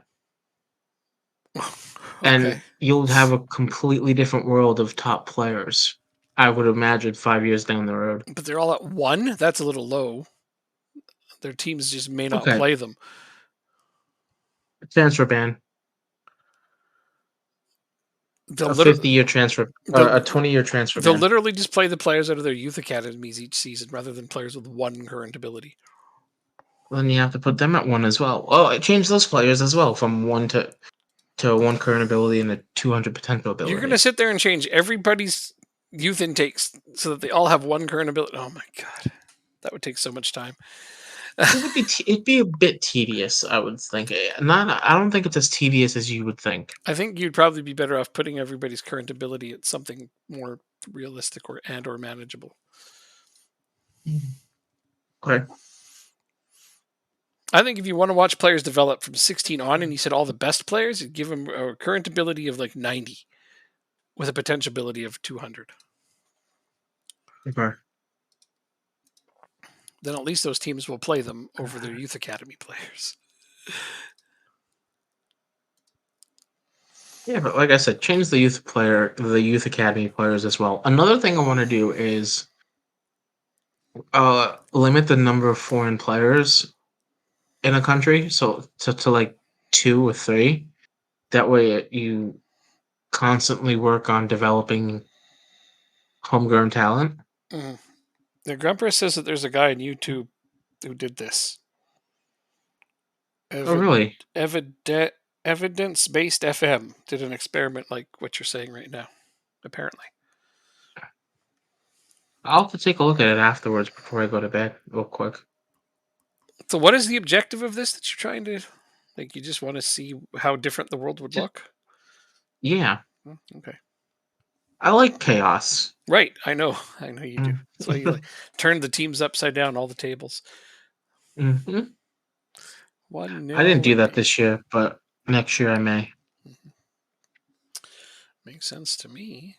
and Okay. you'll have a completely different world of top players. I would imagine 5 years down the road. But they're all at one? That's a little low. Their teams just may not Okay, play them. transfer ban, They'll a literally 50-year transfer, a they'll 20-year transfer they'll ban. literally just play the players out of their youth academies each season rather than players with one current ability. Then you have to put them at one as well. Oh, it changed those players as well from one to one current ability and a 200 potential You're gonna ability. sit there and change everybody's youth intakes so that they all have one current ability. Oh my god, that would take so much time. It'd be a bit tedious, I would think. Not, I don't think it's as tedious as you would think. I think you'd probably be better off putting everybody's current ability at something more realistic or manageable. Okay. I think if you want to watch players develop from 16 on, and you said all the best players, you'd give them a current ability of like 90 with a potential ability of 200. Okay. Then at least those teams will play them over their youth academy players. Yeah, but like I said, change the youth academy players as well. Another thing I want to do is limit the number of foreign players in a country, so to like 2 or 3. That way, you constantly work on developing homegrown talent. Mm. The Grumper says that there's a guy on YouTube who did this. Oh, Evid- really? Evidence-based FM did an experiment like what you're saying right now. Apparently. I'll have to take a look at it afterwards before I go to bed, real quick. So, what is the objective of this that you're trying to? Like, you just want to see how different the world would Just, look? yeah, Okay. I like chaos. Right. I know. I know you do. Mm. That's why you like turned the teams upside down, all the tables. Mhm. 1 I didn't nil do that lead. this year, but next year I may. Makes sense to me.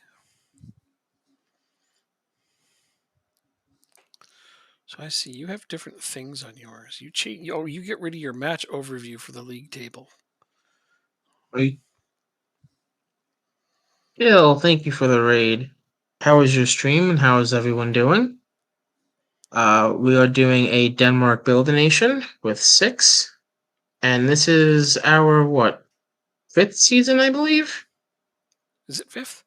So I see you have different things on yours. You cheat. Oh, you get rid of your match overview for the league table. Right. Bill, thank you for the raid. How was your stream and how is everyone doing? We are doing a Denmark Build a Nation with 6. And this is our, what, 5th season, I believe? Is it fifth?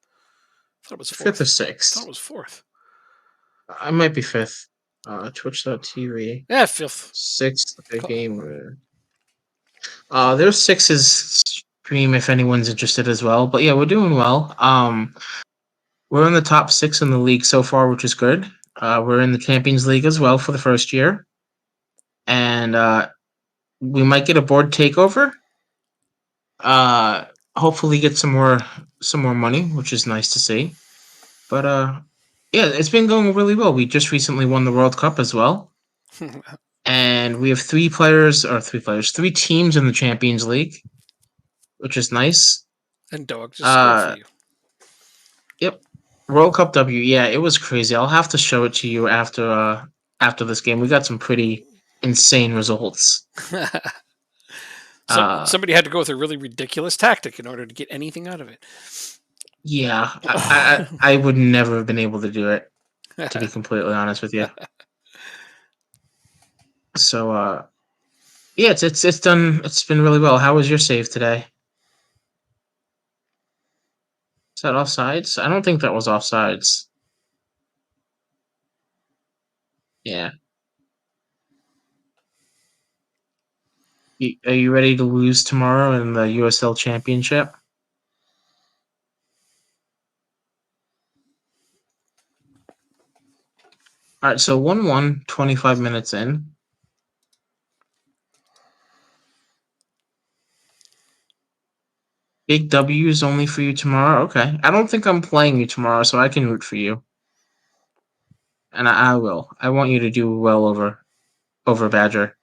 I thought it was 5th or fourth. I thought 6th. it was fourth. I might be 5th. Twitch.tv. Yeah, fifth. 6th game. There's 6's stream if anyone's interested as well. But yeah, we're doing well. We're in the top 6 in the league so far, which is good. We're in the Champions League as well for the first year. And we might get a board takeover. Uh, Hopefully get some more money, which is nice to see. But yeah, it's been going really well. We just recently won the World Cup as well, and we have 3 teams in the Champions League, which is nice. And Dog just scored for Uh, you. yep, World Cup W. Yeah, it was crazy. I'll have to show it to you after this game. We got some pretty insane results. Uh, Somebody had to go with a really ridiculous tactic in order to get anything out of it. yeah, I would never have been able to do it, to be completely honest with you. So yeah, it's done. It's been really well. How was your save today? Is that offsides? I don't think that was offsides. Yeah. Are you ready to lose tomorrow in the USL Championship? All right, so 1-1, 25 minutes in. Big W's only for you tomorrow? Okay. I don't think I'm playing you tomorrow, so I can root for you. And I will. I want you to do well over Badger.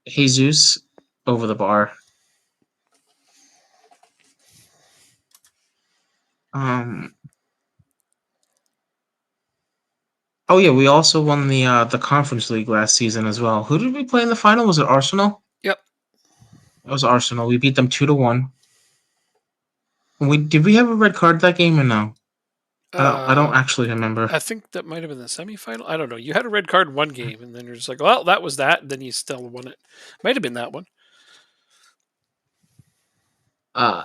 Jesus over the bar. Um Oh yeah, we also won the Conference League last season as well. Who did we play in the final? Was it Arsenal? Yep. It was Arsenal. We beat them 2-1. Did we have a red card that game or no? I don't Uh, actually remember. I think that might have been the semifinal. I don't know. You had a red card in one game, and then you're just like, well, that was that. And then you still won it. Might have been that one.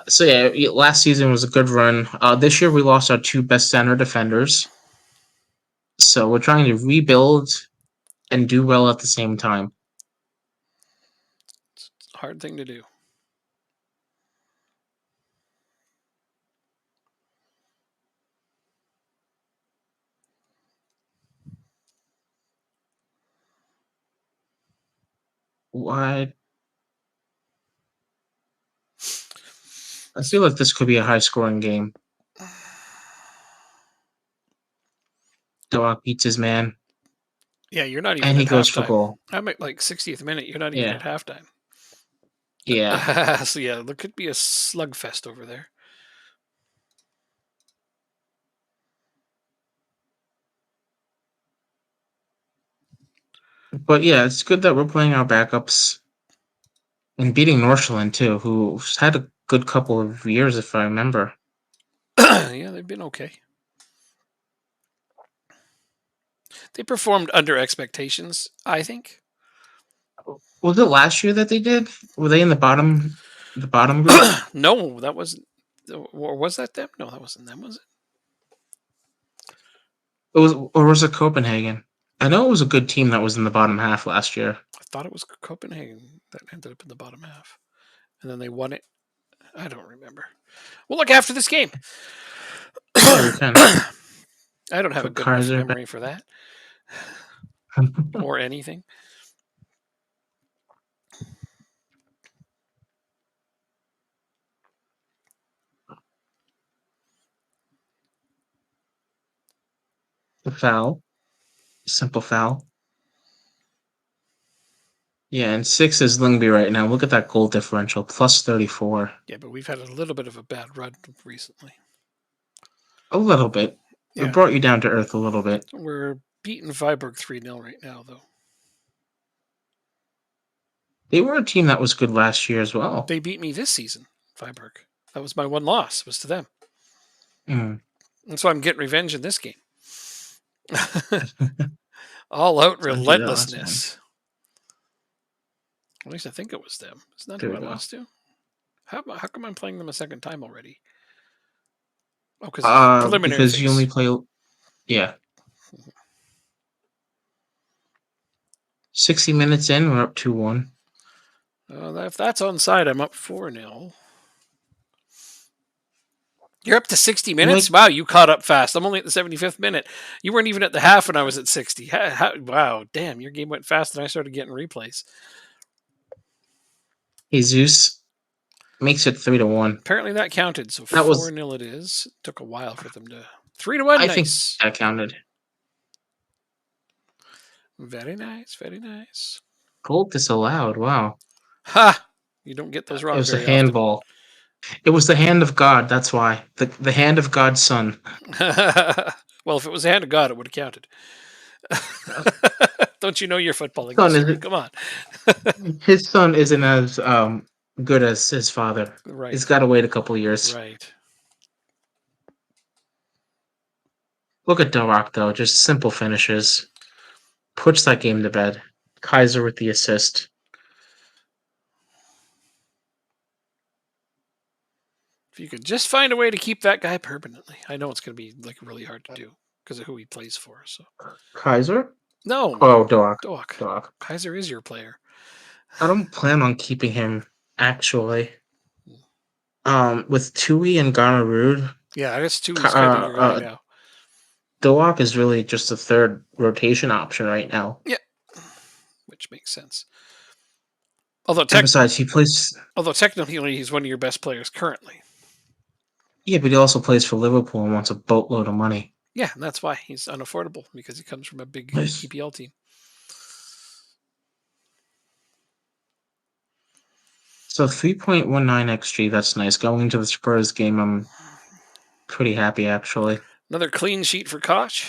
So yeah, last season was a good run. This year we lost our two best center defenders. So we're trying to rebuild and do well at the same time. It's a hard thing to do. What? I feel like this could be a high scoring game. Dog beats his man, Yeah, you're not even and at he goes for halftime. goal. I'm at like 60th minute. You're not even Yeah, at halftime. yeah. So yeah, there could be a slugfest over there. But yeah, it's good that we're playing our backups and beating Northland too, who's had a good couple of years, if I remember. Yeah, they've been okay. They performed under expectations, I think. Was it last year that they did? Were they in the bottom group? No, that wasn't. Or was that them? No, that wasn't them. Was it? It was, or was it Copenhagen? I know it was a good team that was in the bottom half last year. I thought it was Copenhagen that ended up in the bottom half, and then they won it. I don't remember. We'll look after this game. Yeah, we can. I don't have a Put good enough Kaiser back. memory for that or anything. The foul. Simple foul. Yeah, and 6 is Lingby right now. Look at that goal differential, plus 34. Yeah, but we've had a little bit of a bad run recently. A little bit. It Yeah, brought you down to earth a little bit. we're beating Viborg 3-0 right now, though. They were a team that was good last year as well. They beat me this season, Viborg. That was my one loss, was to them. Mm. And so I'm getting revenge in this game. All out So do that last one. relentlessness. At least I think it was them. Isn't that There who we I go. lost to? How come I'm playing them a second time already? Oh, because it's preliminary Because you only phase. play. Yeah. 60 minutes in, we're up 2-1. If that's onside, I'm up 4-0. You're up to 60 You minutes? make Wow, you caught up fast. I'm only at the 75th minute. You weren't even at the half when I was at 60. Wow, damn, your game went fast and I started getting replays. Jesus makes it 3-1. Apparently that counted, so That was, 4-0 it is. Took a while for them to 3-1, I think nice. that counted. Very nice, very nice. Goal disallowed. Wow. Ha! You don't get those It wrong was a very often. handball. It was the hand of God. That's why. The hand of God's son. Well, if it was the hand of God, it would have counted. Don't you know your footballing Son history? isn't Come on. his son isn't as good as his father. He's Right, got to wait a couple years. right. Look at Delrock though, just simple finishes. Puts that game to bed. Kaiser with the assist. If you could just find a way to keep that guy permanently, I know it's going to be like really hard to do because of who he plays for. So Kaiser? no, Oh, Delrock. Doak. Delrock. Kaiser is your player. I don't plan on keeping him actually. With Tui and Gonarud, Yeah, I guess two is kind of your guy now. Delrock is really just a third rotation option right now. Yeah, which makes sense. Although, And besides, he plays. although technically he's one of your best players currently. Yeah, but he also plays for Liverpool and wants a boatload of money. Yeah, and that's why he's unaffordable because he comes from a big Nice. EPL team. So 3.19 XG, that's nice. Going into the Spurs game, I'm pretty happy actually. Another clean sheet for Koch.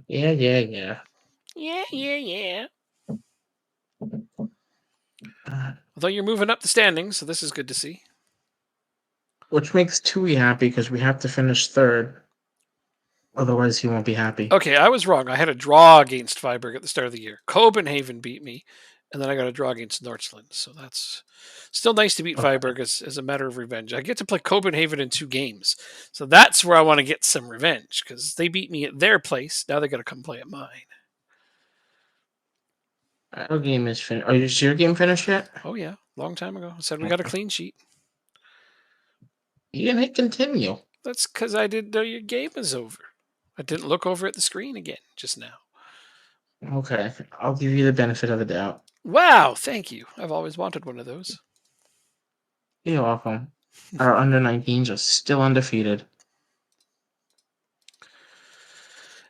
Yeah, yeah, yeah. Yeah, yeah, yeah. Although you're moving up the standings, so this is good to see. Which makes Tui happy because we have to finish third. Otherwise, he won't be happy. Okay, I was wrong. I had a draw against Viborg at the start of the year. Copenhagen beat me, and then I got a draw against Nordsland. So that's still nice to beat Okay. Viborg as a matter of revenge. I get to play Copenhagen in 2 games. So that's where I want to get some revenge because they beat me at their place. Now they got to come play at mine. Our game is finished. Is your game finished yet? Oh, yeah. Long time ago. I said we got a clean sheet. You didn't hit continue. That's because I didn't know your game was over. I didn't look over at the screen again just now. Okay, I'll give you the benefit of the doubt. Wow, thank you. I've always wanted one of those. You're welcome. Our under 19s are still undefeated.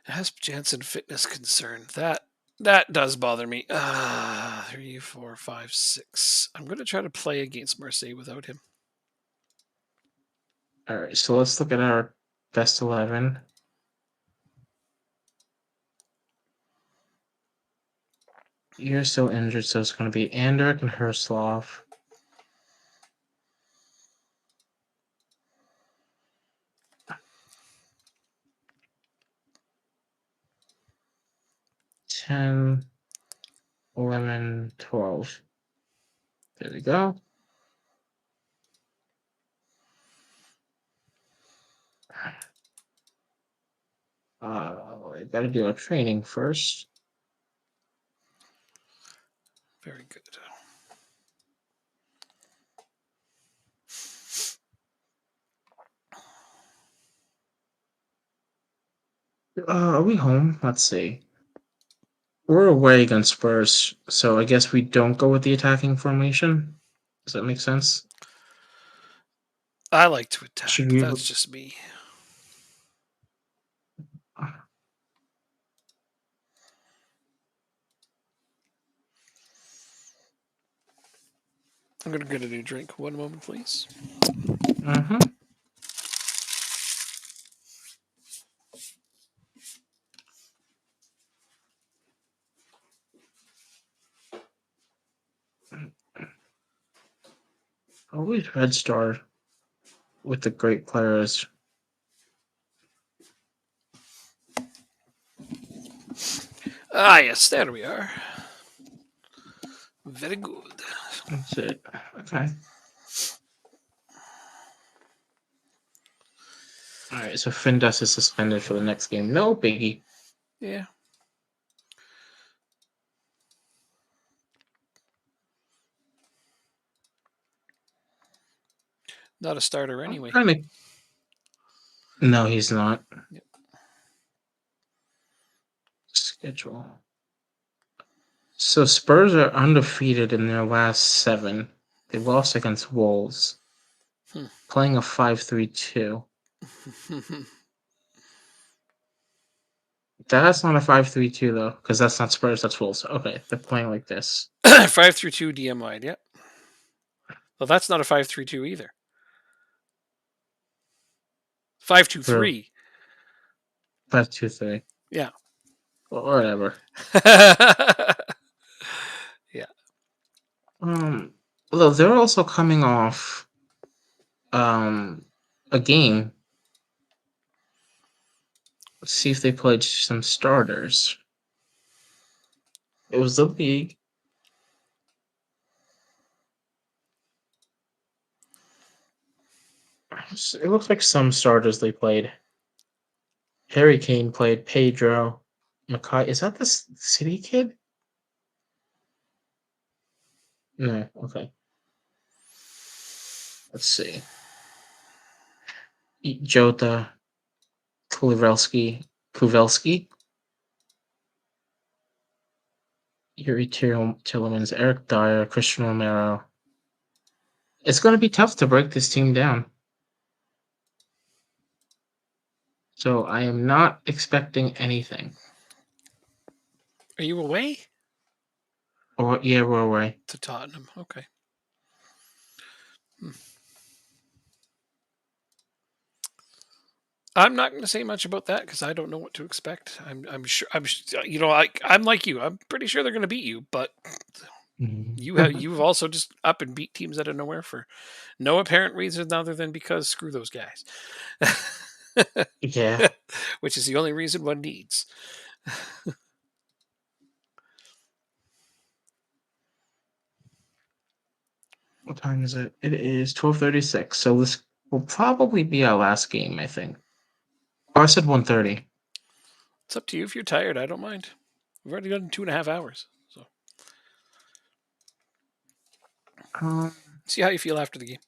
As Jansen fitness concerned, that does bother me. 3, 4, 5, 6. I'm going to try to play against Marseille without him. All right, so let's look at our best 11. You're still injured, so it's going to be Andrik and Herslov. Ten, 11, 12. There we go. I gotta do our training first. Very good. Are we home? Let's see. We're away against Spurs, so I guess we don't go with the attacking formation. Does that make sense? I like to attack, Should but we? that's just me. I'm going to get a new drink. One moment, please. Mm-hmm. Always Red Star with the great players. Ah, yes, there we are. Very good. That's it. Okay. All right. So Findas is suspended for the next game. No biggie. Yeah. Not a starter anyway. Kind of. No, he's not. Yep. Schedule. So Spurs are undefeated in their last 7. They lost against Wolves, playing a 5-3-2. That's not a 5-3-2 though, because that's not Spurs. That's Wolves. Okay, they're playing like this. 5-3-2 DM wide, yep. Well, that's not a 5-3-2 either. 5-2-3. 5-2-3. Yeah. Or whatever. Yeah. Although they're also coming off a game. Let's see if they played some starters. It was the league. It looks like some starters they played. Harry Kane played Pedro. Mackay. Is that the City kid? No. Okay. Let's see. Jota, Kuvelski, Yuri Tillemans, Eric Dyer, Christian Romero. It's going to be tough to break this team down. So I am not expecting anything. Are you away? Or yeah, we're away. To Tottenham. Okay. I'm not going to say much about that because I don't know what to expect. I'm sure. I'm like you. I'm pretty sure they're going to beat you, but You've also just up and beat teams out of nowhere for no apparent reason other than because screw those guys. Yeah. Which is the only reason one needs. What time is it? It is 12:36. So this will probably be our last game, I think. Oh, I said 1:30. It's up to you if you're tired. I don't mind. We've already done 2.5 hours. So Um. see how you feel after the game.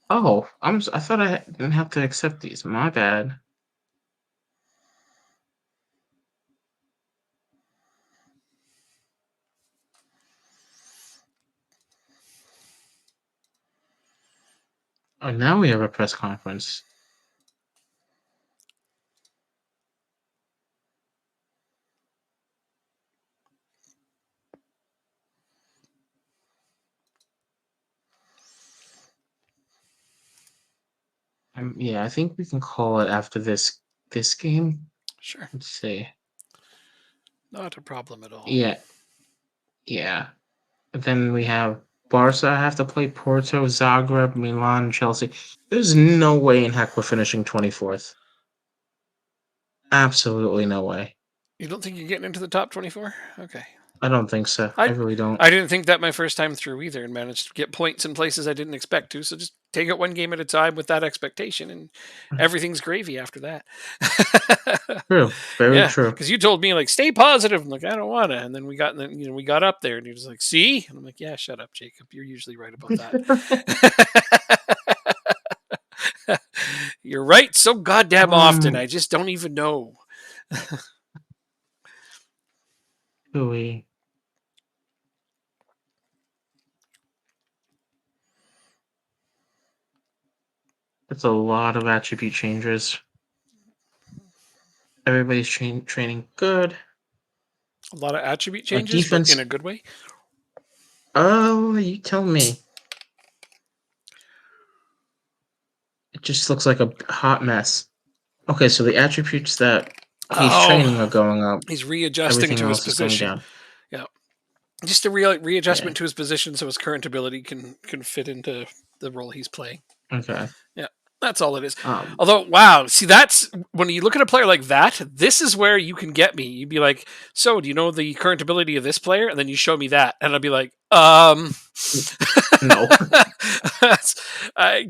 Oh, I thought I didn't have to accept these. My bad. Oh, now we have a press conference. Yeah, I think we can call it after this game. Sure. Let's see. Not a problem at all. Yeah, yeah. Then we have Barca have to play Porto, Zagreb, Milan, Chelsea. There's no way in heck we're finishing 24th. Absolutely no way. You don't think you're getting into the top 24? Okay. I don't think so. I I really don't. I didn't think that my first time through either, and managed to get points in places I didn't expect to. So just take it one game at a time with that expectation, and everything's gravy after that. True. Very Yeah, true. because you told me like stay positive. I'm like I don't want to, and then we got up there, and you're just like see, and I'm like yeah, shut up, Jacob. You're usually right about that. You're right so goddamn often. um, I just don't even know. Louis. That's a lot of attribute changes. Everybody's training good. A lot of attribute Like changes, but in defense. a good way. Oh, you tell me. It just looks like a hot mess. Okay, so the attributes that he's Oh, training are going up. he's readjusting Everything to his else is going position. down. Yeah, just a readjustment Okay. to his position so his current ability can fit into the role he's playing. Okay. Yeah, that's all it is. Um. Although, wow, see, that's when you look at a player like that. This is where you can get me. You'd be like, "So, do you know the current ability of this player?" And then you show me that, and I'd be like, No. I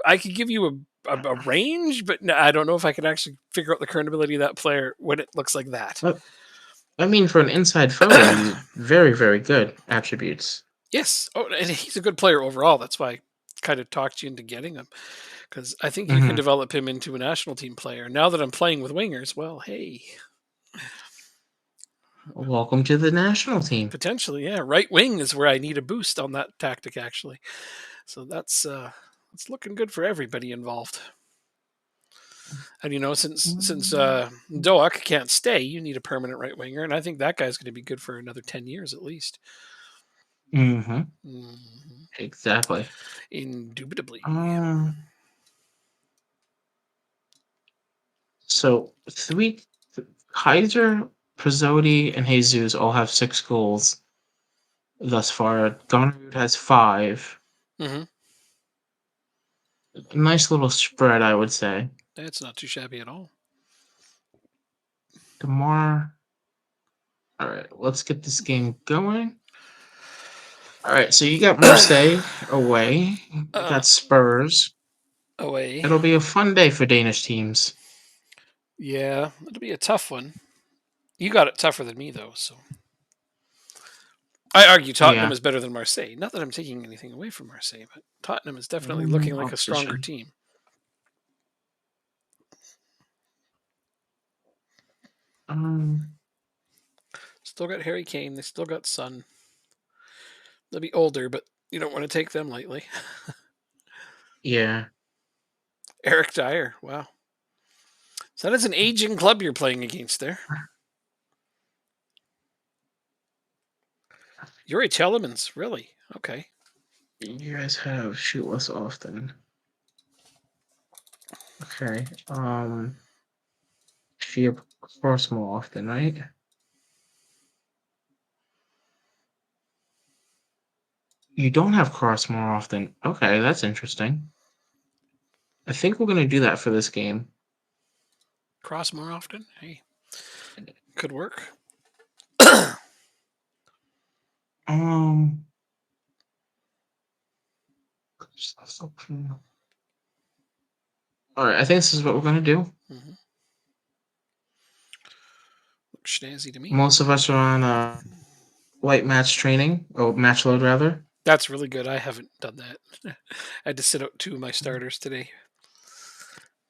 I could give you a range, but no, I don't know if I can actually figure out the current ability of that player when it looks like that." But, I mean, for an inside forward, he's very, very good attributes. Yes. Oh, and he's a good player overall. That's why I kind of talked you into getting him because I think you can Hmm. develop him into a national team player. Now that I'm playing with wingers, well, hey, Welcome to the national team. potentially, yeah, right wing is where I need a boost on that tactic actually. So that's looking good for everybody involved. And since Doak can't stay, you need a permanent right winger, and I think that guy's going to be good for another 10 years at least. Hmm. Mhm. Exactly. Indubitably. Um. So Kaiser, Prizzotti, and Jesus all have 6 goals thus far. Gonnerud has 5. Hmm. Nice little spread, I would say. That's not too shabby at all. Demar. All right, let's get this game going. All right, so you got Marseille away. You uh, got Spurs. away. It'll be a fun day for Danish teams. Yeah, it'll be a tough one. You got it tougher than me though, so I argue Tottenham Yeah. is better than Marseille. Not that I'm taking anything away from Marseille, but Tottenham is definitely looking like a stronger Opposition. team. Um. Still got Harry Kane. They still got Son. They'll be older, but you don't want to take them lightly. Yeah. Eric Dyer. Wow. So that is an aging club you're playing against there. Yuri Telemans, really? Okay. You guys have shoot less often. Okay. She of course more often, right? You don't have cross more often. Okay, that's interesting. I think we're gonna do that for this game. Cross more often? Hey, could work. Um, all right. I think this is what we're gonna do. Mm-hmm. Looks snazzy to me. Most of us are on light match training or match load rather. That's really good. I haven't done that. I had to sit out 2 of my starters today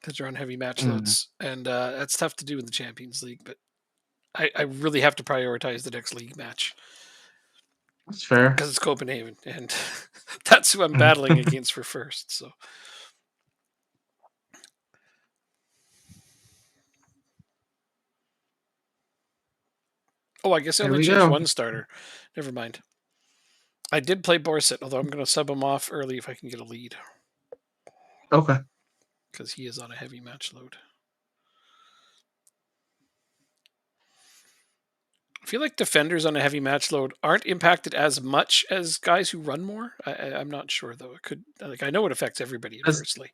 because they're on heavy match Mm, loads, and that's tough to do in the Champions League. But I really have to prioritize the next league match that's fair. because it's Copenhagen, and that's who I'm battling against for first. So, oh, I guess I There only we changed go. one starter. Never mind. I did play Borset, although I'm going to sub him off early if I can get a lead Okay. because he is on a heavy match load. I feel like defenders on a heavy match load aren't impacted as much as guys who run more. I'm not sure though. It could like I know it affects everybody That's adversely.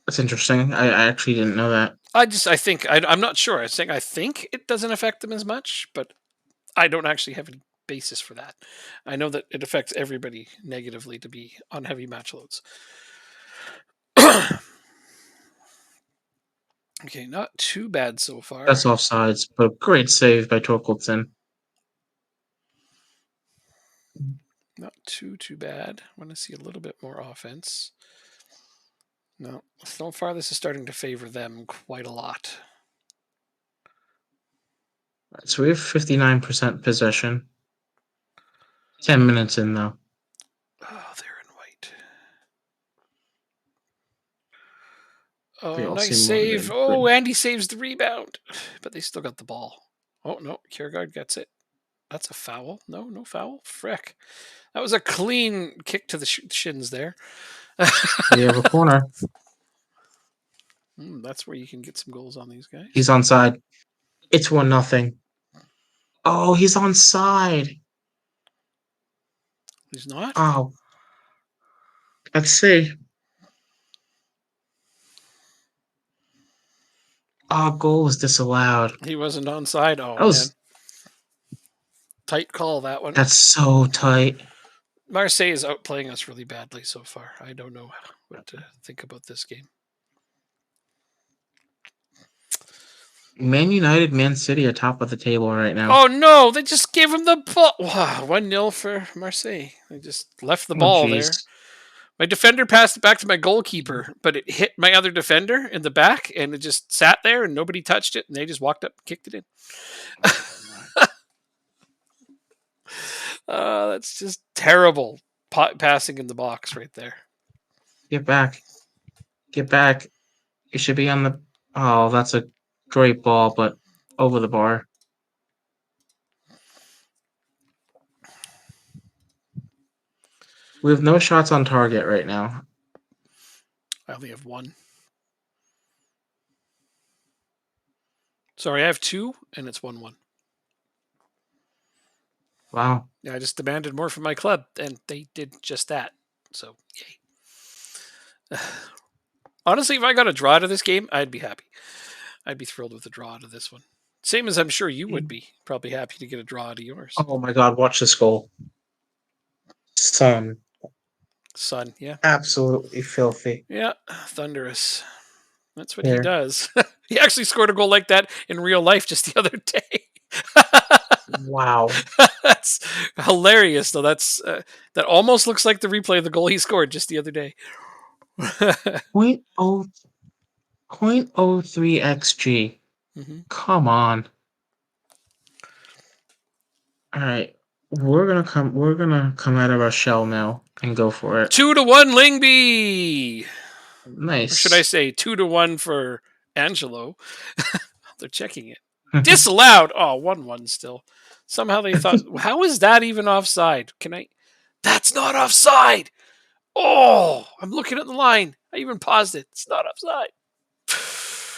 that's interesting. I actually didn't know that. I'm not sure. I think it doesn't affect them as much, but I don't actually have any basis for that. I know that it affects everybody negatively to be on heavy match loads. Okay, not too bad so That's far. offsides, but great save by Torkelson. Not too bad. I want to see a little bit more offense. No, so far this is starting to favor them quite a lot. So we have 59% possession. 10 minutes in though. Oh, they're in white. They Oh, all nice seem save. motivated. Oh, Good. Andy saves the rebound, but they still got the ball. Oh no, Kiergaard gets it. That's a foul. No, no foul. Frick. That was a clean kick to the shins there. We have a corner. That's where you can get some goals on these guys. He's onside. It's 1-0. Oh, he's onside. He's not. Oh, let's see. Oh, goal was disallowed. He wasn't onside. Oh That man, was tight call that one. that's so tight. Marseille is outplaying us really badly so far. I don't know what to think about this game. Man United, Man City are top of the table right now. Oh no, they just gave him the ball. Wow, 1-0 for Marseille. They just left the Oh, ball there. jeez. My defender passed it back to my goalkeeper, but it hit my other defender in the back and it just sat there and nobody touched it and they just walked up and kicked it in. That's just terrible passing in the box right there. Get back. Get back. You should be on the. Oh, that's a great ball, but over the bar. We have no shots on target right now. I only have one. Sorry, I have two and it's 1-1. Wow. Yeah, I just demanded more from my club and they did just that. So, yay. Honestly, if I got a draw to this game, I'd be happy. I'd be thrilled with a draw to this one. Same as I'm sure you would be. Probably happy to get a draw to yours. Oh my God! Watch this goal. Son, Son, yeah. absolutely filthy. Yeah, thunderous. That's what he Here. does. He actually scored a goal like that in real life just the other day. Wow. That's hilarious, though. That almost looks like the replay of the goal he scored just the other day. Point oh 0.03 xg. Mhm. Come on. All right. We're gonna come out of our shell now and go for it. 2-1 Lingby. Or should I Nice. say 2-1 for Angelo? They're checking it. Disallowed. Oh, 1-1 still. Somehow they thought, how is that even offside? Can I? That's not offside. Oh, I'm looking at the line. I even paused it. It's not offside.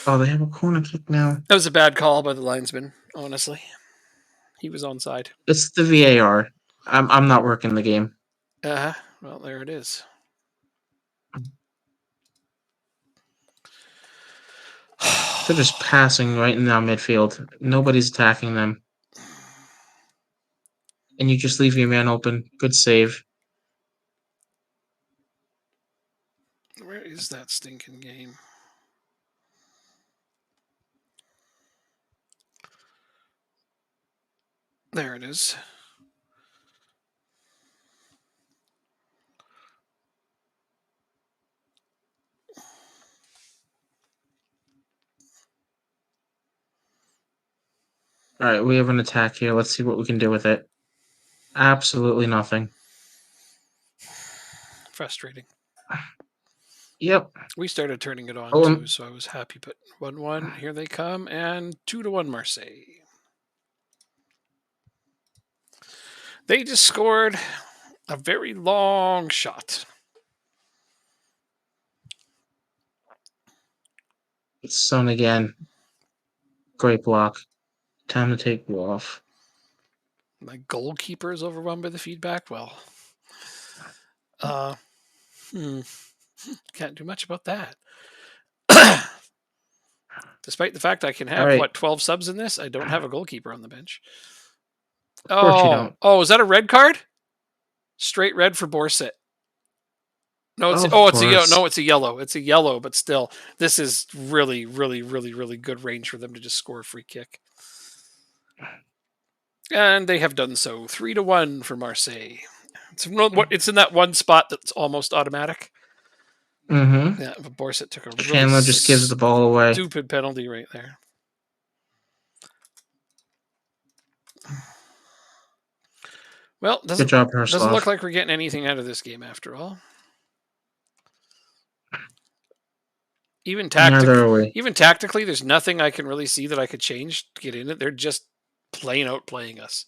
Oh, they have a corner kick now. That was a bad call by the linesman, honestly. He was onside. It's the VAR. I'm not working the game. Well, there it is. They're just passing right in our midfield. Nobody's attacking them. And you just leave your man open. Good save. Where is that stinking game? There it is. All right, we have an attack here. Let's see what we can do with it. Absolutely nothing. Frustrating. Yep. We started turning it on Oh, too, so I was happy. But 1-1, here they come, and 2-1 Marseille. They just scored a very long shot. it's Son again. Great block. Time to take you off. My goalkeeper is overwhelmed by the feedback. Well, can't do much about that. Despite the fact I can All have right. what 12 subs in this, I don't have a goalkeeper on the bench. Of course you don't. Oh, is that a red card? Straight red for Borset. No, it's Of it's a yellow. course. No, it's a yellow. It's a yellow, but still, this is really, really, really, really good range for them to just score a free kick. And they have done so. 3-1 for Marseille. It's in that one spot that's almost automatic. Mm-hmm. Yeah, but Borset took a really Chandler just gives the ball away. stupid penalty right there. Well, Good job, doesn't look Herslov. like we're getting anything out of this game after all. Even Neither are we. tactically, there's nothing I can really see that I could change to get in it. They're just plain out playing us.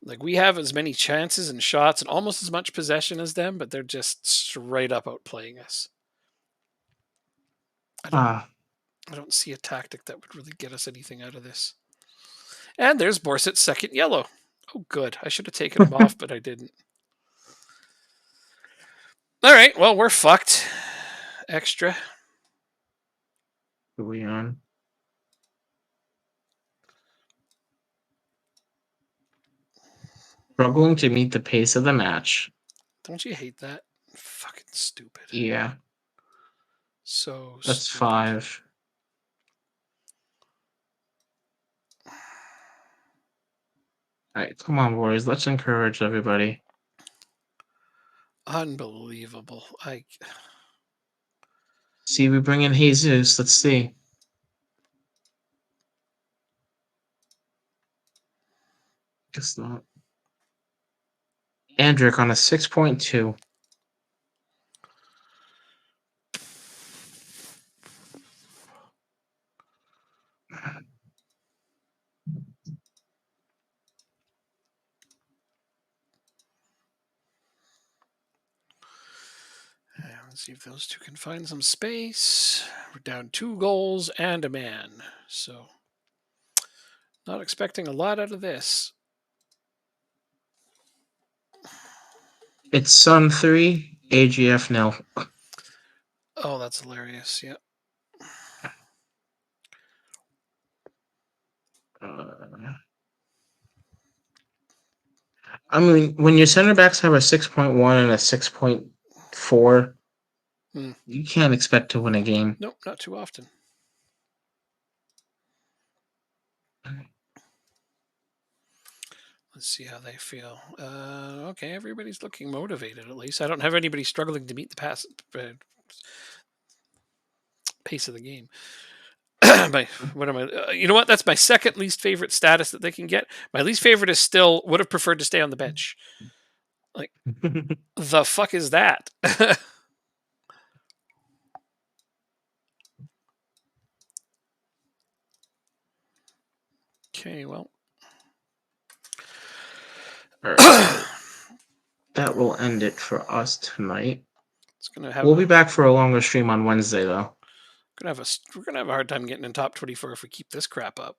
Like we have as many chances and shots and almost as much possession as them, but they're just straight up outplaying us. I don't see a tactic that would really get us anything out of this. And there's Borset's second yellow. Oh, good. I should have taken him off, but I didn't. All right. Well, we're fucked. Extra. Who are we on? Struggling to meet the pace of the match. Don't you hate that? Fucking stupid. Yeah. So That's stupid. 5. All right, come on, boys. Let's encourage everybody. Unbelievable. See, we bring in Jesus. Let's see. Guess not. Andrick on a 6.2. Let's see if those two can find some space. We're down 2 goals and a man. So, not expecting a lot out of this. It's Sun 3, AGF nil. Oh, that's hilarious. Yeah. I mean, when your center backs have a 6.1 and a 6.4, you can't expect to win a game. Nope, not too often. Let's see how they feel. Okay, everybody's looking motivated at least. I don't have anybody struggling to meet the pace of the game. What am I? You know what? That's my second least favorite status that they can get. My least favorite is still would have preferred to stay on the bench. Like, the fuck is that? Okay, well. Right. That will end it for us tonight. We'll be back for a longer stream on Wednesday, though. We're gonna have a hard time getting in top 24 if we keep this crap up.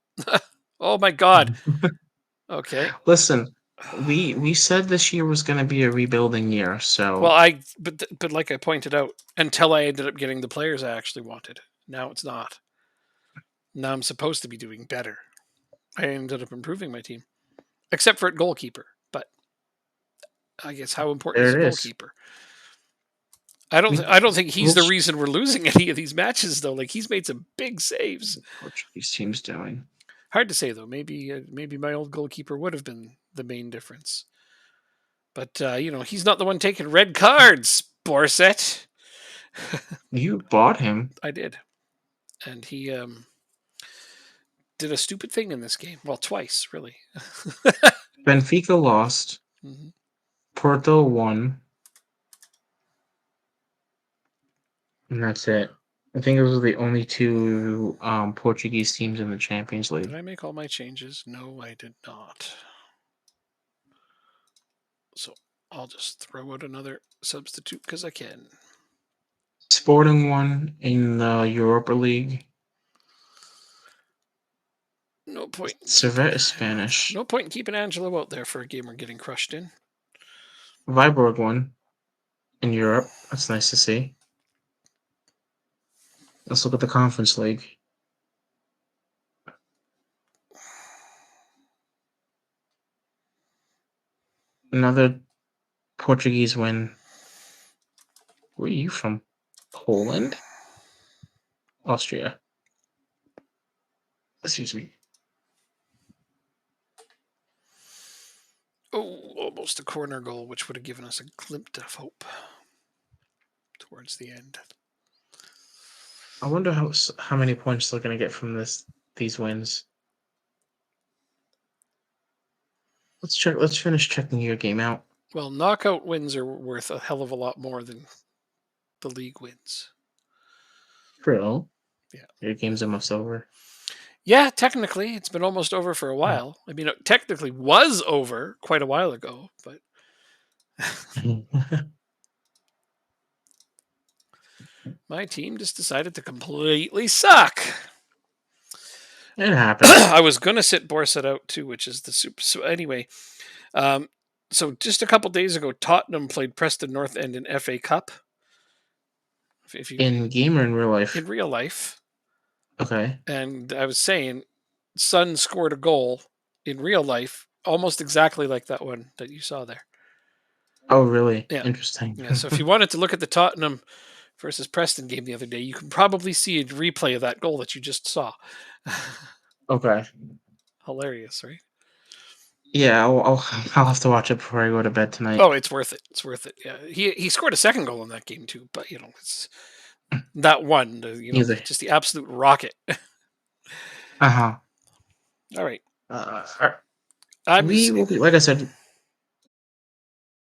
Oh my god. Okay. Listen, We said this year was going to be a rebuilding year, Well, so but like I pointed out, until I ended up getting the players I actually wanted. Now it's not. Now I'm supposed to be doing better. I ended up improving my team, except for at goalkeeper. But I guess how important is there a it is. goalkeeper? I don't think he's We'll the reason we're losing any of these matches though. Like he's made some big saves. Portuguese team's doing. Hard to say though. Maybe my old goalkeeper would have been the main difference. But he's not the one taking red cards. Borset. You bought him. I did, and he did a stupid thing in this game. Well, twice really. Benfica lost. Mhm. Porto won. And that's it. I think those are the only two Portuguese teams in the Champions Did League. I make all my changes? No, I did not. So I'll just throw out another substitute because I can. Sporting won in the Europa League. No point. Servette is Spanish. No point in keeping Angelo out there for a game we're getting crushed in. Viborg won in Europe. That's nice to see. Let's look at the Conference League. Another Portuguese win. Where are you from? Poland? Austria. Excuse me. Oh, almost a corner goal, which would have given us a glimpse of hope towards the end. I wonder how many points they're going to get from these wins. Let's check. Let's finish checking your game out. Well, knockout wins are worth a hell of a lot more than the league wins. Real. Yeah. Your game's almost over. Yeah, technically, it's been almost over for a while. I mean, it technically was over quite a while ago, but my team just decided to completely suck. It happens. I was going to sit Borset out too, which is the super. So anyway, so just a couple days ago, Tottenham played Preston North End in FA Cup. If you In game or in real life? in real life, Okay. and I was saying, Son scored a goal in real life, almost exactly like that one that you saw there. Oh, really? Yeah. Interesting. Yeah. So if you wanted to look at the Tottenham versus Preston game the other day, you can probably see a replay of that goal that you just saw. Okay. Hilarious, right? Yeah, I'll have to watch it before I go to bed tonight. Oh, it's worth it. It's worth it. Yeah, he scored a second goal in that game too, but it's that one. Either. Just the absolute rocket. Uh-huh. All right. We will be, like I said,